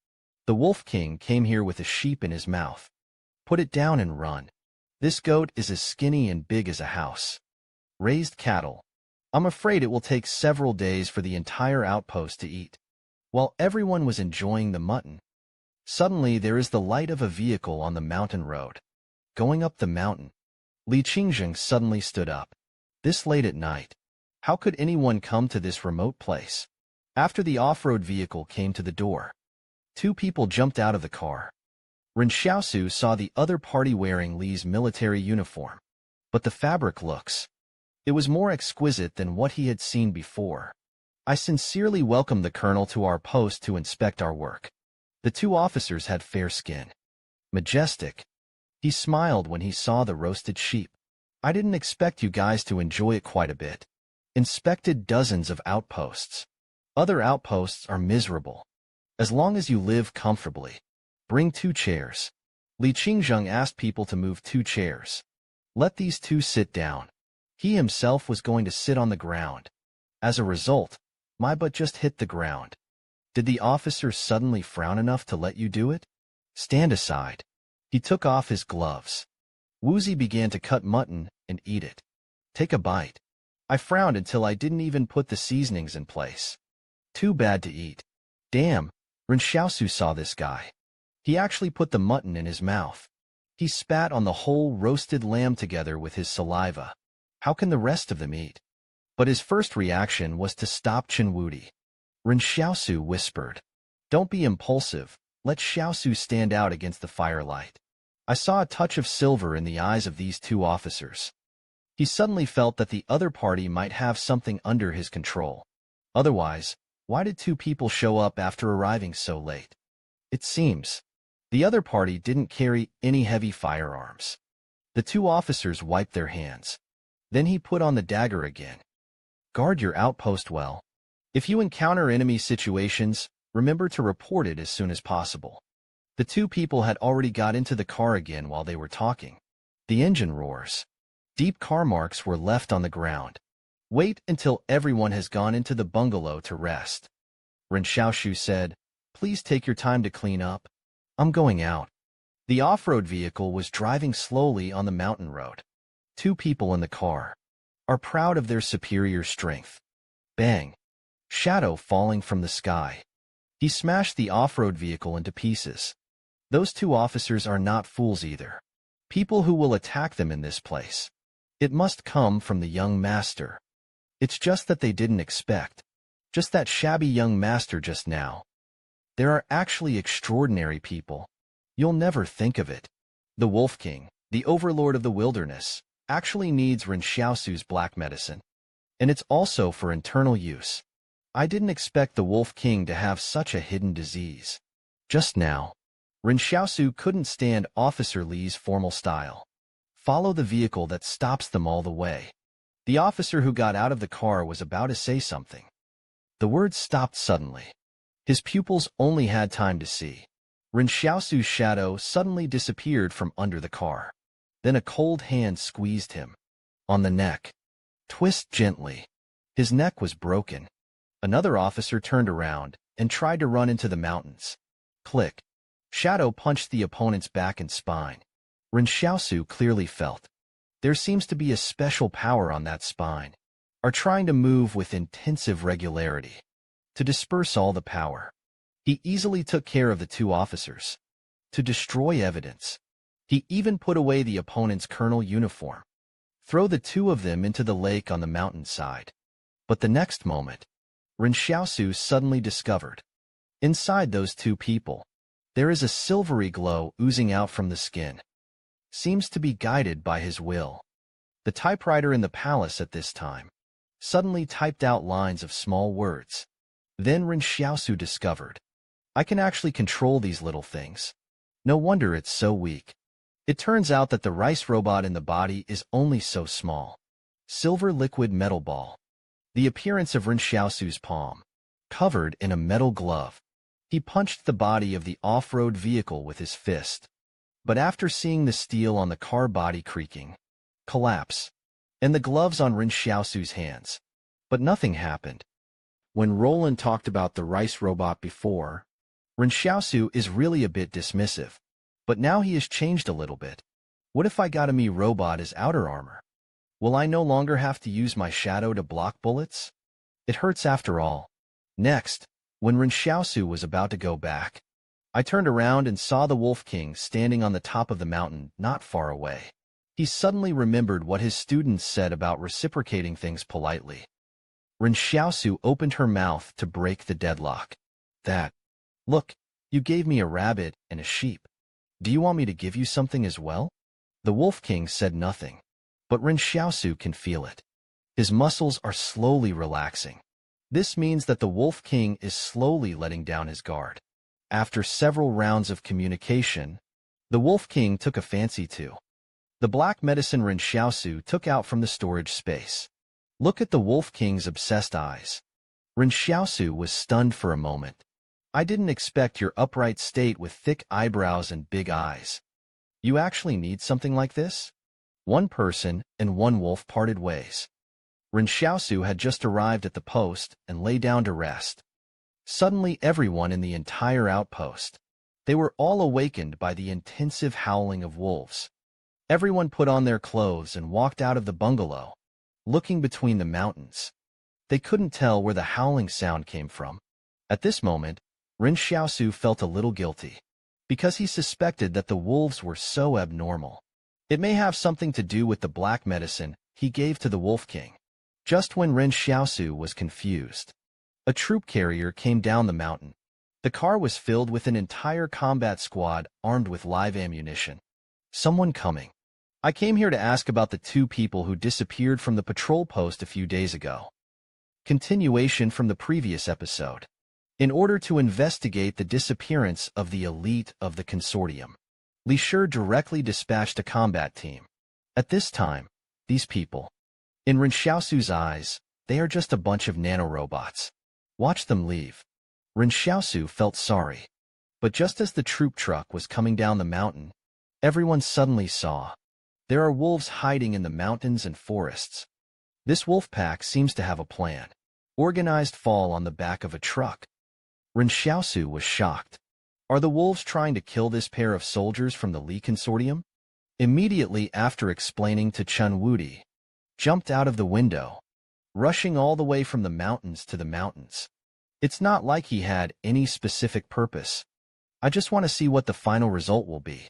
The Wolf King came here with a sheep in his mouth. Put it down and run. This goat is as skinny and big as a house. Raised cattle. I'm afraid it will take several days for the entire outpost to eat. While everyone was enjoying the mutton, suddenly there is the light of a vehicle on the mountain road. Going up the mountain. Li Qingzheng suddenly stood up. This late at night. How could anyone come to this remote place? After the off-road vehicle came to the door, two people jumped out of the car. Ren Xiaosu saw the other party wearing Li's military uniform. But the fabric looks. It was more exquisite than what he had seen before. I sincerely welcome the colonel to our post to inspect our work. The two officers had fair skin. Majestic. He smiled when he saw the roasted sheep. I didn't expect you guys to enjoy it quite a bit. Inspected dozens of outposts. Other outposts are miserable. As long as you live comfortably. Bring 2 chairs. Li Qingzheng asked people to move 2 chairs. Let these 2 sit down. He himself was going to sit on the ground. As a result, my butt just hit the ground. Did the officer suddenly frown enough to let you do it? Stand aside. He took off his gloves. Woozy began to cut mutton and eat it. Take a bite. I frowned until I didn't even put the seasonings in place. Too bad to eat. Damn, Ren Xiaosu saw this guy. He actually put the mutton in his mouth. He spat on the whole roasted lamb together with his saliva. How can the rest of them eat? But his first reaction was to stop Chenwudi. Ren Xiaosu whispered, Don't be impulsive, let Xiaosu stand out against the firelight. I saw a touch of silver in the eyes of these 2 officers. He suddenly felt that the other party might have something under his control. Otherwise, why did 2 people show up after arriving so late? It seems the other party didn't carry any heavy firearms. The 2 officers wiped their hands. Then he put on the dagger again. Guard your outpost well. If you encounter enemy situations, remember to report it as soon as possible. The 2 people had already got into the car again while they were talking. The engine roars. Deep car marks were left on the ground. Wait until everyone has gone into the bungalow to rest. Ren Xiaosu said, Please take your time to clean up. I'm going out. The off-road vehicle was driving slowly on the mountain road. 2 people in the car are proud of their superior strength. Bang! Shadow falling from the sky. He smashed the off-road vehicle into pieces. Those 2 officers are not fools either. People who will attack them in this place. It must come from the young master. It's just that they didn't expect. Just that shabby young master just now. There are actually extraordinary people. You'll never think of it. The Wolf King, the overlord of the wilderness, actually needs Ren Xiaosu's black medicine. And it's also for internal use. I didn't expect the Wolf King to have such a hidden disease. Just now, Ren Xiaosu couldn't stand Officer Li's formal style. Follow the vehicle that stops them all the way. The officer who got out of the car was about to say something. The words stopped suddenly. His pupils only had time to see. Ren Xiaosu's shadow suddenly disappeared from under the car. Then a cold hand squeezed him. On the neck. Twist gently. His neck was broken. Another officer turned around and tried to run into the mountains. Click. Shadow punched the opponent's back and spine. Ren Xiaosu clearly felt. There seems to be a special power on that spine. Are trying to move with intensive regularity. To disperse all the power. He easily took care of the two officers. To destroy evidence. He even put away the opponent's colonel uniform. Throw the two of them into the lake on the mountainside. But the next moment, Ren Xiaosu suddenly discovered. Inside those two people, there is a silvery glow oozing out from the skin. Seems to be guided by his will. The typewriter in the palace at this time suddenly typed out lines of small words. Then Ren Xiaosu discovered. I can actually control these little things. No wonder it's so weak. It turns out that the rice robot in the body is only so small. Silver liquid metal ball. The appearance of Ren Xiaosu's palm. Covered in a metal glove. He punched the body of the off-road vehicle with his fist. But after seeing the steel on the car body creaking, collapse, and the gloves on Ren Xiaosu's hands. But nothing happened. When Roland talked about the rice robot before, Ren Xiaosu is really a bit dismissive. But now he has changed a little bit. What if I got a me robot as outer armor? Will I no longer have to use my shadow to block bullets? It hurts after all. Next, when Ren Xiaosu was about to go back, I turned around and saw the Wolf King standing on the top of the mountain not far away. He suddenly remembered what his students said about reciprocating things politely. Ren Xiaosu opened her mouth to break the deadlock. Look, you gave me a rabbit and a sheep. Do you want me to give you something as well? The Wolf King said nothing, but Ren Xiaosu can feel it. His muscles are slowly relaxing. This means that the Wolf King is slowly letting down his guard. After several rounds of communication, the Wolf King took a fancy to the black medicine Ren Xiaosu took out from the storage space. Look at the Wolf King's obsessed eyes. Ren Xiaosu was stunned for a moment. I didn't expect your upright state with thick eyebrows and big eyes. You actually need something like this? One person and one wolf parted ways. Ren Xiaosu had just arrived at the post and lay down to rest. Suddenly everyone in the entire outpost. They were all awakened by the intensive howling of wolves. Everyone put on their clothes and walked out of the bungalow, looking between the mountains. They couldn't tell where the howling sound came from. At this moment, Ren Xiaosu felt a little guilty, because he suspected that the wolves were so abnormal. It may have something to do with the black medicine he gave to the Wolf King. Just when Ren Xiaosu was confused, a troop carrier came down the mountain. The car was filled with an entire combat squad armed with live ammunition. Someone coming. I came here to ask about the two people who disappeared from the patrol post a few days ago. Continuation from the previous episode. In order to investigate the disappearance of the elite of the consortium, Li Shi directly dispatched a combat team. At this time, these people, in Ren Xiaosu's eyes, they are just a bunch of nanorobots. Watch them leave. Ren Xiaosu felt sorry. But just as the troop truck was coming down the mountain, everyone suddenly saw. There are wolves hiding in the mountains and forests. This wolf pack seems to have a plan. Organized fall on the back of a truck. Ren Xiaosu was shocked. Are the wolves trying to kill this pair of soldiers from the Li Consortium? Immediately after explaining to Chun Wudi, jumped out of the window, rushing all the way from the mountains to the mountains. It's not like he had any specific purpose. I just want to see what the final result will be.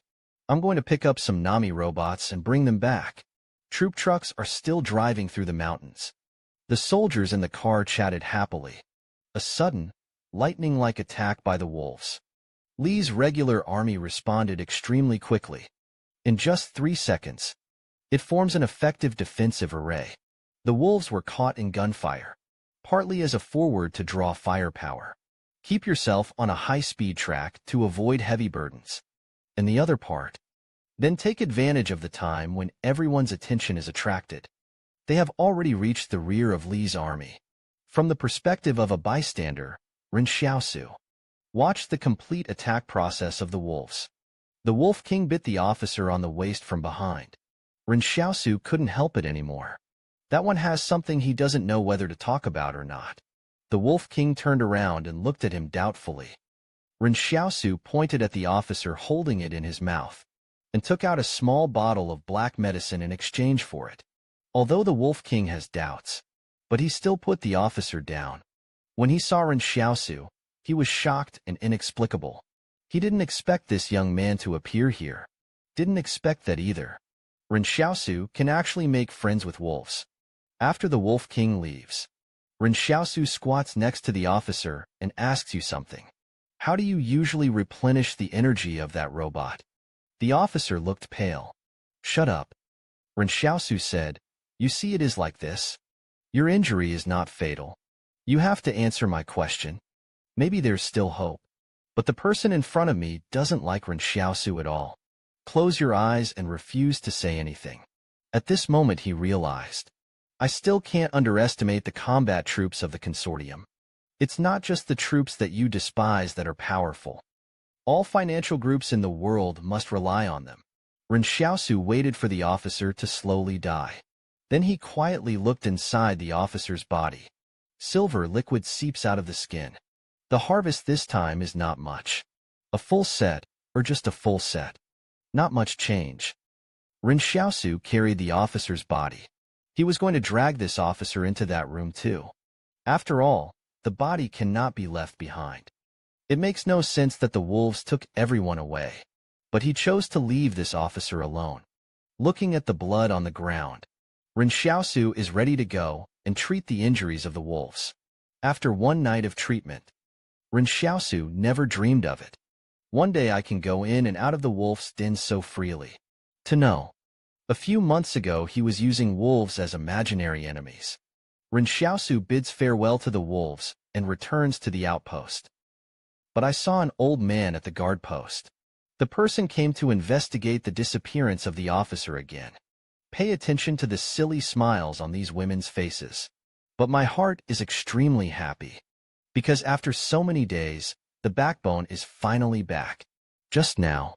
I'm going to pick up some Nami robots and bring them back. Troop trucks are still driving through the mountains. The soldiers in the car chatted happily. A sudden, lightning-like attack by the wolves. Li's regular army responded extremely quickly. In just 3 seconds, it forms an effective defensive array. The wolves were caught in gunfire, partly as a forward to draw firepower. Keep yourself on a high-speed track to avoid heavy burdens. And the other part, Then take advantage of the time when everyone's attention is attracted. They have already reached the rear of Li's army. From the perspective of a bystander, Ren Xiaosu watched the complete attack process of the wolves. The Wolf King bit the officer on the waist from behind. Ren Xiaosu couldn't help it anymore. That one has something he doesn't know whether to talk about or not. The Wolf King turned around and looked at him doubtfully. Ren Xiaosu pointed at the officer holding it in his mouth and took out a small bottle of black medicine in exchange for it. Although the Wolf King has doubts, but he still put the officer down. When he saw Ren Xiaosu, he was shocked and inexplicable. He didn't expect this young man to appear here. Didn't expect that either. Ren Xiaosu can actually make friends with wolves. After the Wolf King leaves, Ren Xiaosu squats next to the officer and asks you something. How do you usually replenish the energy of that robot? The officer looked pale. Shut up. Ren Xiaosu said, you see it is like this. Your injury is not fatal. You have to answer my question. Maybe there's still hope. But the person in front of me doesn't like Ren Xiaosu at all. Close your eyes and refuse to say anything. At this moment he realized, I still can't underestimate the combat troops of the consortium. It's not just the troops that you despise that are powerful. All financial groups in the world must rely on them. Ren Xiaosu waited for the officer to slowly die. Then he quietly looked inside the officer's body. Silver liquid seeps out of the skin. The harvest this time is not much. A full set, or just a full set. Not much change. Ren Xiaosu carried the officer's body. He was going to drag this officer into that room too. After all, the body cannot be left behind. It makes no sense that the wolves took everyone away. But he chose to leave this officer alone. Looking at the blood on the ground, Ren Xiaosu is ready to go and treat the injuries of the wolves. After one night of treatment, Ren Xiaosu never dreamed of it. One day I can go in and out of the wolf's den so freely. To know. A few months ago he was using wolves as imaginary enemies. Ren Xiaosu bids farewell to the wolves and returns to the outpost. But I saw an old man at the guard post. The person came to investigate the disappearance of the officer again. Pay attention to the silly smiles on these women's faces. But my heart is extremely happy. Because after so many days, the backbone is finally back. Just now,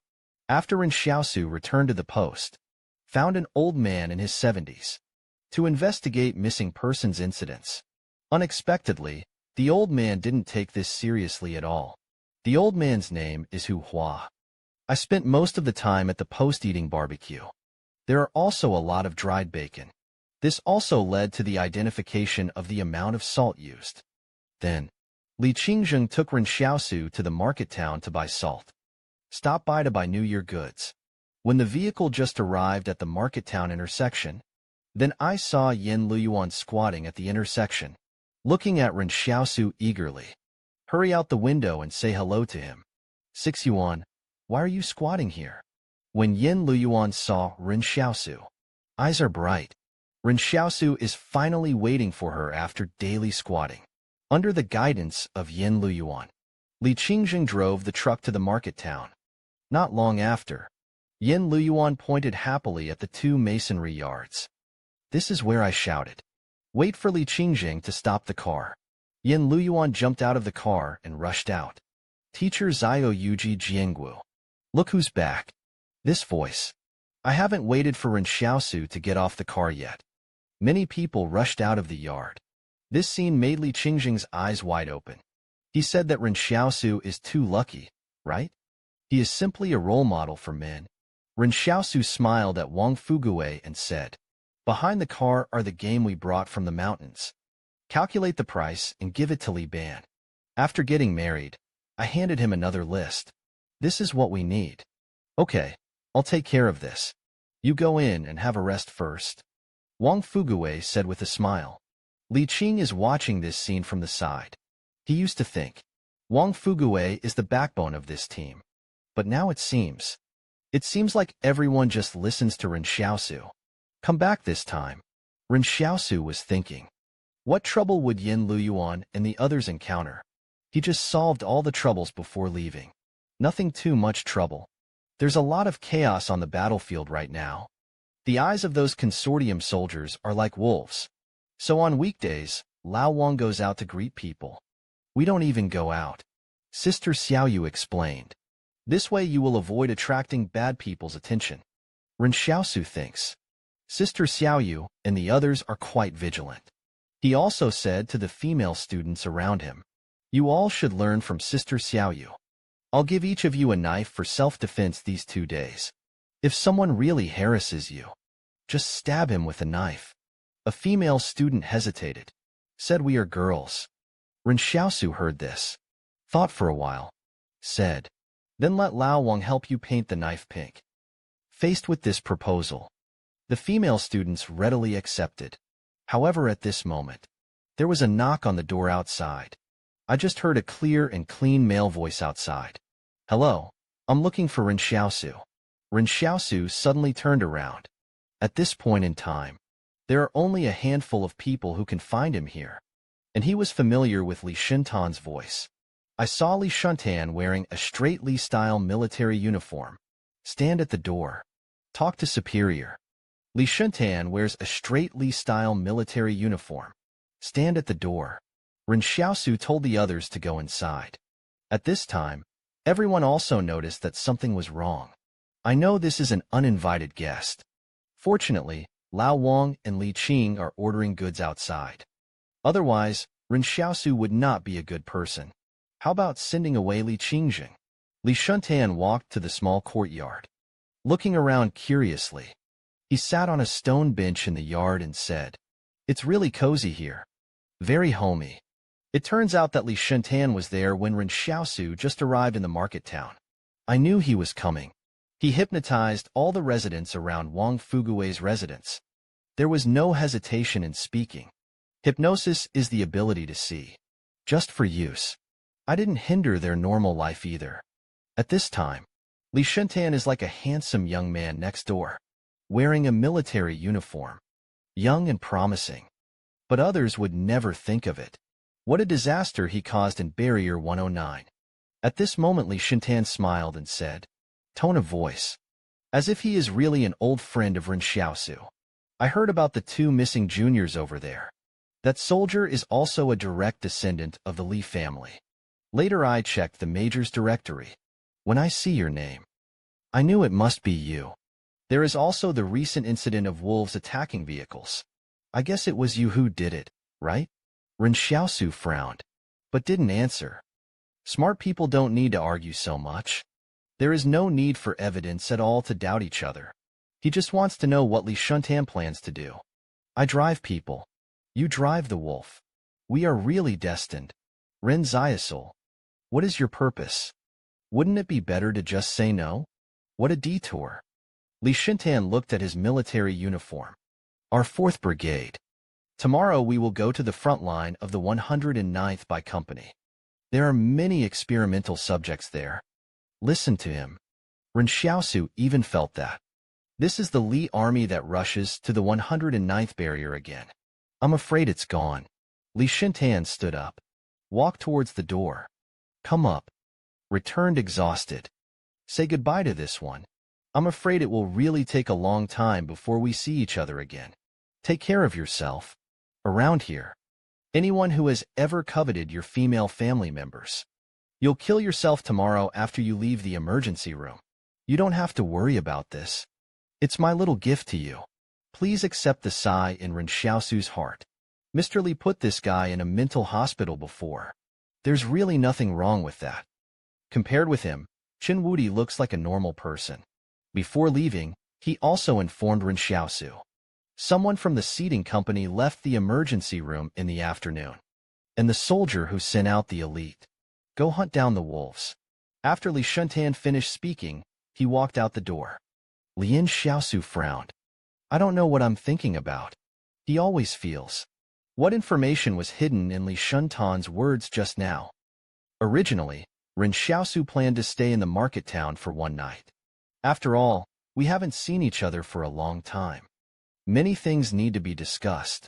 after Ren Xiaosu returned to the post, found an old man in his 70s to investigate missing persons incidents. Unexpectedly, the old man didn't take this seriously at all. The old man's name is Hu Hua. I spent most of the time at the post eating barbecue. There are also a lot of dried bacon. This also led to the identification of the amount of salt used. Then, Li Qingzheng took Ren Xiaosu to the market town to buy salt. Stopped by to buy New Year goods. When the vehicle just arrived at the market town intersection, then I saw Yen Luyuan squatting at the intersection, looking at Ren Xiaosu eagerly. Hurry out the window and say hello to him. 6 Yuan, why are you squatting here? When Yen Luyuan saw Ren Xiaosu, eyes are bright. Ren Xiaosu is finally waiting for her after daily squatting. Under the guidance of Yen Luyuan, Li Qingzheng drove the truck to the market town. Not long after, Yen Luyuan pointed happily at the 2 masonry yards. This is where I shouted. Wait for Li Qingzheng to stop the car. Yen Luyuan jumped out of the car and rushed out. Teacher Zio Yuji Jiangwu. Look who's back. This voice. I haven't waited for Ren Xiaosu to get off the car yet. Many people rushed out of the yard. This scene made Li Qingzheng's eyes wide open. He said that Ren Xiaosu is too lucky, right? He is simply a role model for men. Ren Xiaosu smiled at Wang Fugue and said, behind the car are the game we brought from the mountains. Calculate the price and give it to Li Ban. After getting married, I handed him another list. This is what we need. Okay, I'll take care of this. You go in and have a rest first. Wang Fugue said with a smile. Li Qing is watching this scene from the side. He used to think, Wang Fugue is the backbone of this team. But now it seems like everyone just listens to Ren Xiaosu. Come back this time. Ren Xiaosu was thinking. What trouble would Yen Luyuan and the others encounter? He just solved all the troubles before leaving. Nothing too much trouble. There's a lot of chaos on the battlefield right now. The eyes of those consortium soldiers are like wolves. So on weekdays, Lao Wang goes out to greet people. We don't even go out. Sister Xiaoyu explained. This way you will avoid attracting bad people's attention. Ren Xiaosu thinks. Sister Xiaoyu and the others are quite vigilant. He also said to the female students around him, you all should learn from Sister Xiaoyu. I'll give each of you a knife for self-defense these 2 days. If someone really harasses you, just stab him with a knife. A female student hesitated, said we are girls. Ren Xiaosu heard this, thought for a while, said, then let Lao Wang help you paint the knife pink. Faced with this proposal, the female students readily accepted. However, at this moment, there was a knock on the door outside. I just heard a clear and clean male voice outside. Hello, I'm looking for Ren Xiaosu. Ren Xiaosu suddenly turned around. At this point in time, there are only a handful of people who can find him here, and he was familiar with Li Shuntan's voice. I saw Li Shuntan wearing a straight Li-style military uniform, stand at the door, talk to superior. Li Shuntan wears a straight Li-style military uniform, stand at the door. Ren Xiaosu told the others to go inside. At this time, everyone also noticed that something was wrong. I know this is an uninvited guest. Fortunately, Lao Wang and Li Qing are ordering goods outside. Otherwise, Ren Xiaosu would not be a good person. How about sending away Li Qingjing? Li Shuntan walked to the small courtyard. Looking around curiously, he sat on a stone bench in the yard and said, it's really cozy here. Very homey. It turns out that Li Shuntan was there when Ren Xiaosu just arrived in the market town. I knew he was coming. He hypnotized all the residents around Wang Fugui's residence. There was no hesitation in speaking. Hypnosis is the ability to see, just for use. I didn't hinder their normal life either. At this time, Li Shuntan is like a handsome young man next door, wearing a military uniform, young and promising. But others would never think of it. What a disaster he caused in Barrier 109. At this moment Li Shuntan smiled and said, tone of voice, as if he is really an old friend of Ren Xiaosu. I heard about the 2 missing juniors over there. That soldier is also a direct descendant of the Li family. Later I checked the major's directory. When I see your name, I knew it must be you. There is also the recent incident of wolves attacking vehicles. I guess it was you who did it, right? Ren Xiaosu frowned, but didn't answer. Smart people don't need to argue so much. There is no need for evidence at all to doubt each other. He just wants to know what Li Shuntan plans to do. I drive people. You drive the wolf. We are really destined. Ren Xiaosu, what is your purpose? Wouldn't it be better to just say no? What a detour. Li Shuntan looked at his military uniform. Our 4th Brigade. Tomorrow we will go to the front line of the 109th by company. There are many experimental subjects there. Listen to him. Ren Xiaosu even felt that. This is the Li army that rushes to the 109th barrier again. I'm afraid it's gone. Li Shuntan stood up, walked towards the door. Come up. Returned exhausted. Say goodbye to this one. I'm afraid it will really take a long time before we see each other again. Take care of yourself. Around here, anyone who has ever coveted your female family members, you'll kill yourself tomorrow after you leave the emergency room. You don't have to worry about this. It's my little gift to you. Please accept the sigh in Ren Xiaosu's heart. Mr. Li put this guy in a mental hospital before. There's really nothing wrong with that. Compared with him, Chen Wudi looks like a normal person. Before leaving, he also informed Ren Xiaosu. Someone from the seating company left the emergency room in the afternoon, and the soldier who sent out the elite. Go hunt down the wolves. After Li Shuntan finished speaking, he walked out the door. Lien Xiaosu frowned. I don't know what I'm thinking about. He always feels. What information was hidden in Li Shuntan's words just now? Originally, Ren Xiaosu planned to stay in the market town for one night. After all, we haven't seen each other for a long time. Many things need to be discussed.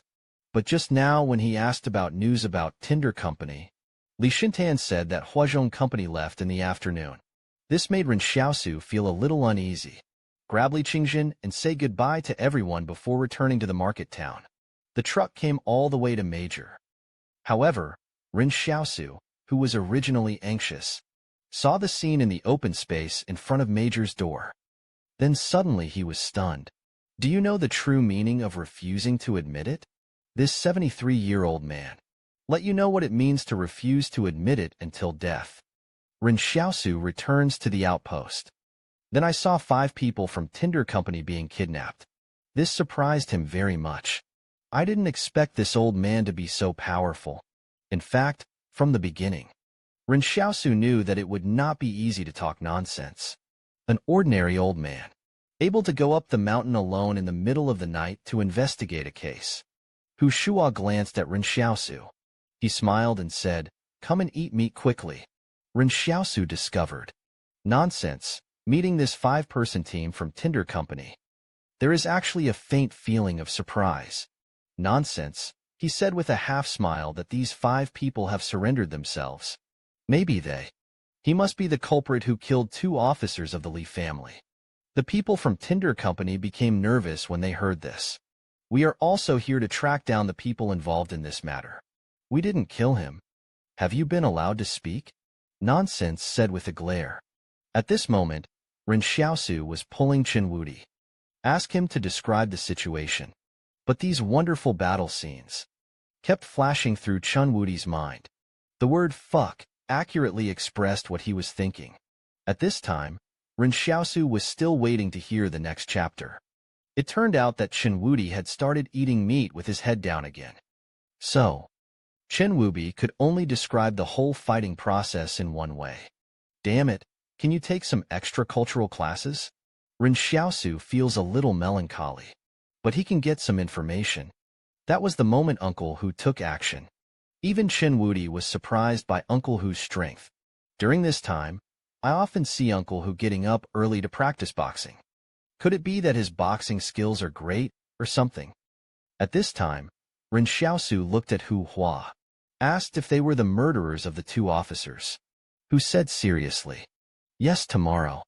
But just now when he asked about news about Tinder Company, Li Shuntan said that Huazhong Company left in the afternoon. This made Ren Xiaosu feel a little uneasy. Grab Li Qingjin and say goodbye to everyone before returning to the market town. The truck came all the way to Major. However, Ren Xiaosu, who was originally anxious, saw the scene in the open space in front of Major's door. Then suddenly he was stunned. Do you know the true meaning of refusing to admit it? This 73-year-old man let you know what it means to refuse to admit it until death. Ren Xiaosu returns to the outpost. Then I saw 5 people from Tinder Company being kidnapped. This surprised him very much. I didn't expect this old man to be so powerful. In fact, from the beginning, Ren Xiaosu knew that it would not be easy to talk nonsense. An ordinary old man, able to go up the mountain alone in the middle of the night to investigate a case. Hu Shua glanced at Ren Xiaosu. He smiled and said, "Come and eat meat quickly." Ren Xiaosu discovered. Nonsense, meeting this 5-person team from Tinder Company. There is actually a faint feeling of surprise. Nonsense, he said with a half-smile that these 5 people have surrendered themselves. Maybe they. He must be the culprit who killed 2 officers of the Li family. The people from Tinder Company became nervous when they heard this. We are also here to track down the people involved in this matter. We didn't kill him. Have you been allowed to speak? Nonsense said with a glare. At this moment, Ren Xiaosu was pulling Chen Wudi. Ask him to describe the situation. But these wonderful battle scenes kept flashing through Chen Wudi's mind. The word fuck accurately expressed what he was thinking. At this time, Ren Xiaosu was still waiting to hear the next chapter. It turned out that Chen Wudi had started eating meat with his head down again. So, Chen Wubi could only describe the whole fighting process in one way. Damn it, can you take some extra cultural classes? Ren Xiaosu feels a little melancholy. But he can get some information. That was the moment Uncle Hu took action. Even Chen Wudi was surprised by Uncle Hu's strength. During this time, I often see Uncle Hu getting up early to practice boxing. Could it be that his boxing skills are great, or something? At this time, Ren Xiaosu looked at Hu Hua, asked if they were the murderers of the 2 officers. Hu said seriously, "Yes, tomorrow.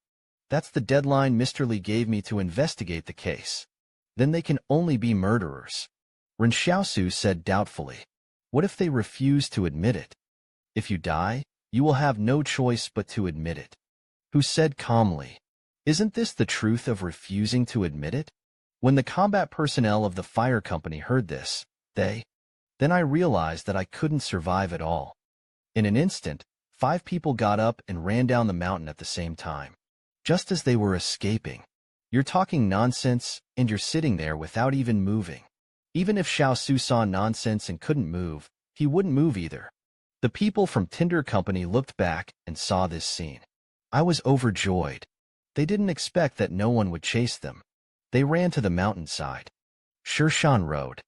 That's the deadline Mr. Li gave me to investigate the case. Then they can only be murderers." Ren Xiaosu said doubtfully, "What if they refuse to admit it? If you die, you will have no choice but to admit it." Hu said calmly, "Isn't this the truth of refusing to admit it?" When the combat personnel of the fire company heard this, then I realized that I couldn't survive at all. In an instant, 5 people got up and ran down the mountain at the same time. Just as they were escaping. You're talking nonsense, and you're sitting there without even moving. Even if Xiaosu saw nonsense and couldn't move, he wouldn't move either. The people from Tinder Company looked back and saw this scene. I was overjoyed. They didn't expect that no one would chase them. They ran to the mountainside. Shirshan Road.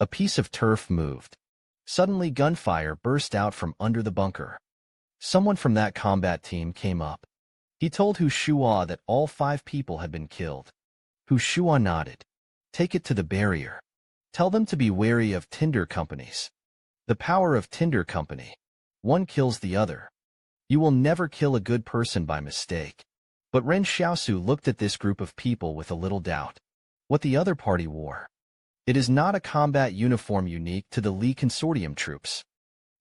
A piece of turf moved. Suddenly gunfire burst out from under the bunker. Someone from that combat team came up. He told Hu Shua that all 5 people had been killed. Hu Shua nodded. Take it to the barrier. Tell them to be wary of Tinder companies. The power of Tinder Company. One kills the other. You will never kill a good person by mistake. But Ren Xiaosu looked at this group of people with a little doubt. What the other party wore. It is not a combat uniform unique to the Li Consortium troops.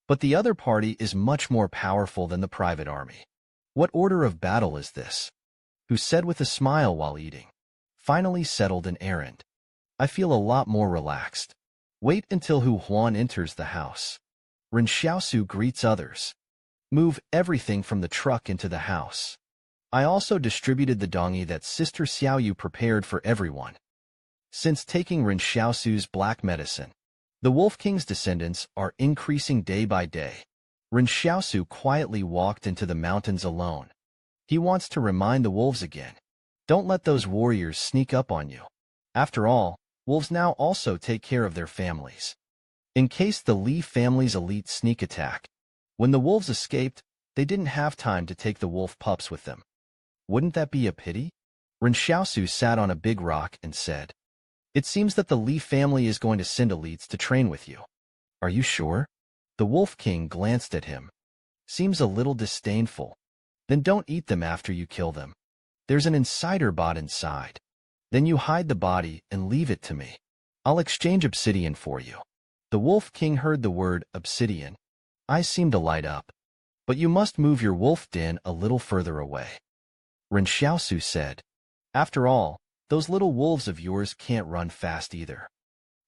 But the other party is much more powerful than the private army. What order of battle is this? Hu said with a smile while eating. Finally settled an errand. I feel a lot more relaxed. Wait until Hu Huan enters the house. Ren Xiaosu greets others. Move everything from the truck into the house. I also distributed the dongi that Sister Xiaoyu prepared for everyone. Since taking Ren Xiaosu's black medicine, the Wolf King's descendants are increasing day by day. Ren Xiaosu quietly walked into the mountains alone. He wants to remind the wolves again. Don't let those warriors sneak up on you. After all, wolves now also take care of their families. In case the Li family's elite sneak attack, when the wolves escaped, they didn't have time to take the wolf pups with them. Wouldn't that be a pity? Ren Xiaosu sat on a big rock and said, It seems that the Li family is going to send elites to train with you. Are you sure? The Wolf King glanced at him. Seems a little disdainful. Then don't eat them after you kill them. There's an insider bot inside. Then you hide the body and leave it to me. I'll exchange obsidian for you. The Wolf King heard the word obsidian. Eyes seemed to light up. But you must move your wolf den a little further away. Ren Xiaosu said. After all, those little wolves of yours can't run fast either.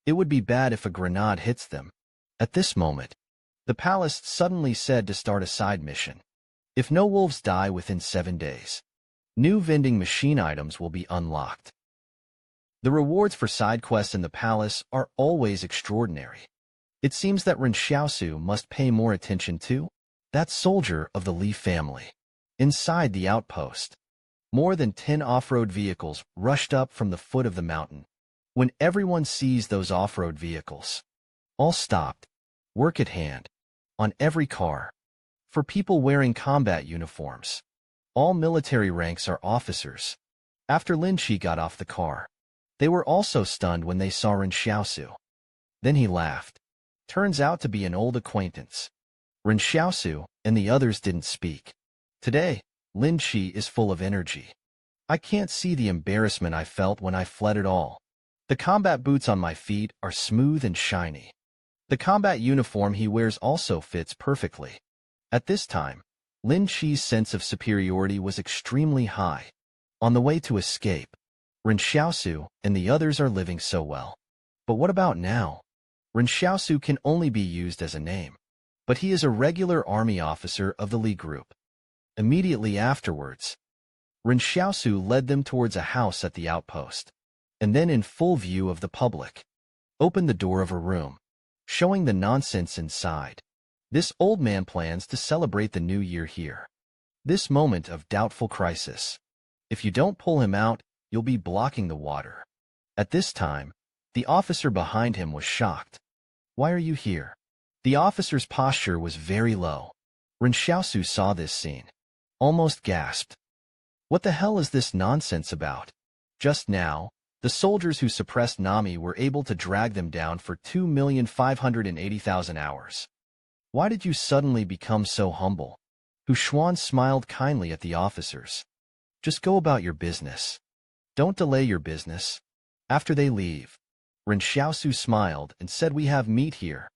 It would be bad if a grenade hits them. At this moment, the palace suddenly said to start a side mission. If no wolves die within 7 days, new vending machine items will be unlocked. The rewards for side quests in the palace are always extraordinary. It seems that Ren Xiaosu must pay more attention to that soldier of the Li family. Inside the outpost, more than 10 off-road vehicles rushed up from the foot of the mountain. When everyone sees those off-road vehicles, all stopped, work at hand, on every car. For people wearing combat uniforms, all military ranks are officers. After Lin Chi got off the car, they were also stunned when they saw Ren Xiaosu. Then he laughed. Turns out to be an old acquaintance. Ren Xiaosu and the others didn't speak. Today, Lin Chi is full of energy. I can't see the embarrassment I felt when I fled at all. The combat boots on my feet are smooth and shiny. The combat uniform he wears also fits perfectly. At this time, Lin Chi's sense of superiority was extremely high. On the way to escape, Ren Xiaosu and the others are living so well. But what about now? Ren Xiaosu can only be used as a name. But he is a regular army officer of the Li group. Immediately afterwards, Ren Xiaosu led them towards a house at the outpost, and then in full view of the public, opened the door of a room, showing the nonsense inside. This old man plans to celebrate the new year here. This moment of doubtful crisis. If you don't pull him out, you'll be blocking the water. At this time, the officer behind him was shocked. Why are you here? The officer's posture was very low. Ren Xiaosu saw this scene. Almost gasped. What the hell is this nonsense about? Just now, the soldiers who suppressed Nami were able to drag them down for 2,580,000 hours. Why did you suddenly become so humble? Hu Xuan smiled kindly at the officers. Just go about your business. Don't delay your business. After they leave, Ren Xiaosu smiled and said, we have meat here.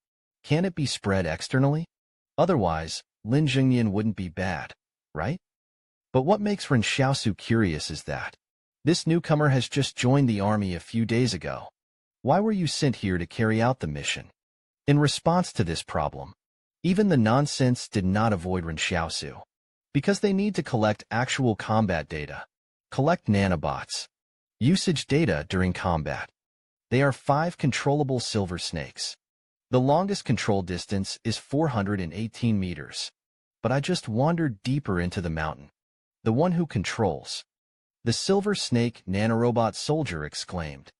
Can it be spread externally? Otherwise, Lin Jingyan wouldn't be bad, right? But what makes Ren Xiaosu curious is that this newcomer has just joined the army a few days ago. Why were you sent here to carry out the mission? In response to this problem, even the nonsense did not avoid Ren Xiaosu. Because they need to collect actual combat data. Collect nanobots. Usage data during combat. They are 5 controllable silver snakes. The longest control distance is 418 meters. But I just wandered deeper into the mountain. The one who controls. The silver snake nanorobot soldier exclaimed.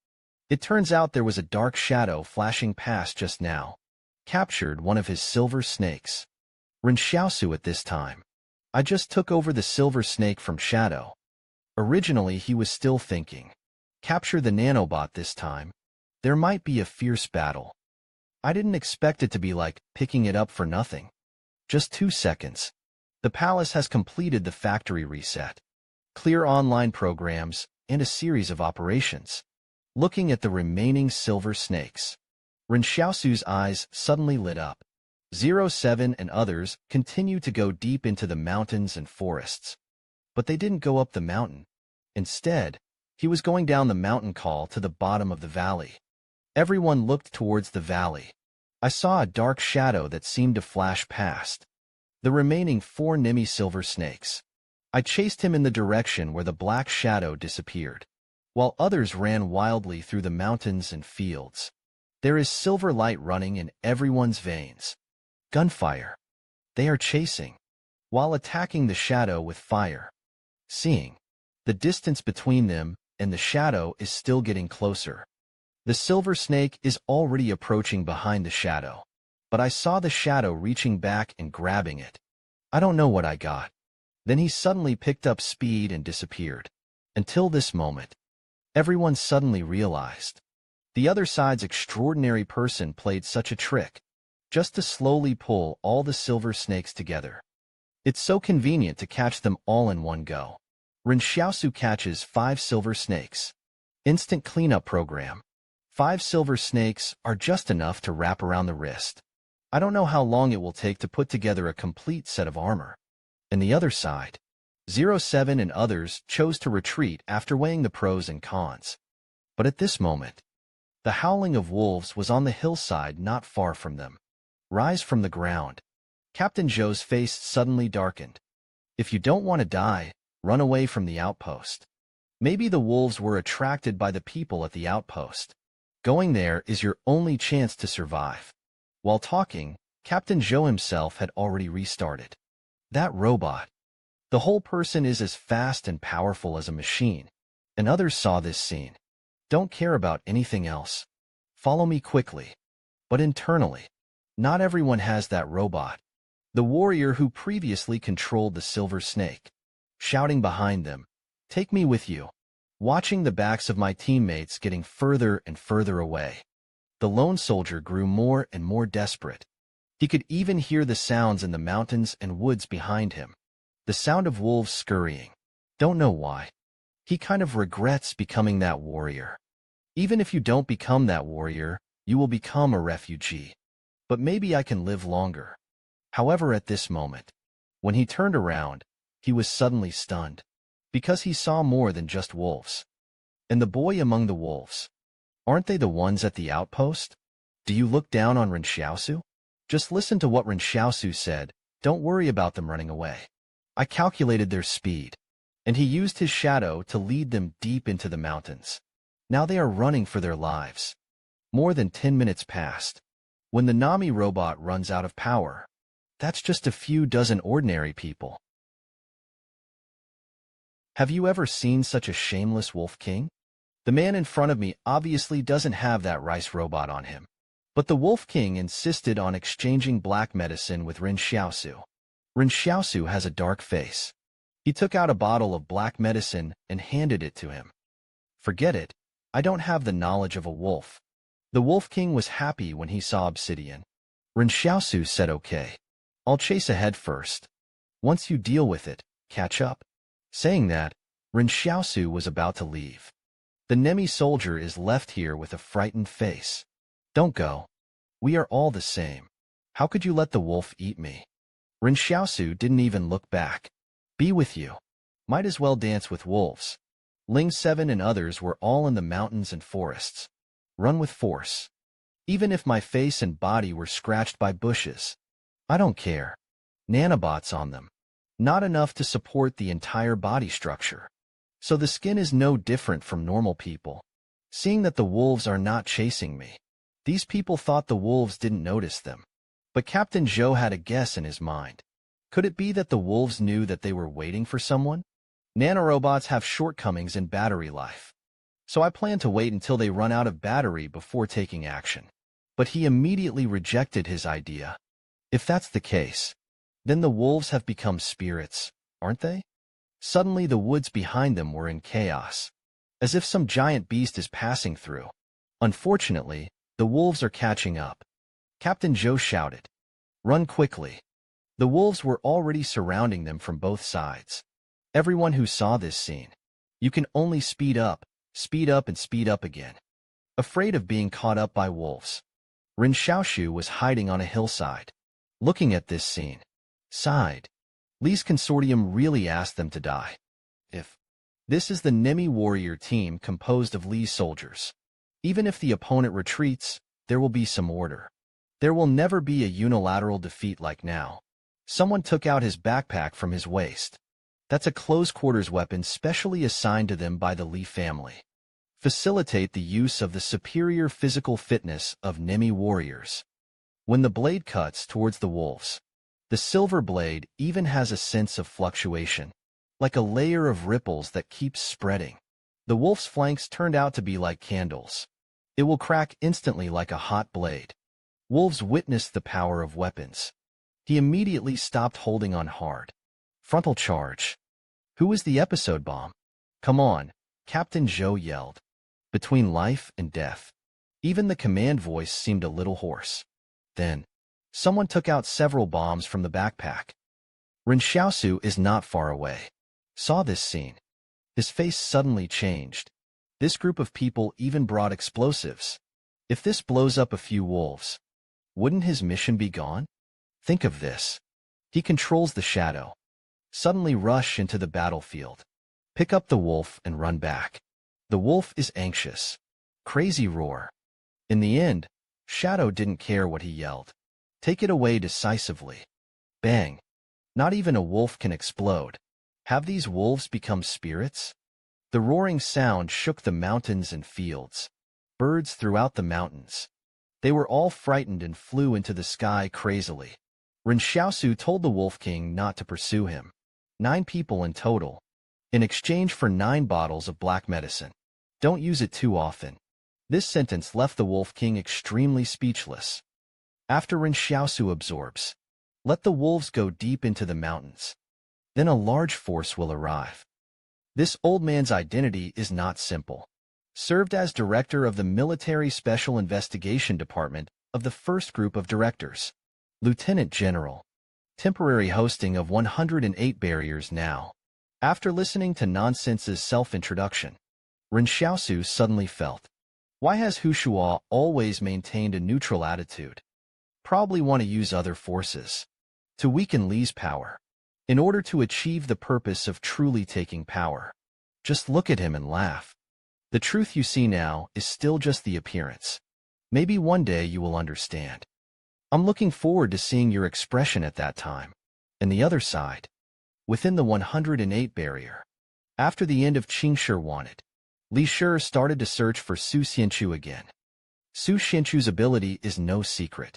It turns out there was a dark shadow flashing past just now. Captured one of his silver snakes. Ren Xiaosu at this time. I just took over the silver snake from Shadow. Originally he was still thinking. Capture the nanobot this time. There might be a fierce battle. I didn't expect it to be like picking it up for nothing. Just 2 seconds. The palace has completed the factory reset. Clear online programs and a series of operations. Looking at the remaining silver snakes. Ren Xiaosu's eyes suddenly lit up. 07 and others continued to go deep into the mountains and forests. But they didn't go up the mountain. Instead, he was going down the mountain call to the bottom of the valley. Everyone looked towards the valley. I saw a dark shadow that seemed to flash past. The remaining 4 Nimi silver snakes. I chased him in the direction where the black shadow disappeared, while others ran wildly through the mountains and fields. There is silver light running in everyone's veins. Gunfire. They are chasing, while attacking the shadow with fire. Seeing. The distance between them and the shadow is still getting closer. The silver snake is already approaching behind the shadow, but I saw the shadow reaching back and grabbing it. I don't know what I got. Then he suddenly picked up speed and disappeared. Until this moment, everyone suddenly realized. The other side's extraordinary person played such a trick, just to slowly pull all the silver snakes together. It's so convenient to catch them all in one go. Ren Xiaosu catches 5 silver snakes. Instant cleanup program. 5 silver snakes are just enough to wrap around the wrist. I don't know how long it will take to put together a complete set of armor. And the other side. 07 and others chose to retreat after weighing the pros and cons. But at this moment, the howling of wolves was on the hillside not far from them. Rise from the ground. Captain Zhou's face suddenly darkened. If you don't want to die, run away from the outpost. Maybe the wolves were attracted by the people at the outpost. Going there is your only chance to survive. While talking, Captain Zhou himself had already restarted. That robot. The whole person is as fast and powerful as a machine. And others saw this scene. Don't care about anything else. Follow me quickly. But internally, not everyone has that robot. The warrior who previously controlled the silver snake, shouting behind them, "Take me with you." Watching the backs of my teammates getting further and further away. The lone soldier grew more and more desperate. He could even hear the sounds in the mountains and woods behind him. The sound of wolves scurrying. Don't know why. He kind of regrets becoming that warrior. Even if you don't become that warrior, you will become a refugee. But maybe I can live longer. However, at this moment, when he turned around, he was suddenly stunned, because he saw more than just wolves. And the boy among the wolves. Aren't they the ones at the outpost? Do you look down on Ren Xiaosu? Just listen to what Ren Xiaosu said. Don't worry about them running away. I calculated their speed, and he used his shadow to lead them deep into the mountains. Now they are running for their lives. More than 10 minutes passed. When the Nami robot runs out of power, that's just a few dozen ordinary people. Have you ever seen such a shameless wolf king? The man in front of me obviously doesn't have that rice robot on him. But the Wolf King insisted on exchanging black medicine with Ren Xiaosu. Ren Xiaosu has a dark face. He took out a bottle of black medicine and handed it to him. Forget it. I don't have the knowledge of a wolf. The Wolf King was happy when he saw obsidian. Ren Xiaosu said, "Okay. I'll chase ahead first. Once you deal with it, catch up." Saying that, Ren Xiaosu was about to leave. The Nemi soldier is left here with a frightened face. "Don't go. We are all the same. How could you let the wolf eat me?" Ren Xiaosu didn't even look back. "Be with you. Might as well dance with wolves." Ling 7 and others were all in the mountains and forests. Run with force. Even if my face and body were scratched by bushes. I don't care. Nanobots on them. Not enough to support the entire body structure. So the skin is no different from normal people. Seeing that the wolves are not chasing me. These people thought the wolves didn't notice them. But Captain Zhou had a guess in his mind. Could it be that the wolves knew that they were waiting for someone? Nanorobots have shortcomings in battery life. So I plan to wait until they run out of battery before taking action. But he immediately rejected his idea. If that's the case, then the wolves have become spirits, aren't they? Suddenly the woods behind them were in chaos, as if some giant beast is passing through. Unfortunately, the wolves are catching up. Captain Zhou shouted, "Run quickly." The wolves were already surrounding them from both sides. Everyone who saw this scene, you can only speed up and speed up again. Afraid of being caught up by wolves, Ren Xiaosu was hiding on a hillside. Looking at this scene, sighed. Li's consortium really asked them to die. If this is the Nemi warrior team composed of Li's soldiers, even if the opponent retreats, there will be some order. There will never be a unilateral defeat like now. Someone took out his backpack from his waist. That's a close-quarters weapon specially assigned to them by the Li family. Facilitate the use of the superior physical fitness of Nemi warriors. When the blade cuts towards the wolves, the silver blade even has a sense of fluctuation, like a layer of ripples that keeps spreading. The wolf's flanks turned out to be like candles. It will crack instantly like a hot blade. Wolves witnessed the power of weapons. He immediately stopped holding on hard. Frontal charge. Who is the episode bomb? Come on, Captain Zhou yelled. Between life and death. Even the command voice seemed a little hoarse. Then, someone took out several bombs from the backpack. Ren Xiaosu is not far away. Saw this scene. His face suddenly changed. This group of people even brought explosives. If this blows up a few wolves, wouldn't his mission be gone? Think of this. He controls the shadow. Suddenly rush into the battlefield. Pick up the wolf and run back. The wolf is anxious. Crazy roar. In the end, Shadow didn't care what he yelled. Take it away decisively. Bang. Not even a wolf can explode. Have these wolves become spirits? The roaring sound shook the mountains and fields. Birds throughout the mountains. They were all frightened and flew into the sky crazily. Ren Xiaosu told the Wolf King not to pursue him. 9 people in total. In exchange for 9 bottles of black medicine. Don't use it too often. This sentence left the Wolf King extremely speechless. After Ren Xiaosu absorbs, let the wolves go deep into the mountains. Then a large force will arrive. This old man's identity is not simple. Served as director of the Military Special Investigation Department of the first group of directors. Lieutenant General. Temporary hosting of 108 barriers now. After listening to Nonsense's self-introduction, Ren Xiaosu suddenly felt, why has Hushua always maintained a neutral attitude? Probably want to use other forces to weaken Li's power, in order to achieve the purpose of truly taking power. Just look at him and laugh. The truth you see now is still just the appearance. Maybe one day you will understand. I'm looking forward to seeing your expression at that time. And the other side. Within the 108 barrier. After the end of Qingshi wanted, Li Shi started to search for Su Xianchu again. Su Xianchu's ability is no secret.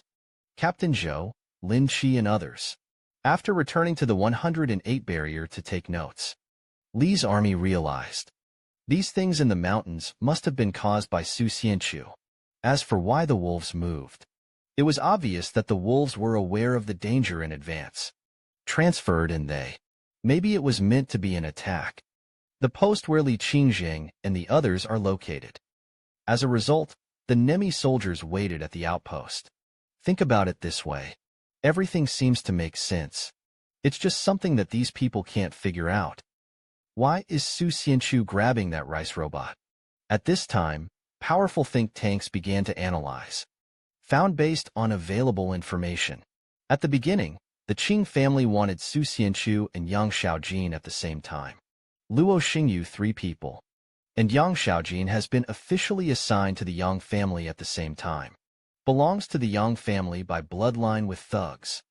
Captain Zhou, Lin Qi and others. After returning to the 108 barrier to take notes, Li's army realized these things in the mountains must have been caused by Su Xianchu. As for why the wolves moved, it was obvious that the wolves were aware of the danger in advance. Transferred and maybe it was meant to be an attack. The post where Li Qingjing and the others are located. As a result, the Nemi soldiers waited at the outpost. Think about it this way. Everything seems to make sense. It's just something that these people can't figure out. Why is Su Xianchu grabbing that rice robot? At this time, powerful think tanks began to analyze. Found based on available information. At the beginning, the Qing family wanted Su Xianchu and Yang Xiaojin at the same time. Luo Xingyu 3 people. And Yang Xiaojin has been officially assigned to the Yang family at the same time. Belongs to the Yang family by bloodline with thugs.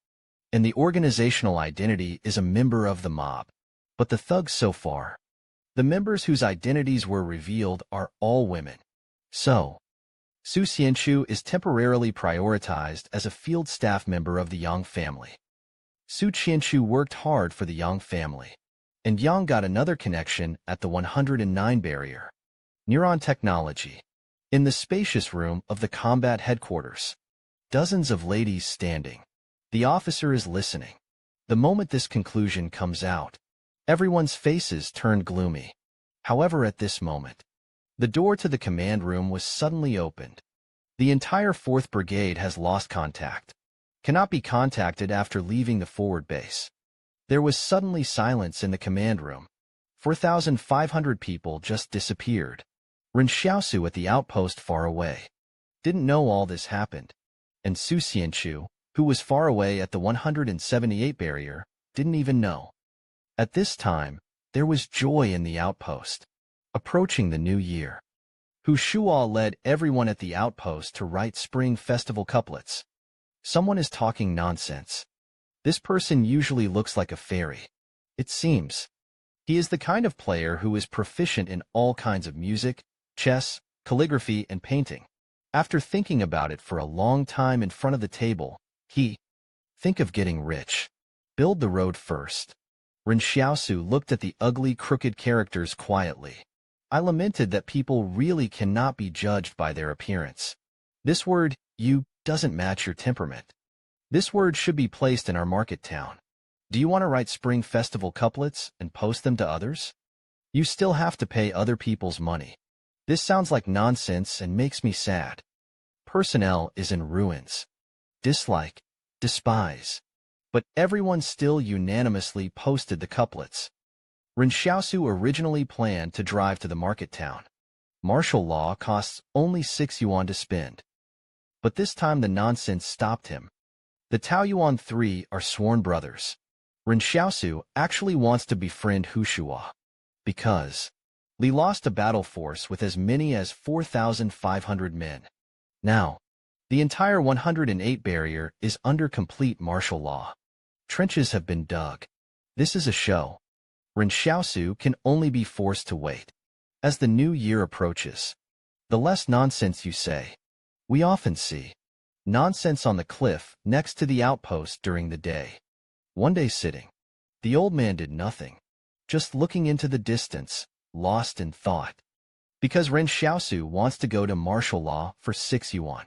And the organizational identity is a member of the mob. But the thugs so far, the members whose identities were revealed are all women. So, Su Xianchu is temporarily prioritized as a field staff member of the Yang family. Su Qianchu worked hard for the Yang family. And Yang got another connection at the 109 barrier. Neuron technology. In the spacious room of the combat headquarters. Dozens of ladies standing. The officer is listening. The moment this conclusion comes out, everyone's faces turned gloomy. However, at this moment, the door to the command room was suddenly opened. The entire 4th Brigade has lost contact. Cannot be contacted after leaving the forward base. There was suddenly silence in the command room. 4,500 people just disappeared. Ren Xiaosu at the outpost far away. Didn't know all this happened. And Su Xianchu, who was far away at the 178 barrier, didn't even know. At this time, there was joy in the outpost. Approaching the new year. Hu Shuo led everyone at the outpost to write spring festival couplets. Someone is talking nonsense. This person usually looks like a fairy. It seems. He is the kind of player who is proficient in all kinds of music, chess, calligraphy, and painting. After thinking about it for a long time in front of the table, think of getting rich. Build the road first. Ren Xiaosu looked at the ugly, crooked characters quietly. I lamented that people really cannot be judged by their appearance. This word, you, doesn't match your temperament. This word should be placed in our market town. Do you want to write spring festival couplets and post them to others? You still have to pay other people's money. This sounds like nonsense and makes me sad. Personnel is in ruins. Dislike, despise. but everyone still unanimously posted the couplets. Ren Xiaosu originally planned to drive to the market town. Martial law costs only 6 yuan to spend. But this time the nonsense stopped him. The Taoyuan 3 are sworn brothers. Ren Xiaosu actually wants to befriend Hushua. Because Li lost a battle force with as many as 4,500 men. Now, the entire 108 barrier is under complete martial law. Trenches have been dug. This is a show. Ren Xiaosu can only be forced to wait. As the new year approaches, the less nonsense you say. We often see nonsense on the cliff next to the outpost during the day. One day sitting, the old man did nothing, just looking into the distance, lost in thought. Because Ren Xiaosu wants to go to martial law for 6 yuan.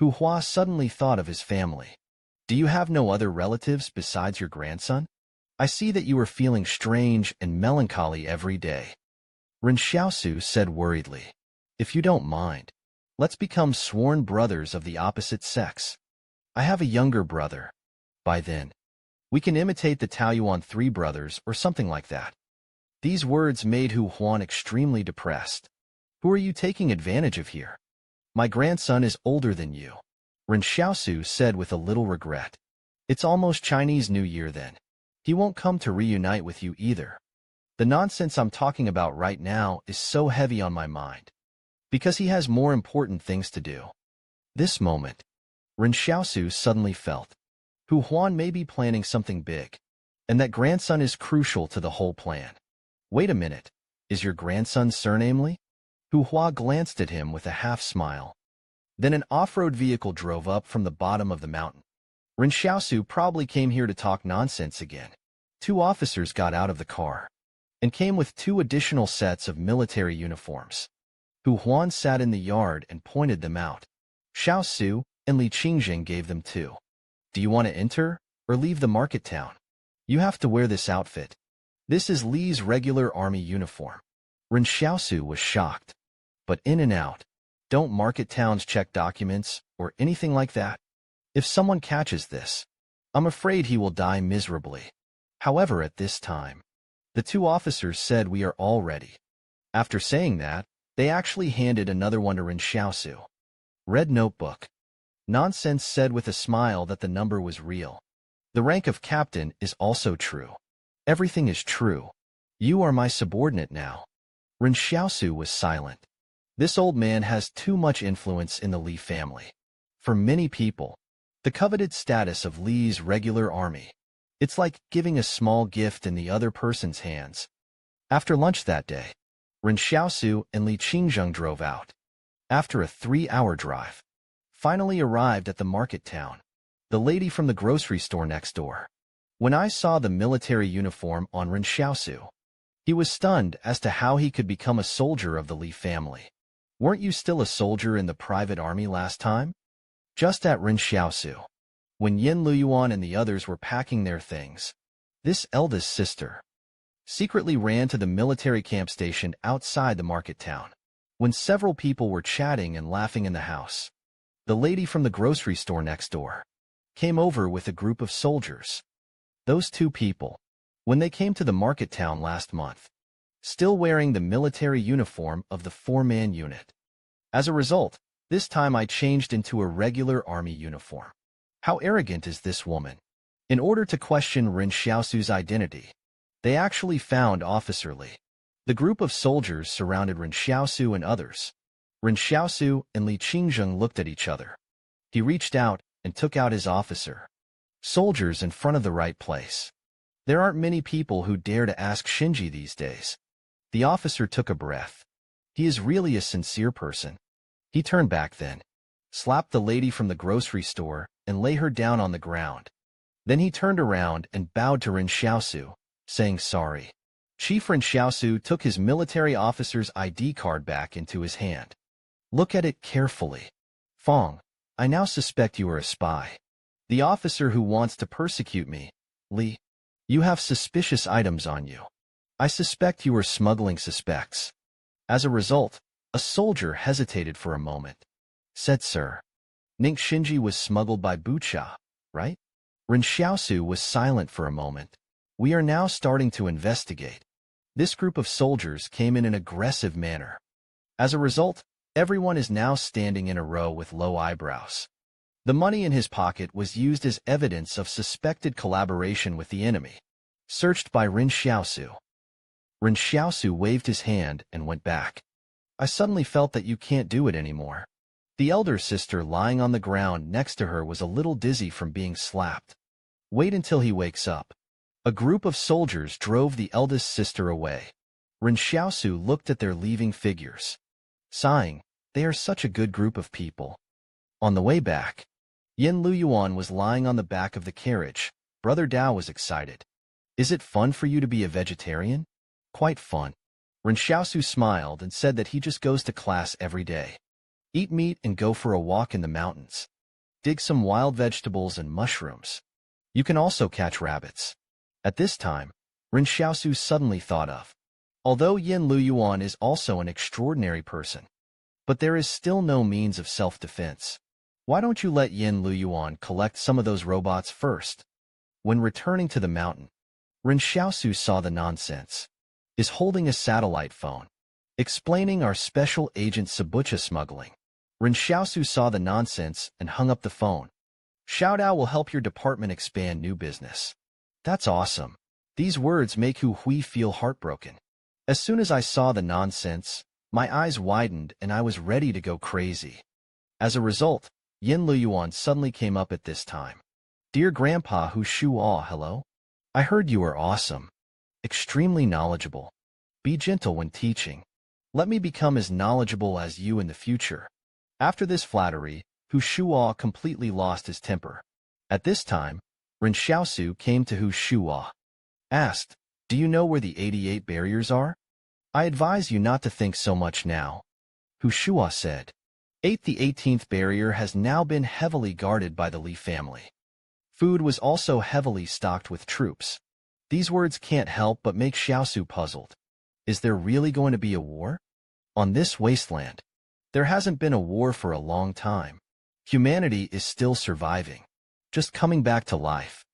Hu Hua suddenly thought of his family. Do you have no other relatives besides your grandson? I see that you are feeling strange and melancholy every day. Ren Xiaosu said worriedly. If you don't mind, let's become sworn brothers of the opposite sex. I have a younger brother. By then, we can imitate the Taoyuan 3 brothers or something like that. These words made Hu Huan extremely depressed. Who are you taking advantage of here? My grandson is older than you. Ren Xiaosu said with a little regret. It's almost Chinese New Year then. He won't come to reunite with you either. The nonsense I'm talking about right now is so heavy on my mind. Because he has more important things to do. This moment, Ren Xiaosu suddenly felt Hu Huan may be planning something big, and that grandson is crucial to the whole plan. Wait a minute, is your grandson's surname Li? Hu Hua glanced at him with a half-smile. Then an off-road vehicle drove up from the bottom of the mountain. Ren Xiaosu probably came here to talk nonsense again. 2 officers got out of the car and came with 2 additional sets of military uniforms. Hu Huan sat in the yard and pointed them out. Xiaosu and Li Qingjing gave them 2. Do you want to enter or leave the market town? You have to wear this outfit. This is Li's regular army uniform. Ren Xiaosu was shocked. But in and out. Don't market towns check documents or anything like that? If someone catches this, I'm afraid he will die miserably. However, at this time, the 2 officers said we are all ready. After saying that, they actually handed another one to Ren Xiaosu. Red notebook. Nonsense said with a smile that the number was real. The rank of captain is also true. Everything is true. You are my subordinate now. Ren Xiaosu was silent. This old man has too much influence in the Li family. For many people, the coveted status of Li's regular army, it's like giving a small gift in the other person's hands. After lunch that day, Ren Xiaosu and Li Qingjing drove out. After a 3-hour drive, finally arrived at the market town, the lady from the grocery store next door. When I saw the military uniform on Ren Xiaosu, he was stunned as to how he could become a soldier of the Li family. Weren't you still a soldier in the private army last time? Just at Ren Xiaosu. When Yin Luyuan and the others were packing their things, this eldest sister secretly ran to the military camp station outside the market town. When several people were chatting and laughing in the house, the lady from the grocery store next door came over with a group of soldiers. Those 2 people, when they came to the market town last month, still wearing the military uniform of the 4-man unit. As a result, this time I changed into a regular army uniform. How arrogant is this woman? In order to question Ren Xiaosu's identity, they actually found Officer Li. The group of soldiers surrounded Ren Xiaosu and others. Ren Xiaosu and Li Qingjing looked at each other. He reached out and took out his officer. Soldiers in front of the right place. There aren't many people who dare to ask Shinji these days. The officer took a breath. He is really a sincere person. He turned back then, slapped the lady from the grocery store, and lay her down on the ground. Then he turned around and bowed to Ren Xiaosu, saying sorry. Chief Ren Xiaosu took his military officer's ID card back into his hand. Look at it carefully. Fong, I now suspect you are a spy. The officer who wants to persecute me. Li, you have suspicious items on you. I suspect you are smuggling suspects. As a result, a soldier hesitated for a moment. Said, sir, Ning Shinji was smuggled by Bucha, right? Ren Xiaosu was silent for a moment. We are now starting to investigate. This group of soldiers came in an aggressive manner. As a result, everyone is now standing in a row with low eyebrows. The money in his pocket was used as evidence of suspected collaboration with the enemy. Searched by Ren Xiaosu. Ren Xiaosu waved his hand and went back. I suddenly felt that you can't do it anymore. The elder sister lying on the ground next to her was a little dizzy from being slapped. Wait until he wakes up. A group of soldiers drove the eldest sister away. Ren Xiaosu looked at their leaving figures. Sighing, they are such a good group of people. On the way back, Yin Luyuan was lying on the back of the carriage. Brother Dao was excited. Is it fun for you to be a vegetarian? Quite fun. Ren Xiaosu smiled and said that he just goes to class every day. Eat meat and go for a walk in the mountains. Dig some wild vegetables and mushrooms. You can also catch rabbits. At this time, Ren Xiaosu suddenly thought of. Although Yin Luyuan is also an extraordinary person, but there is still no means of self-defense. Why don't you let Yin Luyuan collect some of those robots first? When returning to the mountain, Ren Xiaosu saw the nonsense. Is holding a satellite phone, explaining our special agent Sabucha smuggling. Ren Xiaosu saw the nonsense and hung up the phone. Xiao Dao will help your department expand new business. That's awesome. These words make Hu Hui feel heartbroken. As soon as I saw the nonsense, my eyes widened and I was ready to go crazy. As a result, Yin Luyuan suddenly came up at this time. Dear Grandpa Hu Shuo, hello? I heard you are awesome. Extremely knowledgeable. Be gentle when teaching. Let me become as knowledgeable as you in the future. After this flattery, Hu Shuo completely lost his temper. At this time, Ren Xiaosu came to Hu Shuo. Asked, do you know where the 88 barriers are? I advise you not to think so much now. Hu Shuo said. The 18th barrier has now been heavily guarded by the Li family. Food was also heavily stocked with troops. These words can't help but make Xiaosu puzzled. Is there really going to be a war? On this wasteland, there hasn't been a war for a long time. Humanity is still surviving, just coming back to life.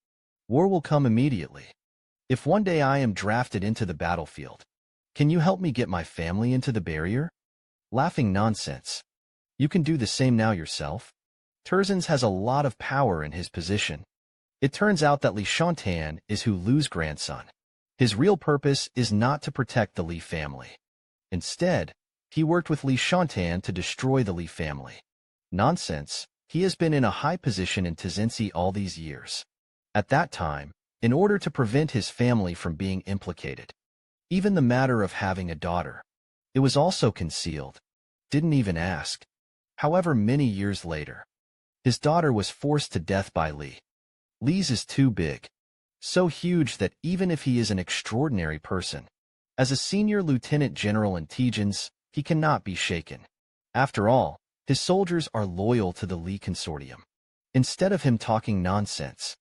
War will come immediately. If one day I am drafted into the battlefield, can you help me get my family into the barrier? Laughing nonsense. You can do the same now yourself. Terzans has a lot of power in his position. It turns out that Li Shantan is Hu Lu's grandson. His real purpose is not to protect the Li family. Instead, he worked with Li Shantan to destroy the Li family. Nonsense, he has been in a high position in Tizensi all these years. At that time, in order to prevent his family from being implicated, even the matter of having a daughter, it was also concealed. Didn't even ask. However, many years later, his daughter was forced to death by Li. Li's is too big. So huge that even if he is an extraordinary person, as a senior lieutenant general in Tijins, he cannot be shaken. After all, his soldiers are loyal to the Li consortium. Instead of him talking nonsense.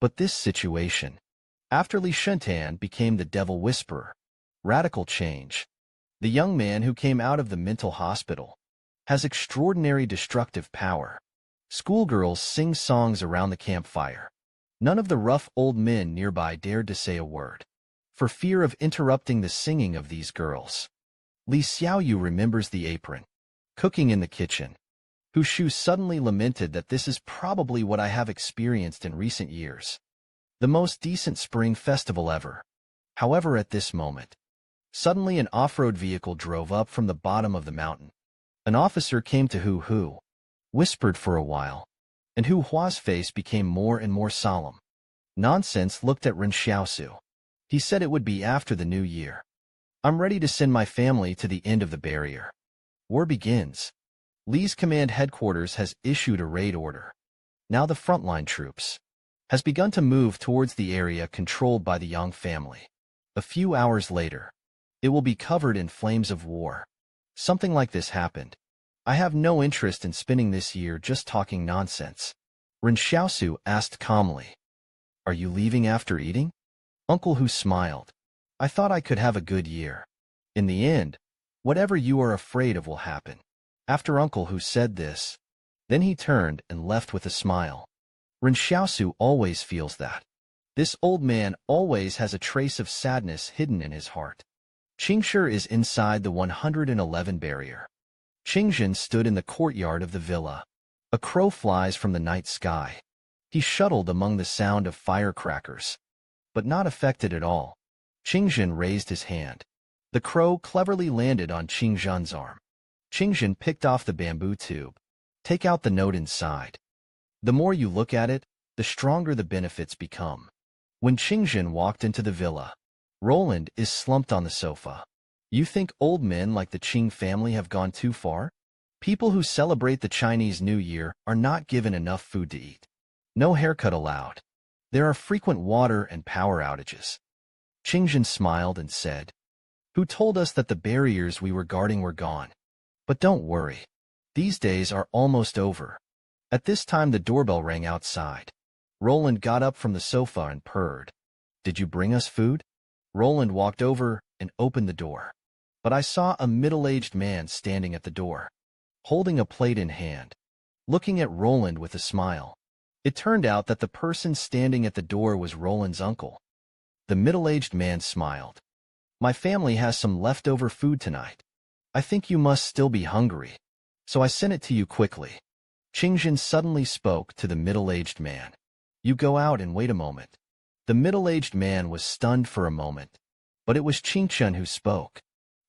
But this situation, after Li Shantan became the Devil Whisperer, radical change. The young man who came out of the mental hospital has extraordinary destructive power. Schoolgirls sing songs around the campfire. None of the rough old men nearby dared to say a word, for fear of interrupting the singing of these girls. Li Xiaoyu remembers the apron, cooking in the kitchen. Hu Shu suddenly lamented that this is probably what I have experienced in recent years. The most decent spring festival ever. However, at this moment, suddenly an off-road vehicle drove up from the bottom of the mountain. An officer came to Hu Hu, whispered for a while, and Hu Hua's face became more and more solemn. Nonsense looked at Ren Xiaosu. He said it would be after the new year. I'm ready to send my family to the end of the barrier. War begins. Li's command headquarters has issued a raid order. Now the frontline troops has begun to move towards the area controlled by the Yang family. A few hours later, it will be covered in flames of war. Something like this happened. I have no interest in spending this year just talking nonsense. Ren Xiaosu asked calmly. Are you leaving after eating? Uncle Hu smiled. I thought I could have a good year. In the end, whatever you are afraid of will happen. After Uncle Hu said this, then he turned and left with a smile. Ren Xiaosu always feels that. This old man always has a trace of sadness hidden in his heart. Qingshi is inside the 111 barrier. Qingzhen stood in the courtyard of the villa. A crow flies from the night sky. He shuttled among the sound of firecrackers, but not affected at all. Qingzhen raised his hand. The crow cleverly landed on Qingzhen's arm. Qingzhen picked off the bamboo tube. Take out the note inside. The more you look at it, the stronger the benefits become. When Qingzhen walked into the villa, Roland is slumped on the sofa. You think old men like the Qing family have gone too far? People who celebrate the Chinese New Year are not given enough food to eat. No haircut allowed. There are frequent water and power outages. Qingzhen smiled and said, "Who told us that the barriers we were guarding were gone? But don't worry. These days are almost over." At this time the doorbell rang outside. Roland got up from the sofa and purred. "Did you bring us food?" Roland walked over and opened the door. But I saw a middle-aged man standing at the door, holding a plate in hand, looking at Roland with a smile. It turned out that the person standing at the door was Roland's uncle. The middle-aged man smiled. "My family has some leftover food tonight. I think you must still be hungry, so I sent it to you quickly." Qingzhen suddenly spoke to the middle-aged man. "You go out and wait a moment." The middle-aged man was stunned for a moment, but it was Qingzhen who spoke.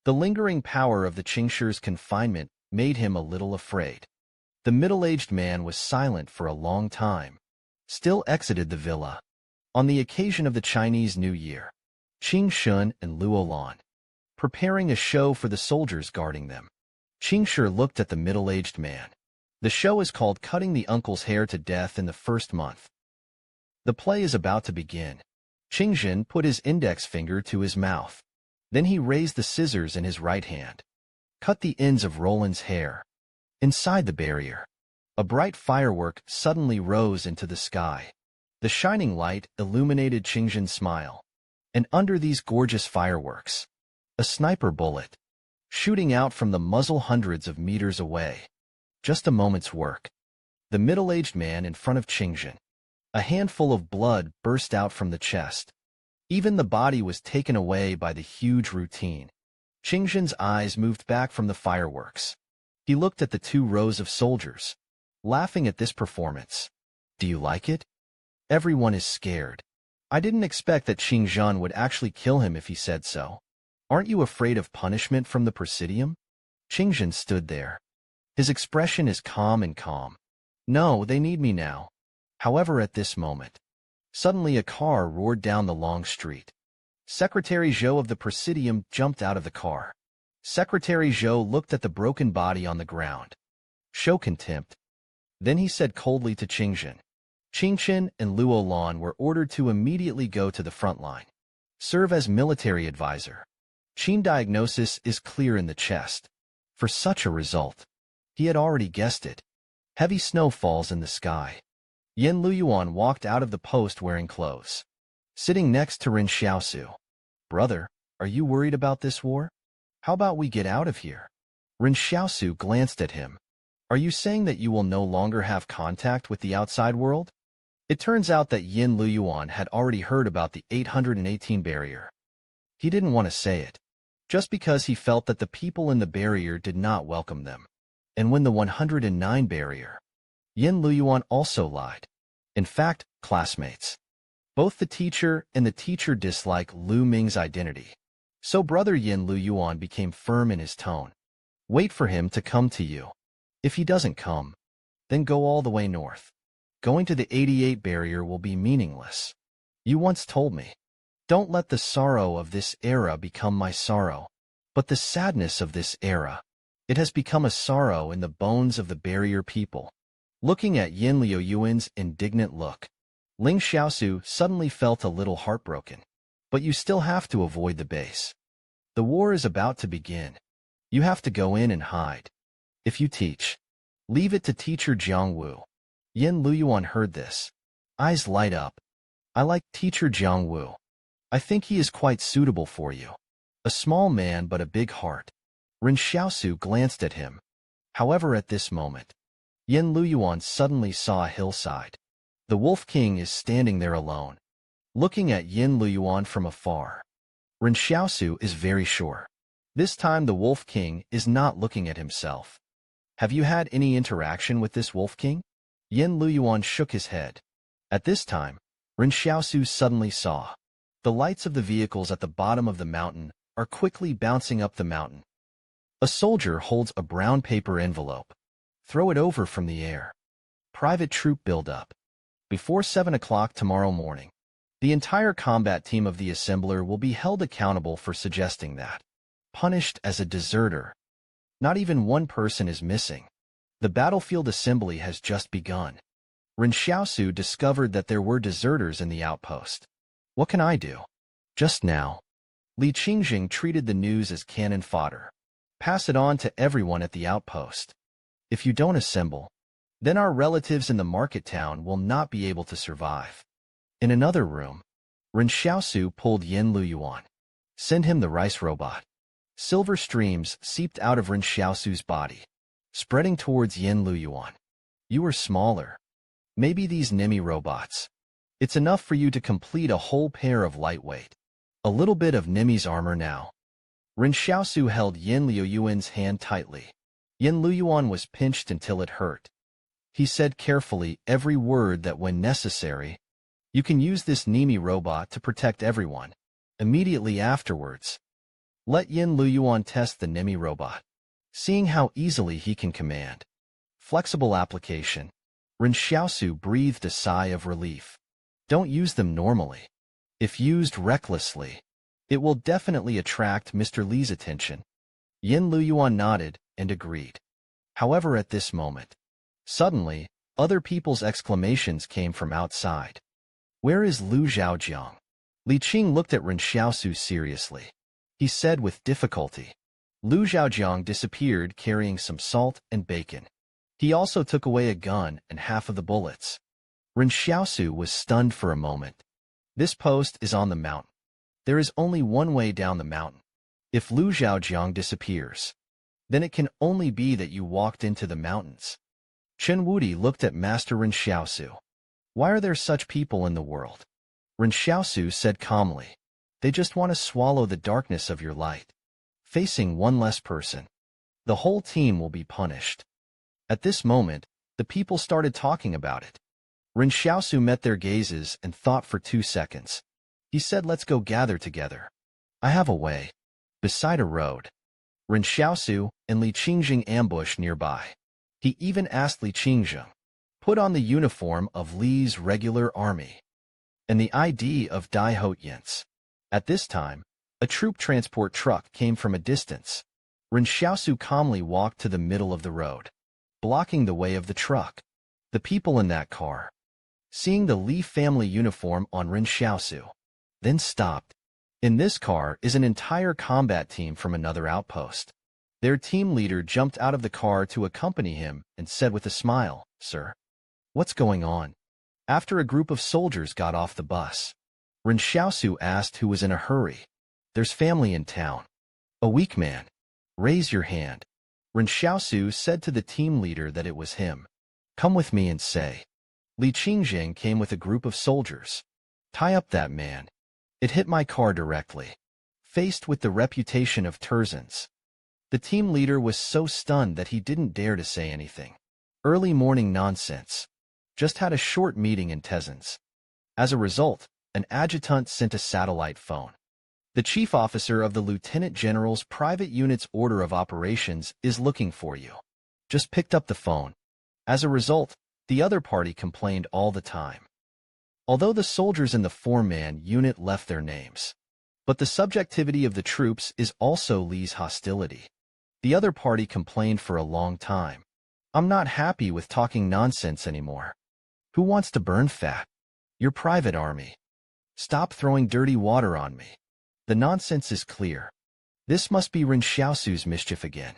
The lingering power of the Qingshi's confinement made him a little afraid. The middle-aged man was silent for a long time, still exited the villa. On the occasion of the Chinese New Year, Qingshun and Luolan, preparing a show for the soldiers guarding them. Qingshi looked at the middle-aged man. The show is called Cutting the Uncle's Hair to Death in the First Month. The play is about to begin. Qingzhen put his index finger to his mouth. Then he raised the scissors in his right hand. Cut the ends of Roland's hair. Inside the barrier, a bright firework suddenly rose into the sky. The shining light illuminated Qingzhen's smile. And under these gorgeous fireworks, a sniper bullet, shooting out from the muzzle hundreds of meters away. Just a moment's work. The middle-aged man in front of Qingzhen. A handful of blood burst out from the chest. Even the body was taken away by the huge routine. Qingzhen's eyes moved back from the fireworks. He looked at the 2 rows of soldiers, laughing at this performance. "Do you like it?" Everyone is scared. I didn't expect that Qingzhen would actually kill him if he said so. "Aren't you afraid of punishment from the Presidium?" Qingzhen stood there. His expression is calm and calm. "No, they need me now." However, at this moment, suddenly a car roared down the long street. Secretary Zhou of the Presidium jumped out of the car. Secretary Zhou looked at the broken body on the ground. Show contempt. Then he said coldly to Qingzhen. Qingzhen and Luolan were ordered to immediately go to the front line. Serve as military advisor. Qin diagnosis is clear in the chest. For such a result, he had already guessed it. Heavy snow falls in the sky. Yen Luyuan walked out of the post wearing clothes, sitting next to Ren Xiaosu. "Brother, are you worried about this war? How about we get out of here?" Ren Xiaosu glanced at him. "Are you saying that you will no longer have contact with the outside world?" It turns out that Yen Luyuan had already heard about the 818 barrier. He didn't want to say it, just because he felt that the people in the barrier did not welcome them. And when the 109 barrier, Yen Luyuan also lied. In fact, classmates. Both the teacher and the teacher dislike Lu Ming's identity. So brother Yen Luyuan became firm in his tone. "Wait for him to come to you. If he doesn't come, then go all the way north. Going to the 88 barrier will be meaningless. You once told me, don't let the sorrow of this era become my sorrow, but the sadness of this era. It has become a sorrow in the bones of the barrier people." Looking at Yin Liuyuan's indignant look, Ling Xiaosu suddenly felt a little heartbroken. "But you still have to avoid the base. The war is about to begin. You have to go in and hide. If you teach, leave it to teacher Jiangwu." Yin Luyuan heard this. Eyes light up. "I like teacher Jiangwu. I think he is quite suitable for you. A small man but a big heart." Ren Xiaosu glanced at him. However, at this moment, Yin Luyuan suddenly saw a hillside. The Wolf King is standing there alone, looking at Yin Luyuan from afar. Ren Xiaosu is very sure. This time the Wolf King is not looking at himself. Have you had any interaction with this Wolf King? Yin Luyuan shook his head. At this time, Ren Xiaosu suddenly saw. The lights of the vehicles at the bottom of the mountain are quickly bouncing up the mountain. A soldier holds a brown paper envelope. Throw it over from the air. Private troop build-up. Before 7 o'clock tomorrow morning, the entire combat team of the assembler will be held accountable for suggesting that. Punished as a deserter. Not even one person is missing. The battlefield assembly has just begun. Ren Xiaosu discovered that there were deserters in the outpost. What can I do? Just now, Li Qingjing treated the news as cannon fodder. Pass it on to everyone at the outpost. If you don't assemble, then our relatives in the market town will not be able to survive. In another room, Ren Xiaosu pulled Yin Luyuan. Send him the rice robot. Silver streams seeped out of Ren Xiaosu's body, spreading towards Yin Luyuan. You are smaller. Maybe these Nimi robots. It's enough for you to complete a whole pair of lightweight. A little bit of Nimi's armor now. Ren Xiaosu held Yin Luyuan's hand tightly. Yin Luyuan was pinched until it hurt. He said carefully every word that when necessary, you can use this Nimi robot to protect everyone. Immediately afterwards, let Yin Luyuan test the Nimi robot, seeing how easily he can command. Flexible application. Ren Xiaosu breathed a sigh of relief. Don't use them normally. If used recklessly, it will definitely attract Mr. Li's attention. Yin Luyuan nodded and agreed. However, at this moment, suddenly, other people's exclamations came from outside. Where is Lu Zhaojiang? Li Qing looked at Ren Xiaosu seriously. He said with difficulty. Lu Zhaojiang disappeared carrying some salt and bacon. He also took away a gun and half of the bullets. Ren Xiaosu was stunned for a moment. This post is on the mountain. There is only one way down the mountain. If Lu Zhaojiang disappears, then it can only be that you walked into the mountains. Chen Wudi looked at Master Ren Xiaosu. Why are there such people in the world? Ren Xiaosu said calmly. They just want to swallow the darkness of your light. Facing one less person, the whole team will be punished. At this moment, the people started talking about it. Ren Xiaosu met their gazes and thought for 2 seconds. He said, let's go gather together. I have a way. Beside a road. Ren Xiaosu and Li Qingjing ambushed nearby. He even asked Li Qingjing, put on the uniform of Li's regular army and the ID of Dai Hotyens. At this time, a troop transport truck came from a distance. Ren Xiaosu calmly walked to the middle of the road, blocking the way of the truck. The people in that car, seeing the Li family uniform on Ren Xiaosu, then stopped. In this car is an entire combat team from another outpost. Their team leader jumped out of the car to accompany him and said with a smile, Sir, what's going on? After a group of soldiers got off the bus, Ren Xiaosu asked who was in a hurry. There's family in town. A weak man. Raise your hand. Ren Xiaosu said to the team leader that it was him. Come with me and say. Li Qingjing came with a group of soldiers. Tie up that man. It hit my car directly. Faced with the reputation of Terzans, the team leader was so stunned that he didn't dare to say anything. Early morning nonsense. Just had a short meeting in Terzans. As a result, an adjutant sent a satellite phone. The chief officer of the Lieutenant General's private unit's order of operations is looking for you. Just picked up the phone. As a result, the other party complained all the time. Although the soldiers in the 4-man unit left their names, but the subjectivity of the troops is also Li's hostility. The other party complained for a long time. I'm not happy with talking nonsense anymore. Who wants to burn fat? Your private army. Stop throwing dirty water on me. The nonsense is clear. This must be Ren Xiaosu's mischief again.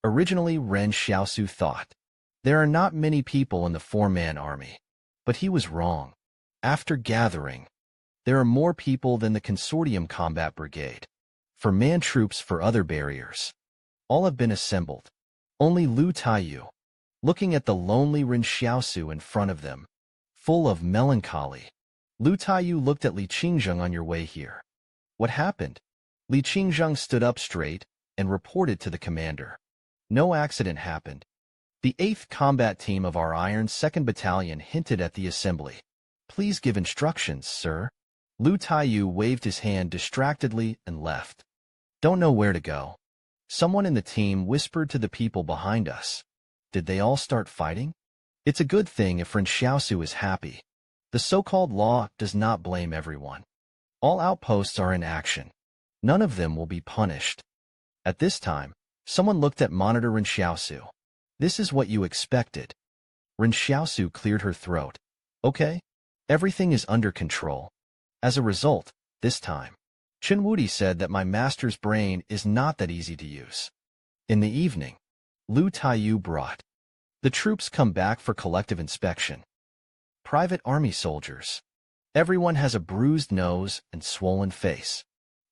Originally, Ren Xiaosu thought, there are not many people in the 4-man army. But he was wrong. After gathering, there are more people than the Consortium Combat Brigade. For man troops for other barriers. All have been assembled. Only Lu Taiyu, looking at the lonely Ren Xiaosu in front of them, full of melancholy. Lu Taiyu looked at Li Qingzheng. On your way here. What happened? Li Qingzheng stood up straight and reported to the commander. No accident happened. The 8th Combat Team of our Iron 2nd Battalion hinted at the assembly. Please give instructions, sir. Lu Taiyu waved his hand distractedly and left. Don't know where to go. Someone in the team whispered to the people behind us. Did they all start fighting? It's a good thing if Ren Xiaosu is happy. The so-called law does not blame everyone. All outposts are in action. None of them will be punished. At this time, someone looked at Monitor Ren Xiaosu. This is what you expected. Ren Xiaosu cleared her throat. Okay. Everything is under control. As a result, this time, Chen Wudi said that my master's brain is not that easy to use. In the evening, Lu Taiyu brought. The troops come back for collective inspection. Private army soldiers. Everyone has a bruised nose and swollen face.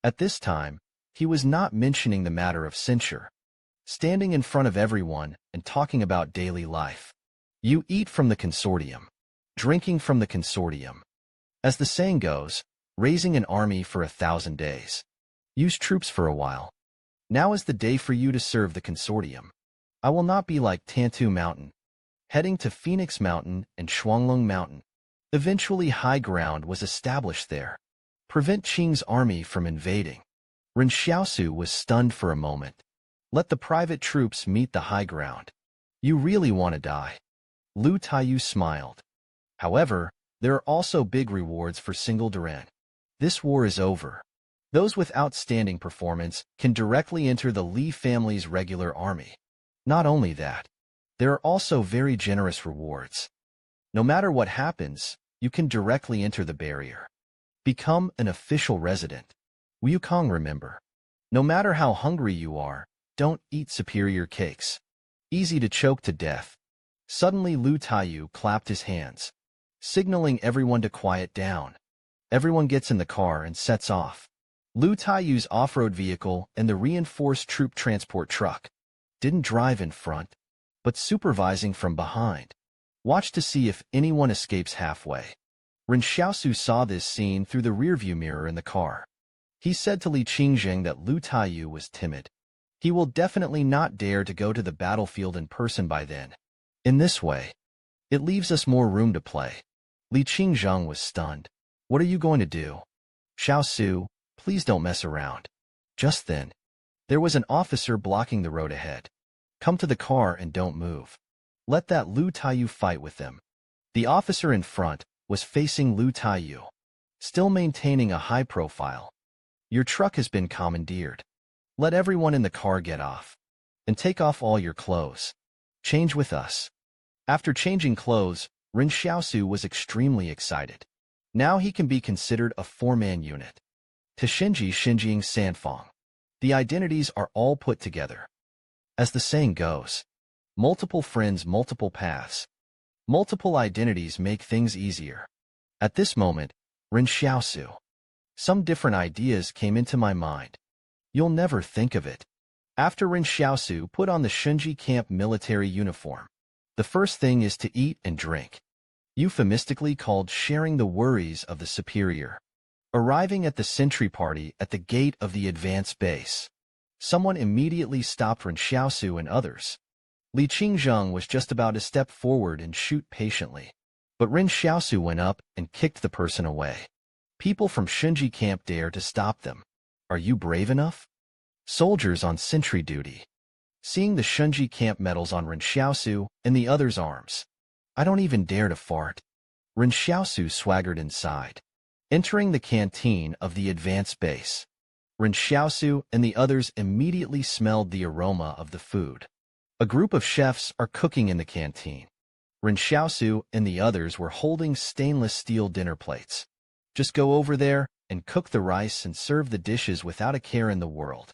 At this time, he was not mentioning the matter of censure. Standing in front of everyone and talking about daily life. You eat from the consortium. Drinking from the consortium. As the saying goes, raising an army for 1,000 days. Use troops for a while. Now is the day for you to serve the consortium. I will not be like Tantu Mountain, heading to Phoenix Mountain and Shuanglong Mountain. Eventually high ground was established there. Prevent Qing's army from invading. Ren Xiaosu was stunned for a moment. Let the private troops meet the high ground. You really want to die. Lu Taiyu smiled. However, there are also big rewards for single Duran. This war is over. Those with outstanding performance can directly enter the Li family's regular army. Not only that, there are also very generous rewards. No matter what happens, you can directly enter the barrier. Become an official resident. Wukong, remember. No matter how hungry you are, don't eat superior cakes. Easy to choke to death. Suddenly Lu Taiyu clapped his hands, signaling everyone to quiet down. Everyone gets in the car and sets off. Lu Taiyu's off-road vehicle and the reinforced troop transport truck didn't drive in front, but supervising from behind. Watch to see if anyone escapes halfway. Ren Xiaosu saw this scene through the rearview mirror in the car. He said to Li Qingzheng that Lu Taiyu was timid. He will definitely not dare to go to the battlefield in person by then. In this way, it leaves us more room to play. Li Qingzheng was stunned. What are you going to do? Xiaosu, please don't mess around. Just then, there was an officer blocking the road ahead. Come to the car and don't move. Let that Lu Taiyu fight with them. The officer in front was facing Lu Taiyu, still maintaining a high profile. Your truck has been commandeered. Let everyone in the car get off. And take off all your clothes. Change with us. After changing clothes, Ren Xiaosu was extremely excited. Now he can be considered a four-man unit. Tishinji Xinjiang Sanfang. The identities are all put together. As the saying goes, multiple friends, multiple paths. Multiple identities make things easier. At this moment, Ren Xiaosu. Some different ideas came into my mind. You'll never think of it. After Ren Xiaosu put on the Shunji camp military uniform, the first thing is to eat and drink. Euphemistically called sharing the worries of the superior. Arriving at the sentry party at the gate of the advanced base, someone immediately stopped Ren Xiaosu and others. Li Qingzheng was just about to step forward and shoot patiently, but Ren Xiaosu went up and kicked the person away. People from Shunji camp dare to stop them. Are you brave enough? Soldiers on sentry duty. Seeing the Shunji camp medals on Ren Xiaosu and the others' arms, I don't even dare to fart. Ren Xiaosu swaggered inside, entering the canteen of the advanced base. Ren Xiaosu and the others immediately smelled the aroma of the food. A group of chefs are cooking in the canteen. Ren Xiaosu and the others were holding stainless steel dinner plates. Just go over there and cook the rice and serve the dishes without a care in the world.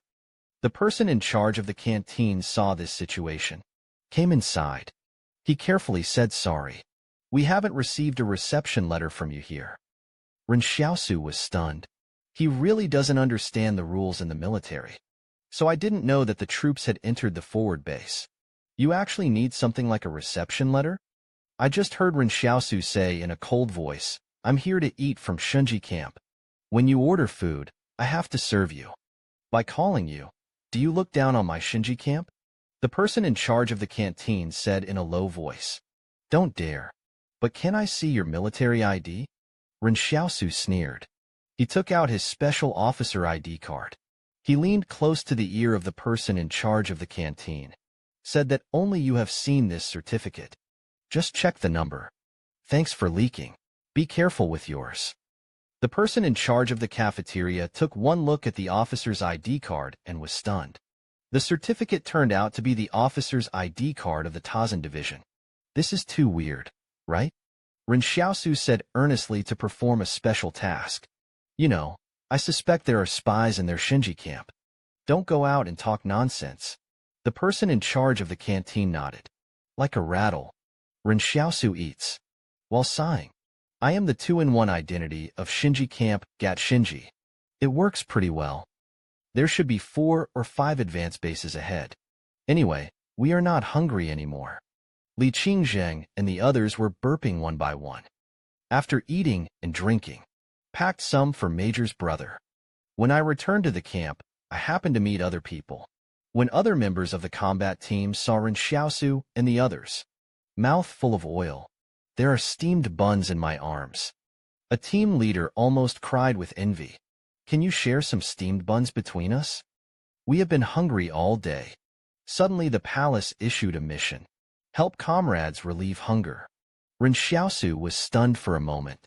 The person in charge of the canteen saw this situation, came inside. He carefully said, sorry. We haven't received a reception letter from you here. Ren Xiaosu was stunned. He really doesn't understand the rules in the military. So I didn't know that the troops had entered the forward base. You actually need something like a reception letter? I just heard Ren Xiaosu say in a cold voice, I'm here to eat from Shunji camp. When you order food, I have to serve you. By calling you, do you look down on my Shinji camp? The person in charge of the canteen said in a low voice. Don't dare. But can I see your military ID? Ren Xiaosu sneered. He took out his special officer ID card. He leaned close to the ear of the person in charge of the canteen. Said that only you have seen this certificate. Just check the number. Thanks for leaking. Be careful with yours. The person in charge of the cafeteria took one look at the officer's ID card and was stunned. The certificate turned out to be the officer's ID card of the Tazen division. This is too weird, right? Ren Xiaosu said earnestly to perform a special task. You know, I suspect there are spies in their Shinji camp. Don't go out and talk nonsense. The person in charge of the canteen nodded. Like a rattle, Ren Xiaosu eats. While sighing, I am the 2-in-1 identity of Shinji camp, Gat Shinji. It works pretty well. There should be 4 or 5 advance bases ahead. Anyway, we are not hungry anymore. Li Qingzheng and the others were burping one by one. After eating and drinking, packed some for Major's brother. When I returned to the camp, I happened to meet other people. When other members of the combat team saw Ren Xiaosu and the others, mouth full of oil, there are steamed buns in my arms. A team leader almost cried with envy. Can you share some steamed buns between us? We have been hungry all day. Suddenly the palace issued a mission. Help comrades relieve hunger. Ren Xiaosu was stunned for a moment.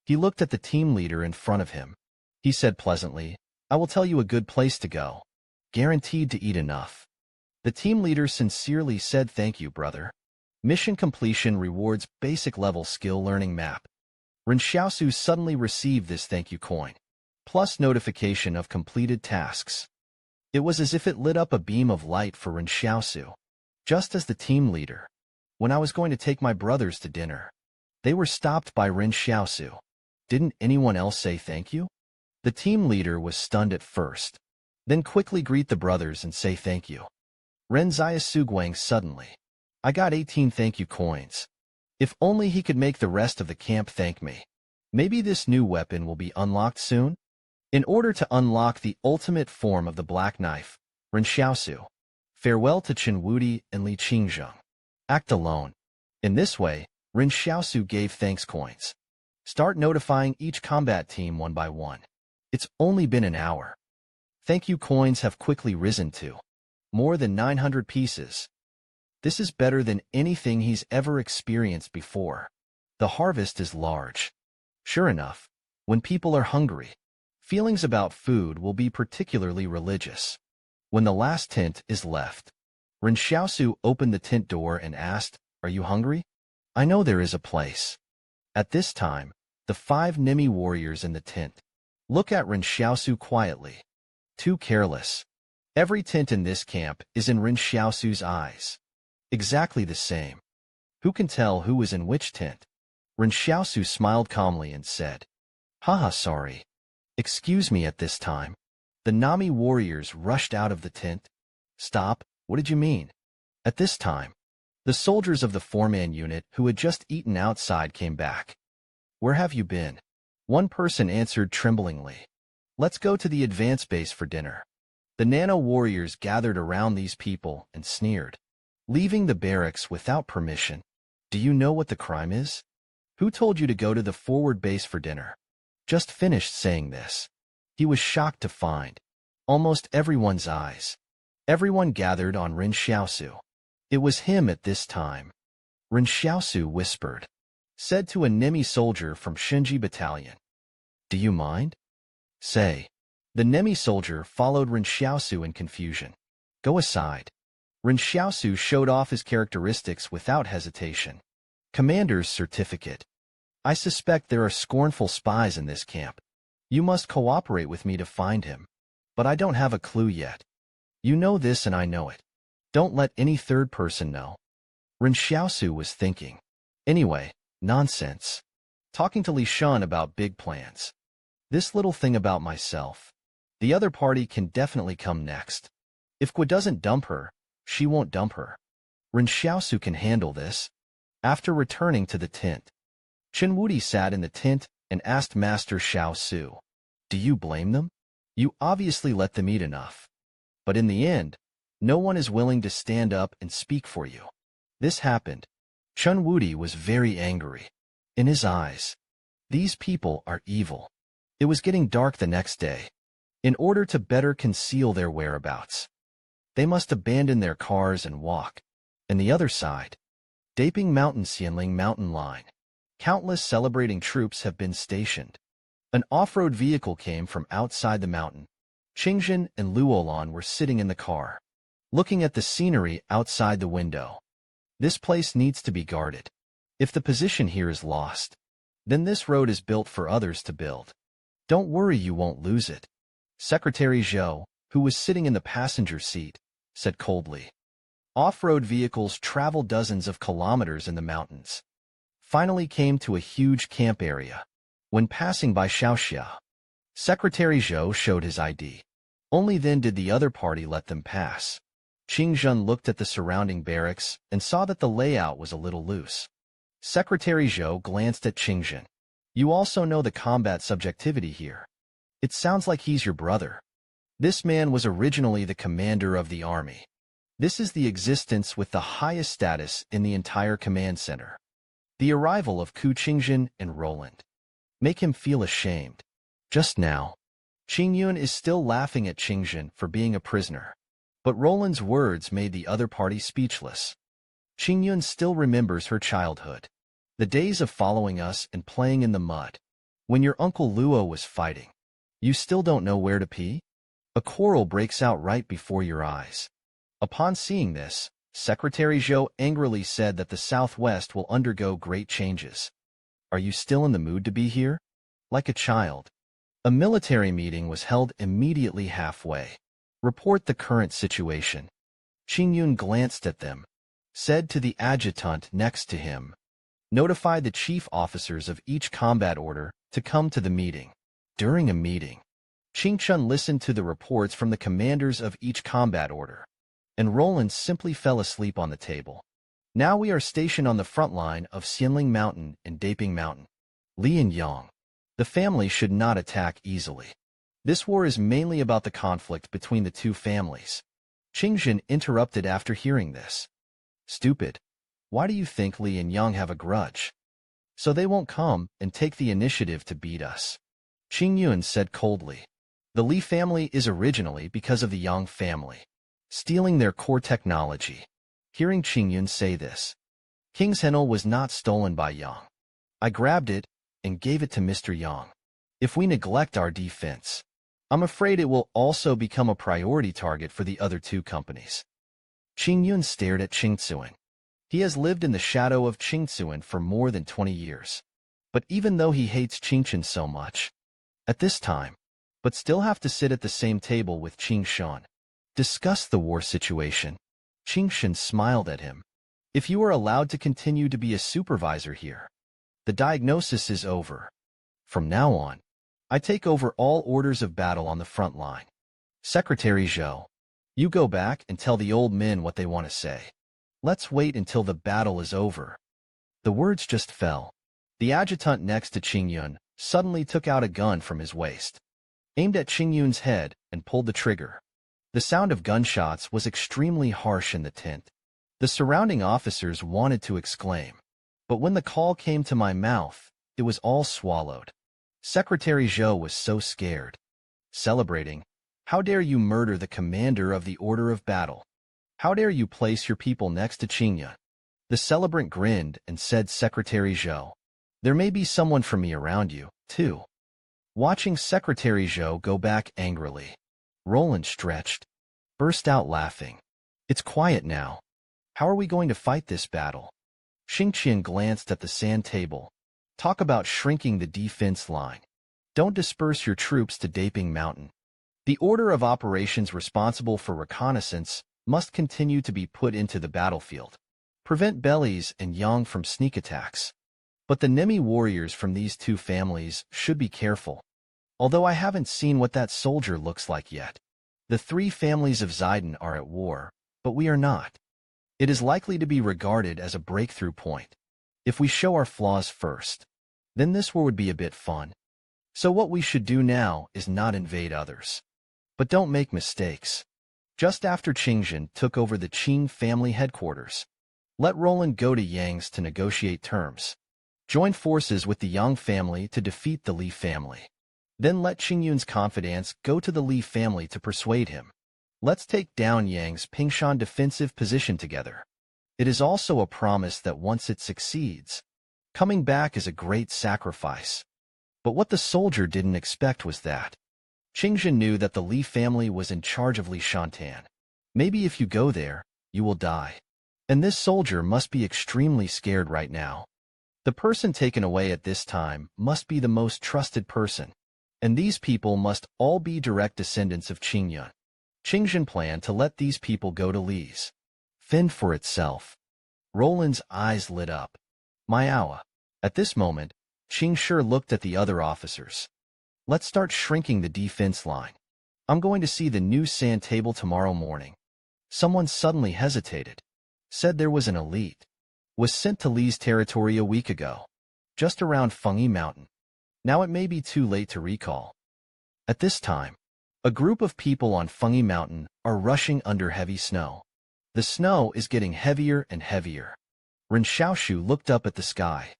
He looked at the team leader in front of him. He said pleasantly, I will tell you a good place to go. Guaranteed to eat enough. The team leader sincerely said thank you, brother. Mission completion rewards basic level skill learning map. Ren Xiaosu suddenly received this thank you coin, plus notification of completed tasks. It was as if it lit up a beam of light for Ren Xiaosu. Just as the team leader, when I was going to take my brothers to dinner, they were stopped by Ren Xiaosu. Didn't anyone else say thank you? The team leader was stunned at first, then quickly greet the brothers and say thank you. Ren Xiaosu suddenly. I got 18 thank you coins. If only he could make the rest of the camp thank me. Maybe this new weapon will be unlocked soon? In order to unlock the ultimate form of the black knife, Ren Xiaosu. Farewell to Chen Wudi and Li Qingzheng. Act alone. In this way, Ren Xiaosu gave thanks coins. Start notifying each combat team one by one. It's only been an hour. Thank you coins have quickly risen to more than 900 pieces. This is better than anything he's ever experienced before. The harvest is large. Sure enough, when people are hungry, feelings about food will be particularly religious. When the last tent is left, Ren Xiaosu opened the tent door and asked, Are you hungry? I know there is a place. At this time, the 5 Nemi warriors in the tent look at Ren Xiaosu quietly. Too careless. Every tent in this camp is in Ren Xiaosu's eyes. Exactly the same. Who can tell who is in which tent? Ren Xiaosu smiled calmly and said, Haha, sorry. Excuse me at this time. The Nami warriors rushed out of the tent. Stop, what did you mean? At this time, the soldiers of the 4-man unit who had just eaten outside came back. Where have you been? One person answered tremblingly. Let's go to the advance base for dinner. The nano warriors gathered around these people and sneered. Leaving the barracks without permission. Do you know what the crime is? Who told you to go to the forward base for dinner? Just finished saying this. He was shocked to find almost everyone's eyes. Everyone gathered on Ren Xiaosu. It was him at this time. Ren Xiaosu whispered. Said to a Nemi soldier from Shinji Battalion. Do you mind? Say. The Nemi soldier followed Ren Xiaosu in confusion. Go aside. Ren Xiaosu showed off his characteristics without hesitation. Commander's certificate. I suspect there are scornful spies in this camp. You must cooperate with me to find him. But I don't have a clue yet. You know this and I know it. Don't let any third person know. Ren Xiaosu was thinking. Anyway, nonsense. Talking to Li Shan about big plans. This little thing about myself. The other party can definitely come next. If Gua doesn't dump her, she won't dump her. Ren Xiaosu can handle this. After returning to the tent, Chenwudi sat in the tent and asked Master Xiaosu, "Do you blame them? You obviously let them eat enough. But in the end, no one is willing to stand up and speak for you." This happened. Chenwudi was very angry. In his eyes, these people are evil. It was getting dark the next day. In order to better conceal their whereabouts, they must abandon their cars and walk. On the other side, Daping Mountain Xianling Mountain Line, countless celebrating troops have been stationed. An off-road vehicle came from outside the mountain. Qingzhen and Luolan were sitting in the car, looking at the scenery outside the window. This place needs to be guarded. If the position here is lost, then this road is built for others to build. Don't worry, you won't lose it. Secretary Zhou, who was sitting in the passenger seat, said coldly. Off-road vehicles travel dozens of kilometers in the mountains. Finally came to a huge camp area. When passing by Xiaoxia, Secretary Zhou showed his ID. Only then did the other party let them pass. Qingzhen looked at the surrounding barracks and saw that the layout was a little loose. Secretary Zhou glanced at Qingzhen. You also know the combat subjectivity here. It sounds like he's your brother. This man was originally the commander of the army. This is the existence with the highest status in the entire command center. The arrival of Ku Qingzhen and Roland make him feel ashamed. Just now, Qingyun is still laughing at Qingzhen for being a prisoner. But Roland's words made the other party speechless. Qingyun still remembers her childhood. The days of following us and playing in the mud. When your Uncle Luo was fighting. You still don't know where to pee? A quarrel breaks out right before your eyes. Upon seeing this, Secretary Zhou angrily said that the Southwest will undergo great changes. Are you still in the mood to be here? Like a child. A military meeting was held immediately halfway. Report the current situation. Qingyun glanced at them, said to the adjutant next to him, notify the chief officers of each combat order to come to the meeting. During a meeting, Qingchun listened to the reports from the commanders of each combat order, and Roland simply fell asleep on the table. Now we are stationed on the front line of Xianling Mountain and Daping Mountain. Li and Yang. The family should not attack easily. This war is mainly about the conflict between the two families. Qingzhen interrupted after hearing this. Stupid. Why do you think Li and Yang have a grudge? So they won't come and take the initiative to beat us. Qingyun said coldly. The Li family is originally because of the Yang family, stealing their core technology. Hearing Qingyun say this, King's Henel was not stolen by Yang. I grabbed it and gave it to Mr. Yang. If we neglect our defense, I'm afraid it will also become a priority target for the other two companies. Qingyun stared at Qingtsuan. He has lived in the shadow of Qingtsuan for more than 20 years. But even though he hates Qingchen so much, at this time, but still have to sit at the same table with Qingshan, discuss the war situation. Qingshan smiled at him. If you are allowed to continue to be a supervisor here, the diagnosis is over. From now on, I take over all orders of battle on the front line. Secretary Zhou, you go back and tell the old men what they want to say. Let's wait until the battle is over. The words just fell. The adjutant next to Qingyun suddenly took out a gun from his waist, aimed at Qingyun's head, and pulled the trigger. The sound of gunshots was extremely harsh in the tent. The surrounding officers wanted to exclaim, but when the call came to my mouth, it was all swallowed. Secretary Zhou was so scared. Celebrating, how dare you murder the commander of the order of battle? How dare you place your people next to Qingyun? The celebrant grinned and said, Secretary Zhou, there may be someone from me around you, too. Watching Secretary Zhou go back angrily, Roland stretched, burst out laughing. It's quiet now. How are we going to fight this battle? Xingqian glanced at the sand table. Talk about shrinking the defense line. Don't disperse your troops to Daping Mountain. The order of operations responsible for reconnaissance must continue to be put into the battlefield. Prevent Bellies and Yang from sneak attacks. But the Nemi warriors from these two families should be careful. Although I haven't seen what that soldier looks like yet. The three families of Zidane are at war, but we are not. It is likely to be regarded as a breakthrough point. If we show our flaws first, then this war would be a bit fun. So what we should do now is not invade others. But don't make mistakes. Just after Qingjin took over the Qing family headquarters, let Roland go to Yang's to negotiate terms. Join forces with the Yang family to defeat the Li family. Then let Qingyun's confidants go to the Li family to persuade him. Let's take down Yang's Pingshan defensive position together. It is also a promise that once it succeeds, coming back is a great sacrifice. But what the soldier didn't expect was that Qingjin knew that the Li family was in charge of Li Shantan. Maybe if you go there, you will die. And this soldier must be extremely scared right now. The person taken away at this time must be the most trusted person. And these people must all be direct descendants of Qingyun. Qingjin planned to let these people go to Li's. Fend for itself. Roland's eyes lit up. Maiawa. At this moment, Qingshi looked at the other officers. Let's start shrinking the defense line. I'm going to see the new sand table tomorrow morning. Someone suddenly hesitated. Said there was an elite. Was sent to Li's territory a week ago. Just around Fengyi Mountain. Now it may be too late to recall. At this time, a group of people on Fengyi Mountain are rushing under heavy snow. The snow is getting heavier and heavier. Ren Xiaosu looked up at the sky.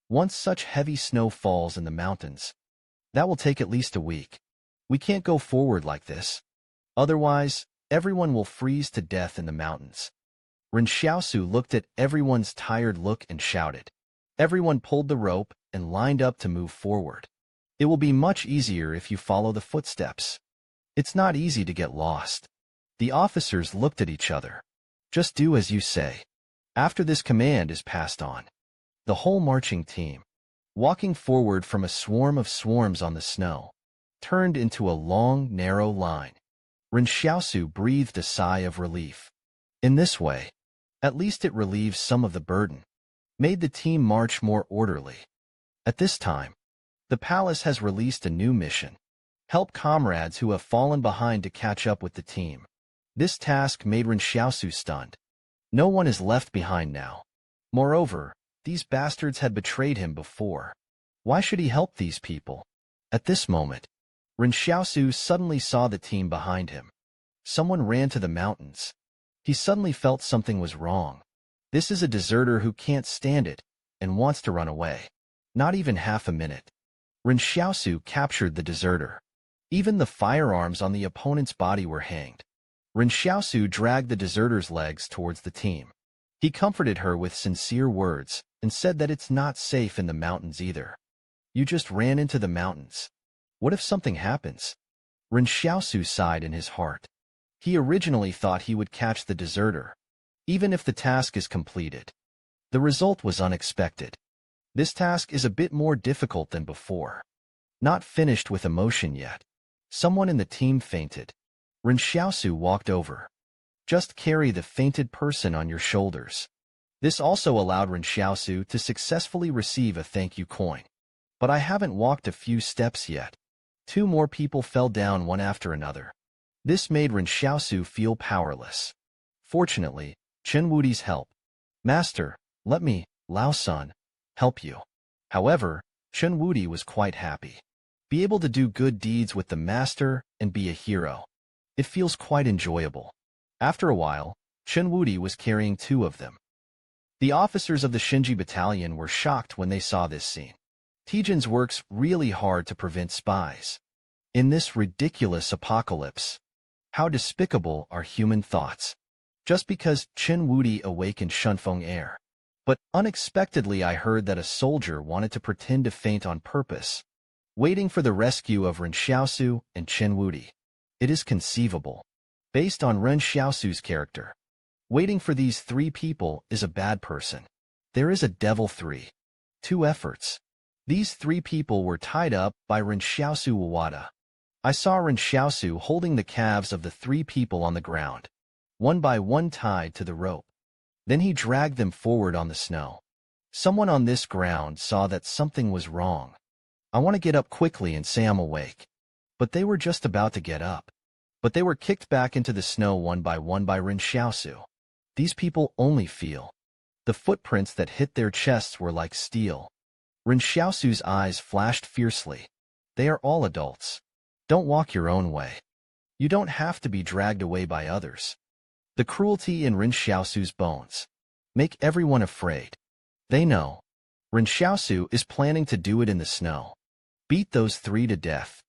Once such heavy snow falls in the mountains, that will take at least a week. We can't go forward like this. Otherwise, everyone will freeze to death in the mountains. Ren Xiaosu looked at everyone's tired look and shouted. Everyone pulled the rope and lined up to move forward. It will be much easier if you follow the footsteps. It's not easy to get lost. The officers looked at each other. Just do as you say. After this command is passed on, the whole marching team, walking forward from a swarm of swarms on the snow, turned into a long, narrow line. Ren Xiaosu breathed a sigh of relief. In this way, at least it relieves some of the burden, made the team march more orderly. At this time, the palace has released a new mission. Help comrades who have fallen behind to catch up with the team. This task made Ren Xiaosu stunned. No one is left behind now. Moreover, these bastards had betrayed him before. Why should he help these people? At this moment, Ren Xiaosu suddenly saw the team behind him. Someone ran to the mountains. He suddenly felt something was wrong. This is a deserter who can't stand it and wants to run away. Not even half a minute. Ren Xiaosu captured the deserter. Even the firearms on the opponent's body were hanged. Ren Xiaosu dragged the deserter's legs towards the team. He comforted her with sincere words and said that it's not safe in the mountains either. You just ran into the mountains. What if something happens? Ren Xiaosu sighed in his heart. He originally thought he would catch the deserter, even if the task is completed. The result was unexpected. This task is a bit more difficult than before. Not finished with emotion yet. Someone in the team fainted. Ren Xiaosu walked over. Just carry the fainted person on your shoulders. This also allowed Ren Xiaosu to successfully receive a thank you coin. But I haven't walked a few steps yet. 2 more people fell down one after another. This made Ren Xiaosu feel powerless. Fortunately, Chen Wudi's help. Master, let me, Lao-sun, help you. However, Chen Wudi was quite happy. Be able to do good deeds with the master and be a hero. It feels quite enjoyable. After a while, Chen Wudi was carrying 2 of them. The officers of the Shinji battalion were shocked when they saw this scene. Tijin's works really hard to prevent spies. In this ridiculous apocalypse, how despicable are human thoughts. Just because Chen Wudi awakened Shunfeng Air. But unexpectedly I heard that a soldier wanted to pretend to faint on purpose, waiting for the rescue of Ren Xiaosu and Chen Wudi. It is conceivable. Based on Ren Xiaosu's character, waiting for these 3 people is a bad person. There is a devil 3. 2 efforts. These 3 people were tied up by Ren Xiaosu Wawada. I saw Ren Xiaosu holding the calves of the 3 people on the ground, one by one tied to the rope. Then he dragged them forward on the snow. Someone on this ground saw that something was wrong. I want to get up quickly and say I'm awake. But they were just about to get up. But they were kicked back into the snow one by Ren Xiaosu. These people only feel. The footprints that hit their chests were like steel. Ren Xiaosu's eyes flashed fiercely. They are all adults. Don't walk your own way. You don't have to be dragged away by others. The cruelty in Ren Xiaosu's bones. Make everyone afraid. They know. Ren Xiaosu is planning to do it in the snow. Beat those three to death.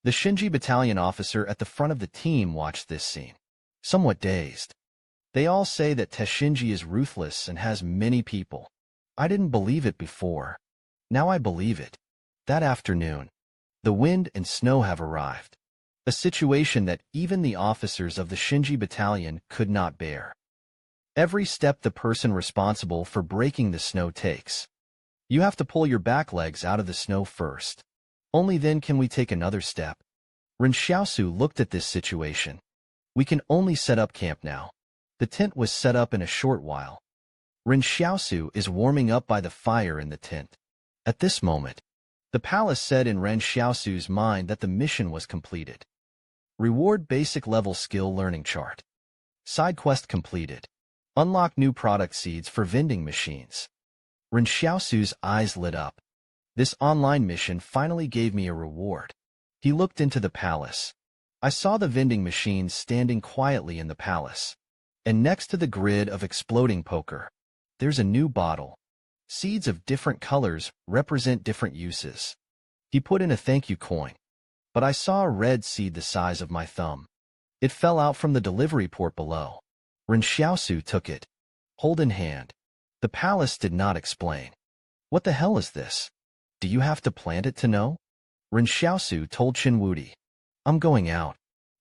The Shinji battalion officer at the front of the team watched this scene, somewhat dazed. They all say that Shinji is ruthless and has many people. I didn't believe it before. Now I believe it. That afternoon, the wind and snow have arrived. A situation that even the officers of the Shinji battalion could not bear. Every step the person responsible for breaking the snow takes. You have to pull your back legs out of the snow first. Only then can we take another step. Ren Xiaosu looked at this situation. We can only set up camp now. The tent was set up in a short while. Ren Xiaosu is warming up by the fire in the tent. At this moment, the palace said in Ren Xiaosu's mind that the mission was completed. Reward basic level skill learning chart. Side quest completed. Unlock new product seeds for vending machines. Ren Xiaosu's eyes lit up. This online mission finally gave me a reward. He looked into the palace. I saw the vending machines standing quietly in the palace. And next to the grid of exploding poker, there's a new bottle. Seeds of different colors represent different uses. He put in a thank you coin. But I saw a red seed the size of my thumb. It fell out from the delivery port below. Ren Xiaosu took it, hold in hand. The palace did not explain. What the hell is this? Do you have to plant it to know? Ren Xiaosu told Wudi. I'm going out.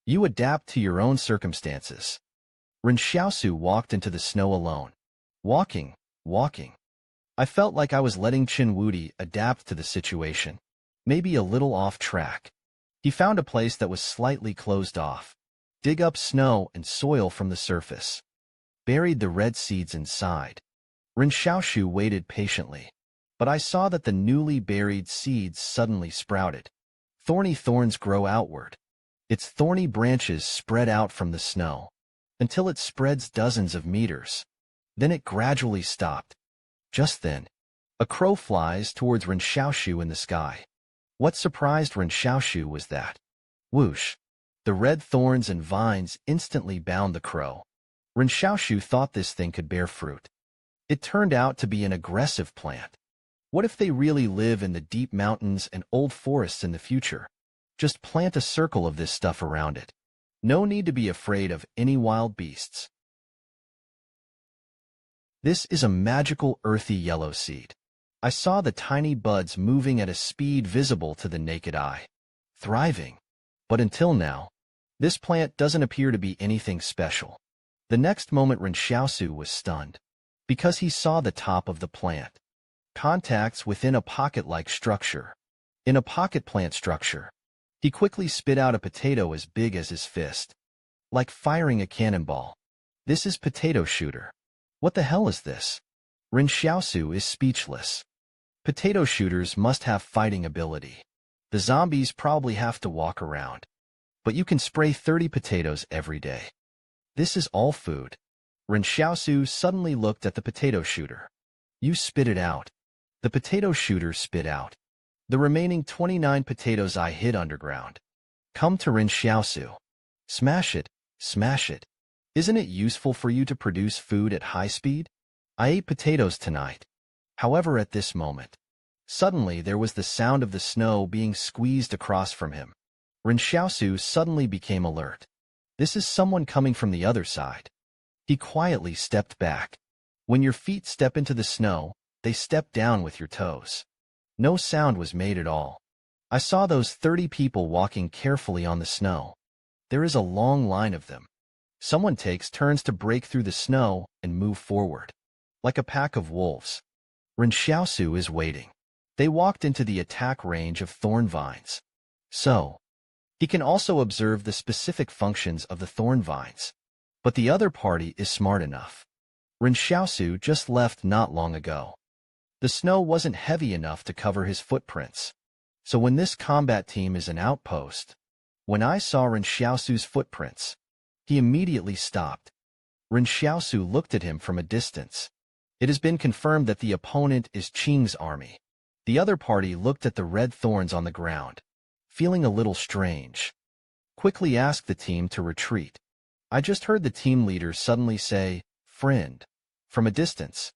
You adapt to your own circumstances. Ren Xiaosu walked into the snow alone. Walking. I felt like I was letting Wudi adapt to the situation. Maybe a little off track. He found a place that was slightly closed off. Dig up snow and soil from the surface. Buried the red seeds inside. Ren Xiaosu waited patiently. But I saw that the newly buried seeds suddenly sprouted. Thorny thorns grow outward. Its thorny branches spread out from the snow, until it spreads dozens of meters. Then it gradually stopped. Just then, a crow flies towards Ren Xiaosu in the sky. What surprised Ren Xiaosu was that, whoosh, the red thorns and vines instantly bound the crow. Ren Xiaosu thought this thing could bear fruit. It turned out to be an aggressive plant. What if they really live in the deep mountains and old forests in the future? Just plant a circle of this stuff around it. No need to be afraid of any wild beasts. This is a magical earthy yellow seed. I saw the tiny buds moving at a speed visible to the naked eye. Thriving. But until now, this plant doesn't appear to be anything special. The next moment Ren Xiaosu was stunned, because he saw the top of the plant. Contacts within a pocket-like structure. In a pocket plant structure, he quickly spit out a potato as big as his fist. Like firing a cannonball. This is potato shooter. What the hell is this? Ren Xiaosu is speechless. Potato shooters must have fighting ability. The zombies probably have to walk around. But you can spray 30 potatoes every day. This is all food. Ren Xiaosu suddenly looked at the potato shooter. You spit it out. The potato shooter spit out. The remaining 29 potatoes I hid underground. Come to Ren Xiaosu. Smash it, smash it. Isn't it useful for you to produce food at high speed? I ate potatoes tonight. However, at this moment, suddenly there was the sound of the snow being squeezed across from him. Ren Xiaosu suddenly became alert. This is someone coming from the other side. He quietly stepped back. When your feet step into the snow, they step down with your toes. No sound was made at all. I saw those 30 people walking carefully on the snow. There is a long line of them. Someone takes turns to break through the snow and move forward. Like a pack of wolves. Ren Xiaosu is waiting. They walked into the attack range of thorn vines. So, he can also observe the specific functions of the thorn vines. But the other party is smart enough. Ren Xiaosu just left not long ago. The snow wasn't heavy enough to cover his footprints. So when this combat team is an outpost, when I saw Ren Xiaosu's footprints, he immediately stopped. Ren Xiaosu looked at him from a distance. It has been confirmed that the opponent is Qing's army. The other party looked at the red thorns on the ground, feeling a little strange. Quickly asked the team to retreat. I just heard the team leader suddenly say, "Friend," from a distance.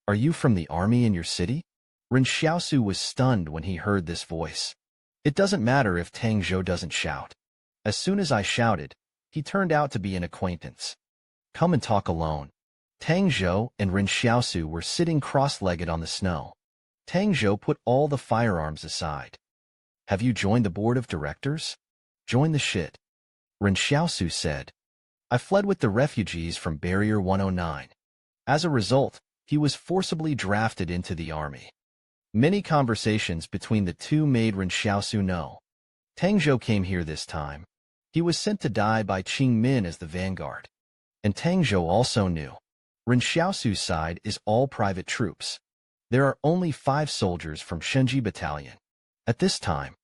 "Are you from the army in your city?" Ren Xiaosu was stunned when he heard this voice. It doesn't matter if Tang Zhou doesn't shout. As soon as I shouted, he turned out to be an acquaintance. "Come and talk alone." Tang Zhou and Ren Xiaosu were sitting cross-legged on the snow. Tang Zhou put all the firearms aside. "Have you joined the board of directors?" "Join the shit," Ren Xiaosu said. "I fled with the refugees from Barrier 109. As a result, he was forcibly drafted into the army." Many conversations between the two made Ren Xiaosu know. Tang Zhou came here this time. He was sent to die by Qing Min as the vanguard. And Tang Zhou also knew. Ren Xiaosu's side is all private troops. There are only 5 soldiers from Shenji Battalion. At this time,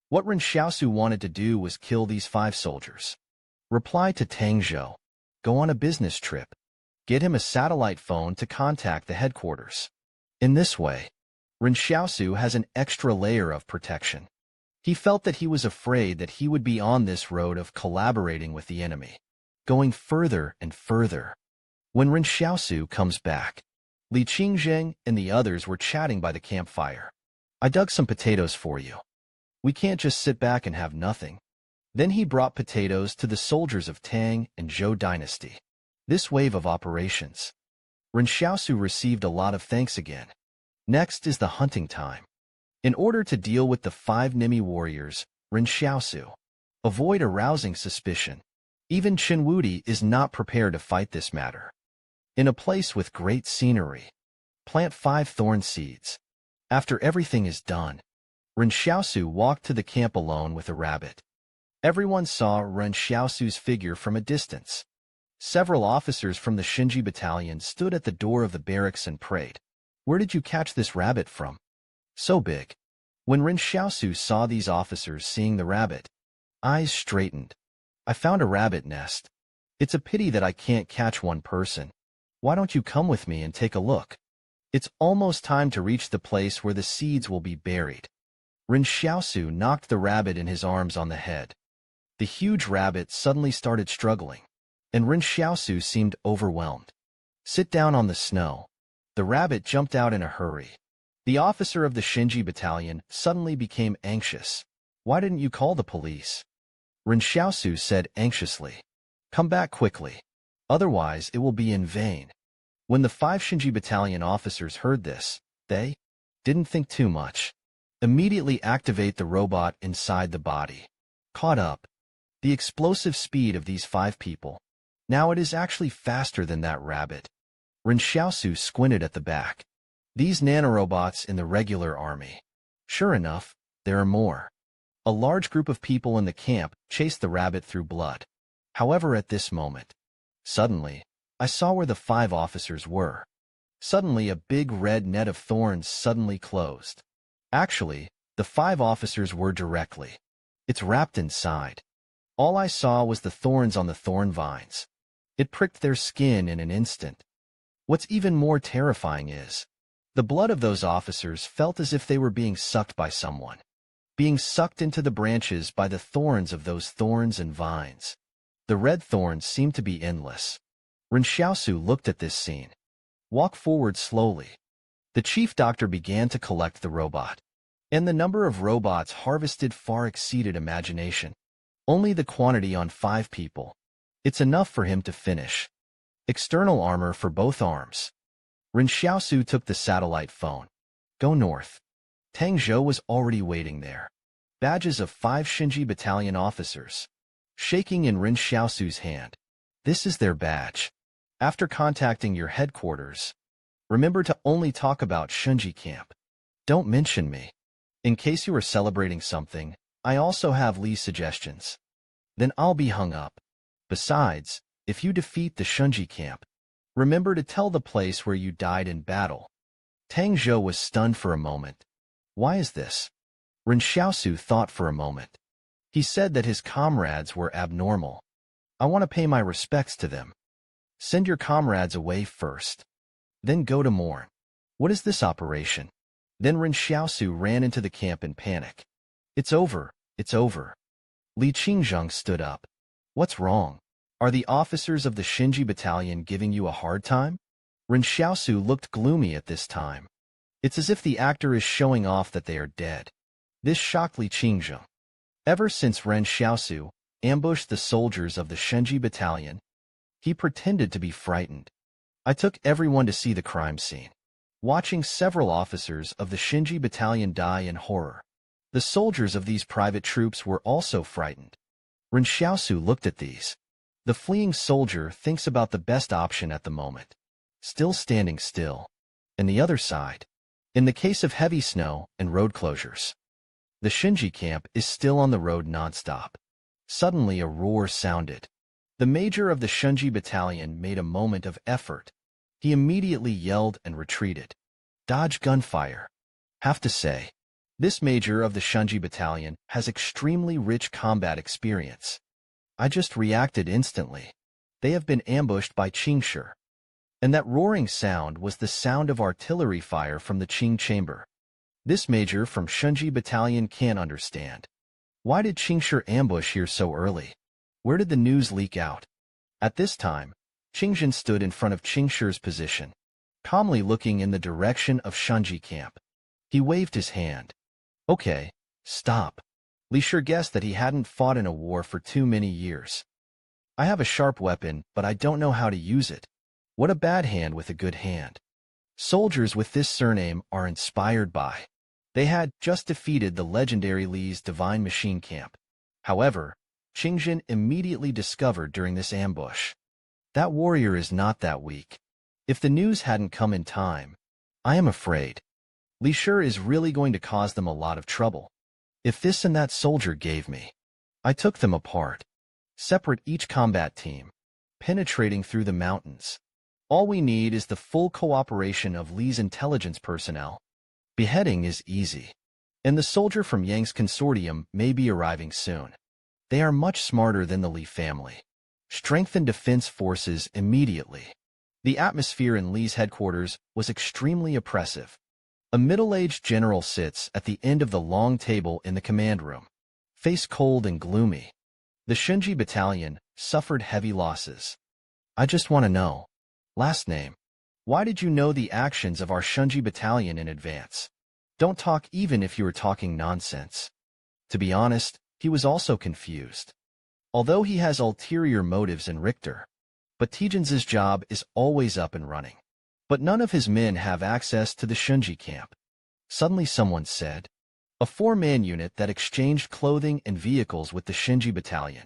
what Ren Xiaosu wanted to do was kill these 5 soldiers. Reply to Tang Zhou. Go on a business trip. Get him a satellite phone to contact the headquarters. In this way, Ren Xiaosu has an extra layer of protection. He felt that he was afraid that he would be on this road of collaborating with the enemy, going further and further. When Ren Xiaosu comes back, Li Qingzheng and the others were chatting by the campfire. "I dug some potatoes for you. We can't just sit back and have nothing." Then he brought potatoes to the soldiers of Tang and Zhou dynasty. This wave of operations, Ren Xiaosu received a lot of thanks again. Next is the hunting time. In order to deal with the 5 Nimi warriors, Ren Xiaosu, avoid arousing suspicion. Even Chen Wudi is not prepared to fight this matter. In a place with great scenery, plant 5 thorn seeds. After everything is done, Ren Xiaosu walked to the camp alone with a rabbit. Everyone saw Ren Xiaosu's figure from a distance. Several officers from the Shenji Battalion stood at the door of the barracks and prayed. "Where did you catch this rabbit from? So big." When Ren Xiaosu saw these officers seeing the rabbit, eyes straightened. "I found a rabbit nest. It's a pity that I can't catch one person. Why don't you come with me and take a look? It's almost time to reach the place where the seeds will be buried." Ren Xiaosu knocked the rabbit in his arms on the head. The huge rabbit suddenly started struggling, and Ren Xiaosu seemed overwhelmed. "Sit down on the snow." The rabbit jumped out in a hurry. The officer of the Shenji Battalion suddenly became anxious. "Why didn't you call the police?" Ren Xiaosu said anxiously. "Come back quickly. Otherwise, it will be in vain." When the 5 Shenji Battalion officers heard this, they didn't think too much. Immediately activate the robot inside the body. Caught up. The explosive speed of these 5 people. Now it is actually faster than that rabbit. Ren Xiaosu squinted at the back. These nanorobots in the regular army. Sure enough, there are more. A large group of people in the camp chased the rabbit through blood. However, at this moment, suddenly, I saw where the 5 officers were. Suddenly, a big red net of thorns suddenly closed. Actually, the 5 officers were directly. It's wrapped inside. All I saw was the thorns on the thorn vines. It pricked their skin in an instant. What's even more terrifying is, the blood of those officers felt as if they were being sucked by someone. Being sucked into the branches by the thorns of those thorns and vines. The red thorns seemed to be endless. Ren Xiaosu looked at this scene. Walk forward slowly. The chief doctor began to collect the robot. And the number of robots harvested far exceeded imagination. Only the quantity on 5 people. It's enough for him to finish. External armor for both arms. Ren Xiaosu took the satellite phone. Go north. Tang Zhou was already waiting there. Badges of 5 Shenji Battalion officers. Shaking in Ren Xiaosu's hand. This is their badge. After contacting your headquarters, remember to only talk about Shenji camp. Don't mention me. In case you are celebrating something, I also have Li's suggestions. Then I'll be hung up. Besides, if you defeat the Shenji camp, remember to tell the place where you died in battle. Tang Zhou was stunned for a moment. Why is this? Ren Xiaosu thought for a moment. He said that his comrades were abnormal. I want to pay my respects to them. Send your comrades away first. then go to mourn. What is this operation? Then Ren Xiaosu ran into the camp in panic. It's over, it's over. Li Qingzheng stood up. What's wrong? Are the officers of the Shinji battalion giving you a hard time? Ren Xiaosu looked gloomy at this time. It's as if the actor is showing off that they are dead. This shocked Li Qingzheng. Ever since Ren Xiaosu ambushed the soldiers of the Shinji battalion, he pretended to be frightened. I took everyone to see the crime scene, watching several officers of the Shinji battalion die in horror. The soldiers of these private troops were also frightened. Ren Xiaosu looked at these. The fleeing soldier thinks about the best option at the moment, still standing still. And the other side, in the case of heavy snow and road closures, the Shinji camp is still on the road nonstop. Suddenly a roar sounded. The major of the Shinji battalion made a moment of effort. He immediately yelled and retreated. Dodge gunfire. Have to say, this major of the Shinji battalion has extremely rich combat experience. I just reacted instantly. They have been ambushed by Qingshi. And that roaring sound was the sound of artillery fire from the Qing chamber. This major from Shinji battalion can't understand. Why did Qingshi ambush here so early? Where did the news leak out? At this time, Qingzhen stood in front of Qingshi's position, calmly looking in the direction of Shinji camp. He waved his hand. Okay, stop. Li Shi guessed that he hadn't fought in a war for too many years. I have a sharp weapon, but I don't know how to use it. What a bad hand with a good hand. Soldiers with this surname are inspired by. They had just defeated the legendary Li's Divine Machine Camp. However, Qingzhen immediately discovered during this ambush. That warrior is not that weak. If the news hadn't come in time, I am afraid Li Shi is really going to cause them a lot of trouble. If this and that soldier gave me, I took them apart. Separate each combat team, penetrating through the mountains. All we need is the full cooperation of Li's intelligence personnel. Beheading is easy. And the soldier from Yang's consortium may be arriving soon. They are much smarter than the Li family. Strengthen defense forces immediately. The atmosphere in Li's headquarters was extremely oppressive. A middle-aged general sits at the end of the long table in the command room, face cold and gloomy. The Shinji battalion suffered heavy losses. I just want to know. Last name. Why did you know the actions of our Shinji battalion in advance? Don't talk even if you are talking nonsense. To be honest, he was also confused. Although he has ulterior motives in Richter, but Tijin's job is always up and running. But none of his men have access to the Shinji camp. Suddenly someone said, a 4-man unit that exchanged clothing and vehicles with the Shinji battalion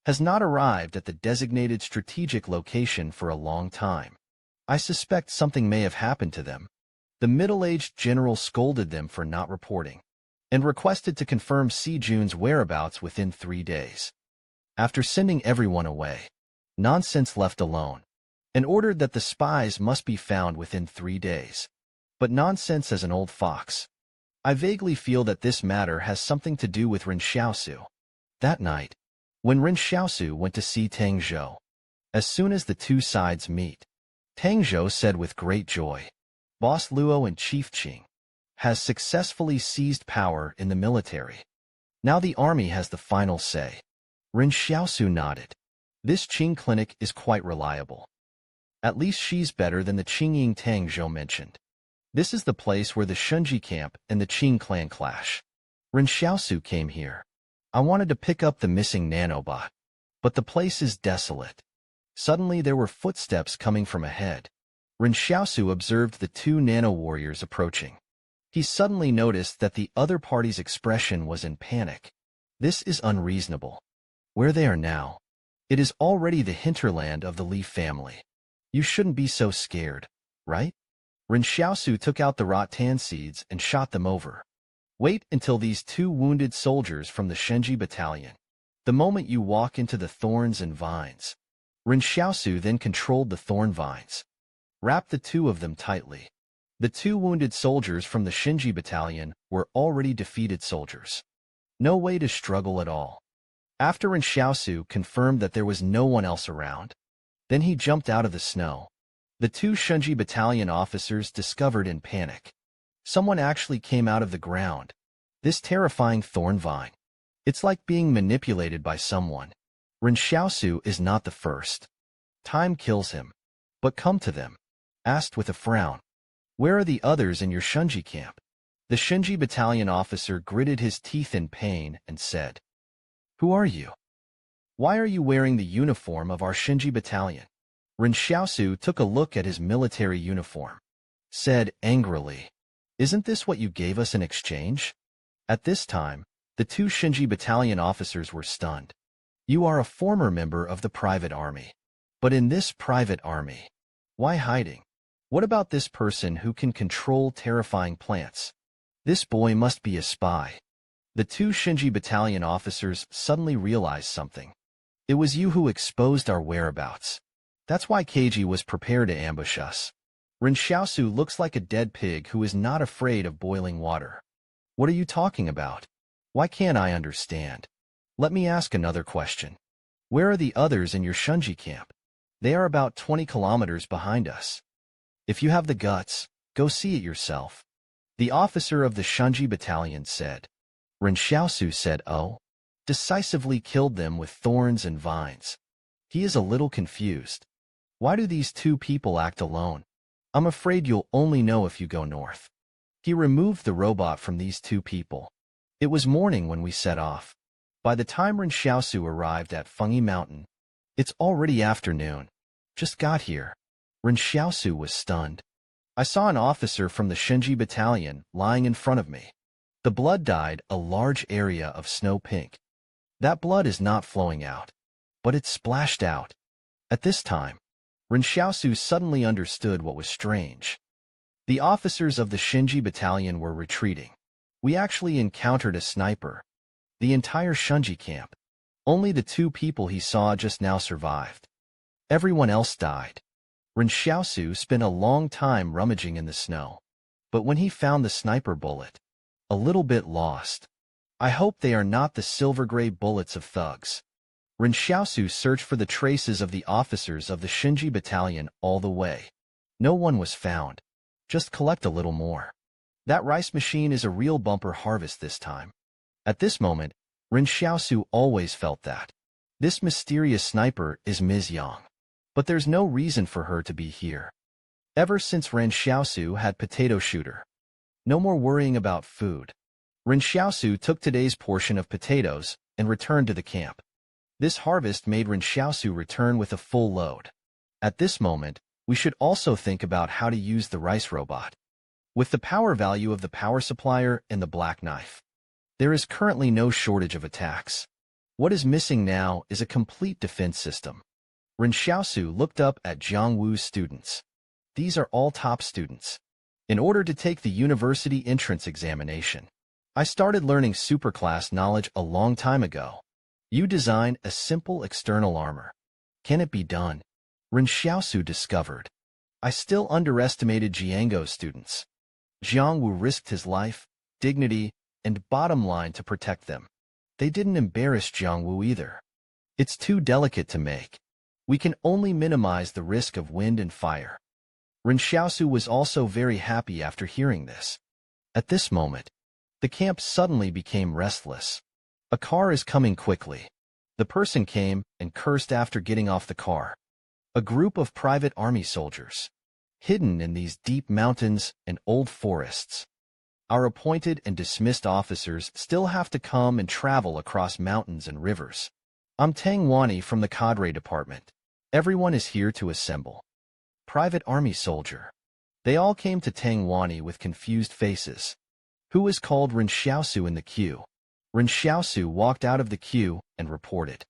has not arrived at the designated strategic location for a long time. I suspect something may have happened to them. The middle-aged general scolded them for not reporting and requested to confirm Si Jun's whereabouts within 3 days. After sending everyone away, Nonsense left alone and ordered that the spies must be found within 3 days. But Nonsense is an old fox. I vaguely feel that this matter has something to do with Ren Xiaosu. That night, when Ren Xiaosu went to see Tang Zhou, as soon as the two sides meet, Tang Zhou said with great joy, Boss Luo and Chief Qing has successfully seized power in the military. Now the army has the final say. Ren Xiaosu nodded. This Qing clinic is quite reliable. At least she's better than the Qingying Tang Zhou mentioned. This is the place where the Shinji camp and the Qing clan clash. Ren Xiaosu came here. I wanted to pick up the missing nanobot, but the place is desolate. Suddenly there were footsteps coming from ahead. Ren Xiaosu observed the 2 nano-warriors approaching. He suddenly noticed that the other party's expression was in panic. This is unreasonable. Where they are now, it is already the hinterland of the Li family. You shouldn't be so scared, right? Ren Xiaosu took out the rattan seeds and shot them over. Wait until these 2 wounded soldiers from the Shinji battalion. The moment you walk into the thorns and vines. Ren Xiaosu then controlled the thorn vines. Wrapped the 2 of them tightly. The 2 wounded soldiers from the Shinji battalion were already defeated soldiers. No way to struggle at all. After Ren Xiaosu confirmed that there was no one else around, then he jumped out of the snow. The two Shunji battalion officers discovered in panic. Someone actually came out of the ground. This terrifying thorn vine. It's like being manipulated by someone. Ren Xiaosu is not the first. Time kills him. But come to them. Asked with a frown. Where are the others in your Shunji camp? The Shunji battalion officer gritted his teeth in pain and said, Who are you? Why are you wearing the uniform of our Shunji battalion? Ren Xiaosu took a look at his military uniform. Said angrily, Isn't this what you gave us in exchange? At this time, the two Shunji battalion officers were stunned. You are a former member of the private army. But in this private army, why hiding? What about this person who can control terrifying plants? This boy must be a spy. The two Shunji battalion officers suddenly realized something. It was you who exposed our whereabouts. That's why Keiji was prepared to ambush us. Ren Xiaosu looks like a dead pig who is not afraid of boiling water. What are you talking about? Why can't I understand? Let me ask another question. Where are the others in your Shunji camp? They are about 20 kilometers behind us. If you have the guts, go see it yourself. The officer of the Shunji battalion said. Ren Xiaosu said, Oh. Decisively killed them with thorns and vines. He is a little confused. Why do these two people act alone? I'm afraid you'll only know if you go north. He removed the robot from these two people. It was morning when we set off. By the time Ren Xiaosu arrived at Fengyi Mountain, it's already afternoon. Just got here. Ren Xiaosu was stunned. I saw an officer from the Shunji battalion lying in front of me. The blood dyed a large area of snow pink. That blood is not flowing out, but it splashed out. At this time, Ren Xiaosu suddenly understood what was strange. The officers of the Shunji battalion were retreating. We actually encountered a sniper. The entire Shunji camp. Only the two people he saw just now survived. Everyone else died. Ren Xiaosu spent a long time rummaging in the snow. But when he found the sniper bullet, a little bit lost. I hope they are not the silver-gray bullets of thugs. Ren Xiaosu searched for the traces of the officers of the Shunji battalion all the way. No one was found. Just collect a little more. That rice machine is a real bumper harvest this time. At this moment, Ren Xiaosu always felt that. This mysterious sniper is Ms. Yang. But there's no reason for her to be here. Ever since Ren Xiaosu had potato shooter. No more worrying about food. Ren Xiaosu took today's portion of potatoes and returned to the camp. This harvest made Ren Xiaosu return with a full load. At this moment, we should also think about how to use the rice robot. With the power value of the power supplier and the black knife, there is currently no shortage of attacks. What is missing now is a complete defense system. Ren Xiaosu looked up at Jiang Wu's students. These are all top students. In order to take the university entrance examination, I started learning superclass knowledge a long time ago. You design a simple external armor. Can it be done? Ren Xiaosu discovered. I still underestimated Jiango's students. Jiang Wu risked his life, dignity, and bottom line to protect them. They didn't embarrass Jiang Wu either. It's too delicate to make. We can only minimize the risk of wind and fire. Ren Xiaosu was also very happy after hearing this. At this moment, the camp suddenly became restless. A car is coming quickly. The person came and cursed after getting off the car. A group of private army soldiers, hidden in these deep mountains and old forests. Our appointed and dismissed officers still have to come and travel across mountains and rivers. I'm Tang Wani from the cadre department. Everyone is here to assemble. Private army soldier. They all came to Tang Wani with confused faces. Who is called Ren Xiaosu in the queue? Ren Xiaosu walked out of the queue and reported.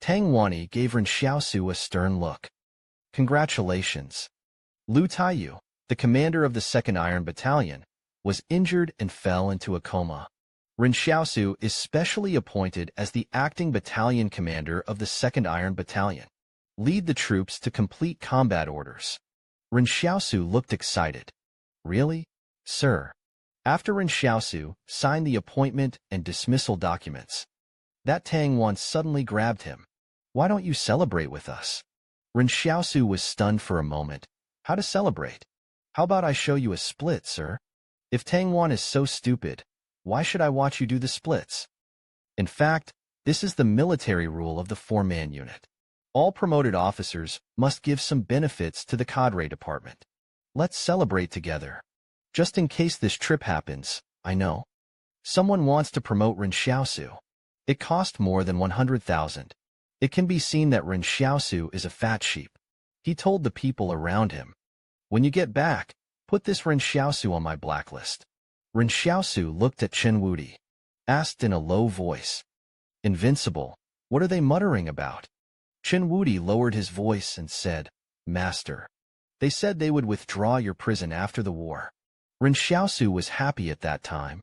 Tang Wani gave Ren Xiaosu a stern look. Congratulations. Lu Taiyu, the commander of the 2nd Iron Battalion, was injured and fell into a coma. Ren Xiaosu is specially appointed as the acting battalion commander of the 2nd Iron Battalion. Lead the troops to complete combat orders. Ren Xiaosu looked excited. Really? Sir. After Ren Xiaosu signed the appointment and dismissal documents, that Tang Wan suddenly grabbed him. Why don't you celebrate with us? Ren Xiaosu was stunned for a moment. How to celebrate? How about I show you a split, sir? If Tangwan is so stupid, why should I watch you do the splits? In fact, this is the military rule of the four-man unit. All promoted officers must give some benefits to the cadre department. Let's celebrate together. Just in case this trip happens, I know. Someone wants to promote Ren Xiaosu. It cost more than 100,000. It can be seen that Ren Xiaosu is a fat sheep. He told the people around him, "When you get back, put this Ren Xiaosu on my blacklist." Ren Xiaosu looked at Chen Wudi, asked in a low voice, "Invincible, what are they muttering about?" Chen Wudi lowered his voice and said, "Master, they said they would withdraw your prison after the war." Ren Xiaosu was happy at that time.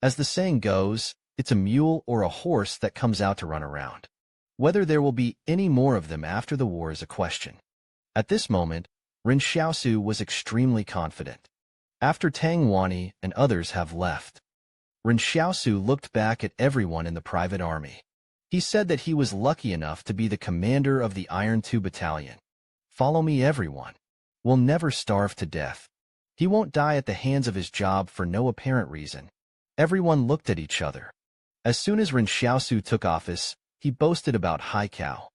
As the saying goes, it's a mule or a horse that comes out to run around. Whether there will be any more of them after the war is a question. At this moment, Ren Xiaosu was extremely confident. After Tang Wani and others have left, Ren Xiaosu looked back at everyone in the private army. He said that he was lucky enough to be the commander of the Iron 2 Battalion. "Follow me, everyone. We'll never starve to death." He won't die at the hands of his job for no apparent reason. Everyone looked at each other. As soon as Ren Xiaosu took office, he boasted about Hai Cao.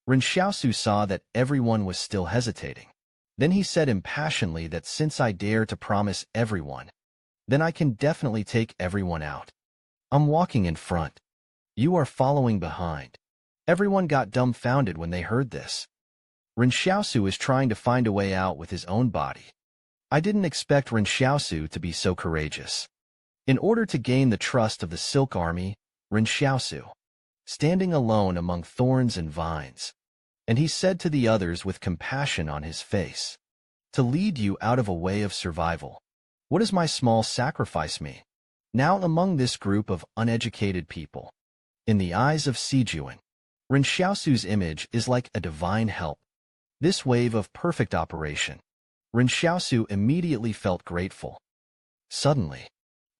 Ren Xiaosu saw that everyone was still hesitating. Then he said impassionedly that since I dare to promise everyone, then I can definitely take everyone out. I'm walking in front. You are following behind. Everyone got dumbfounded when they heard this. Ren Xiaosu is trying to find a way out with his own body. I didn't expect Ren Xiaosu to be so courageous. In order to gain the trust of the Silk Army, Ren Xiaosu, standing alone among thorns and vines, and he said to the others with compassion on his face, "To lead you out of a way of survival. What does my small sacrifice mean? Now among this group of uneducated people, in the eyes of Sijuan, Ren Xiaosu's image is like a divine help. This wave of perfect operation." Ren Xiaosu immediately felt grateful. Suddenly,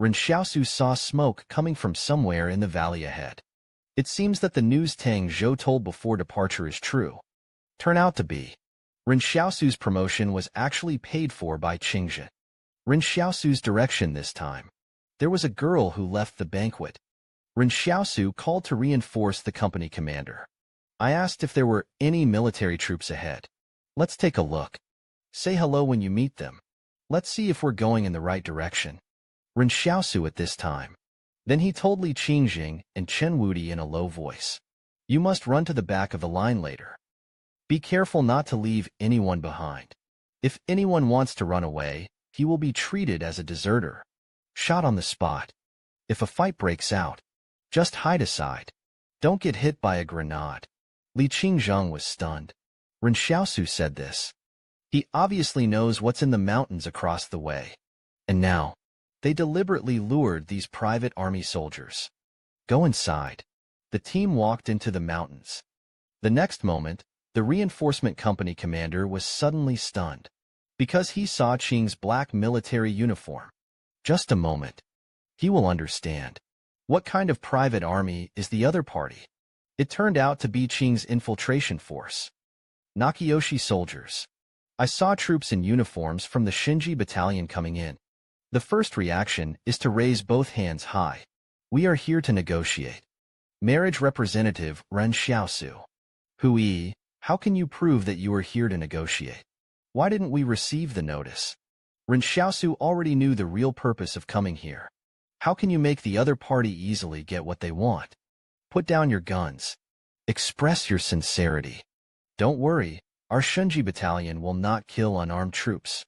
Ren Xiaosu saw smoke coming from somewhere in the valley ahead. It seems that the news Tang Zhou told before departure is true. Turn out to be. Ren Xiaosu's promotion was actually paid for by Qingzhen. Ren Xiaosu's direction this time. There was a girl who left the banquet. Ren Xiaosu called to reinforce the company commander. I asked if there were any military troops ahead. Let's take a look. Say hello when you meet them. Let's see if we're going in the right direction. Ren Xiaosu at this time. Then he told Li Qingjing and Chen Wudi in a low voice, "You must run to the back of the line later. Be careful not to leave anyone behind. If anyone wants to run away, he will be treated as a deserter. Shot on the spot. If a fight breaks out, just hide aside. Don't get hit by a grenade." Li Qingjing was stunned. Ren Xiaosu said this. He obviously knows what's in the mountains across the way. And now, they deliberately lured these private army soldiers. Go inside. The team walked into the mountains. The next moment, the reinforcement company commander was suddenly stunned, because he saw Qing's black military uniform. Just a moment. He will understand. What kind of private army is the other party? It turned out to be Qing's infiltration force. Nakiyoshi soldiers. I saw troops in uniforms from the Shinji battalion coming in. The first reaction is to raise both hands high. We are here to negotiate. Marriage representative Ren Xiaosu. Hui, how can you prove that you are here to negotiate? Why didn't we receive the notice? Ren Xiaosu already knew the real purpose of coming here. How can you make the other party easily get what they want? Put down your guns. Express your sincerity. Don't worry, our Shinji battalion will not kill unarmed troops.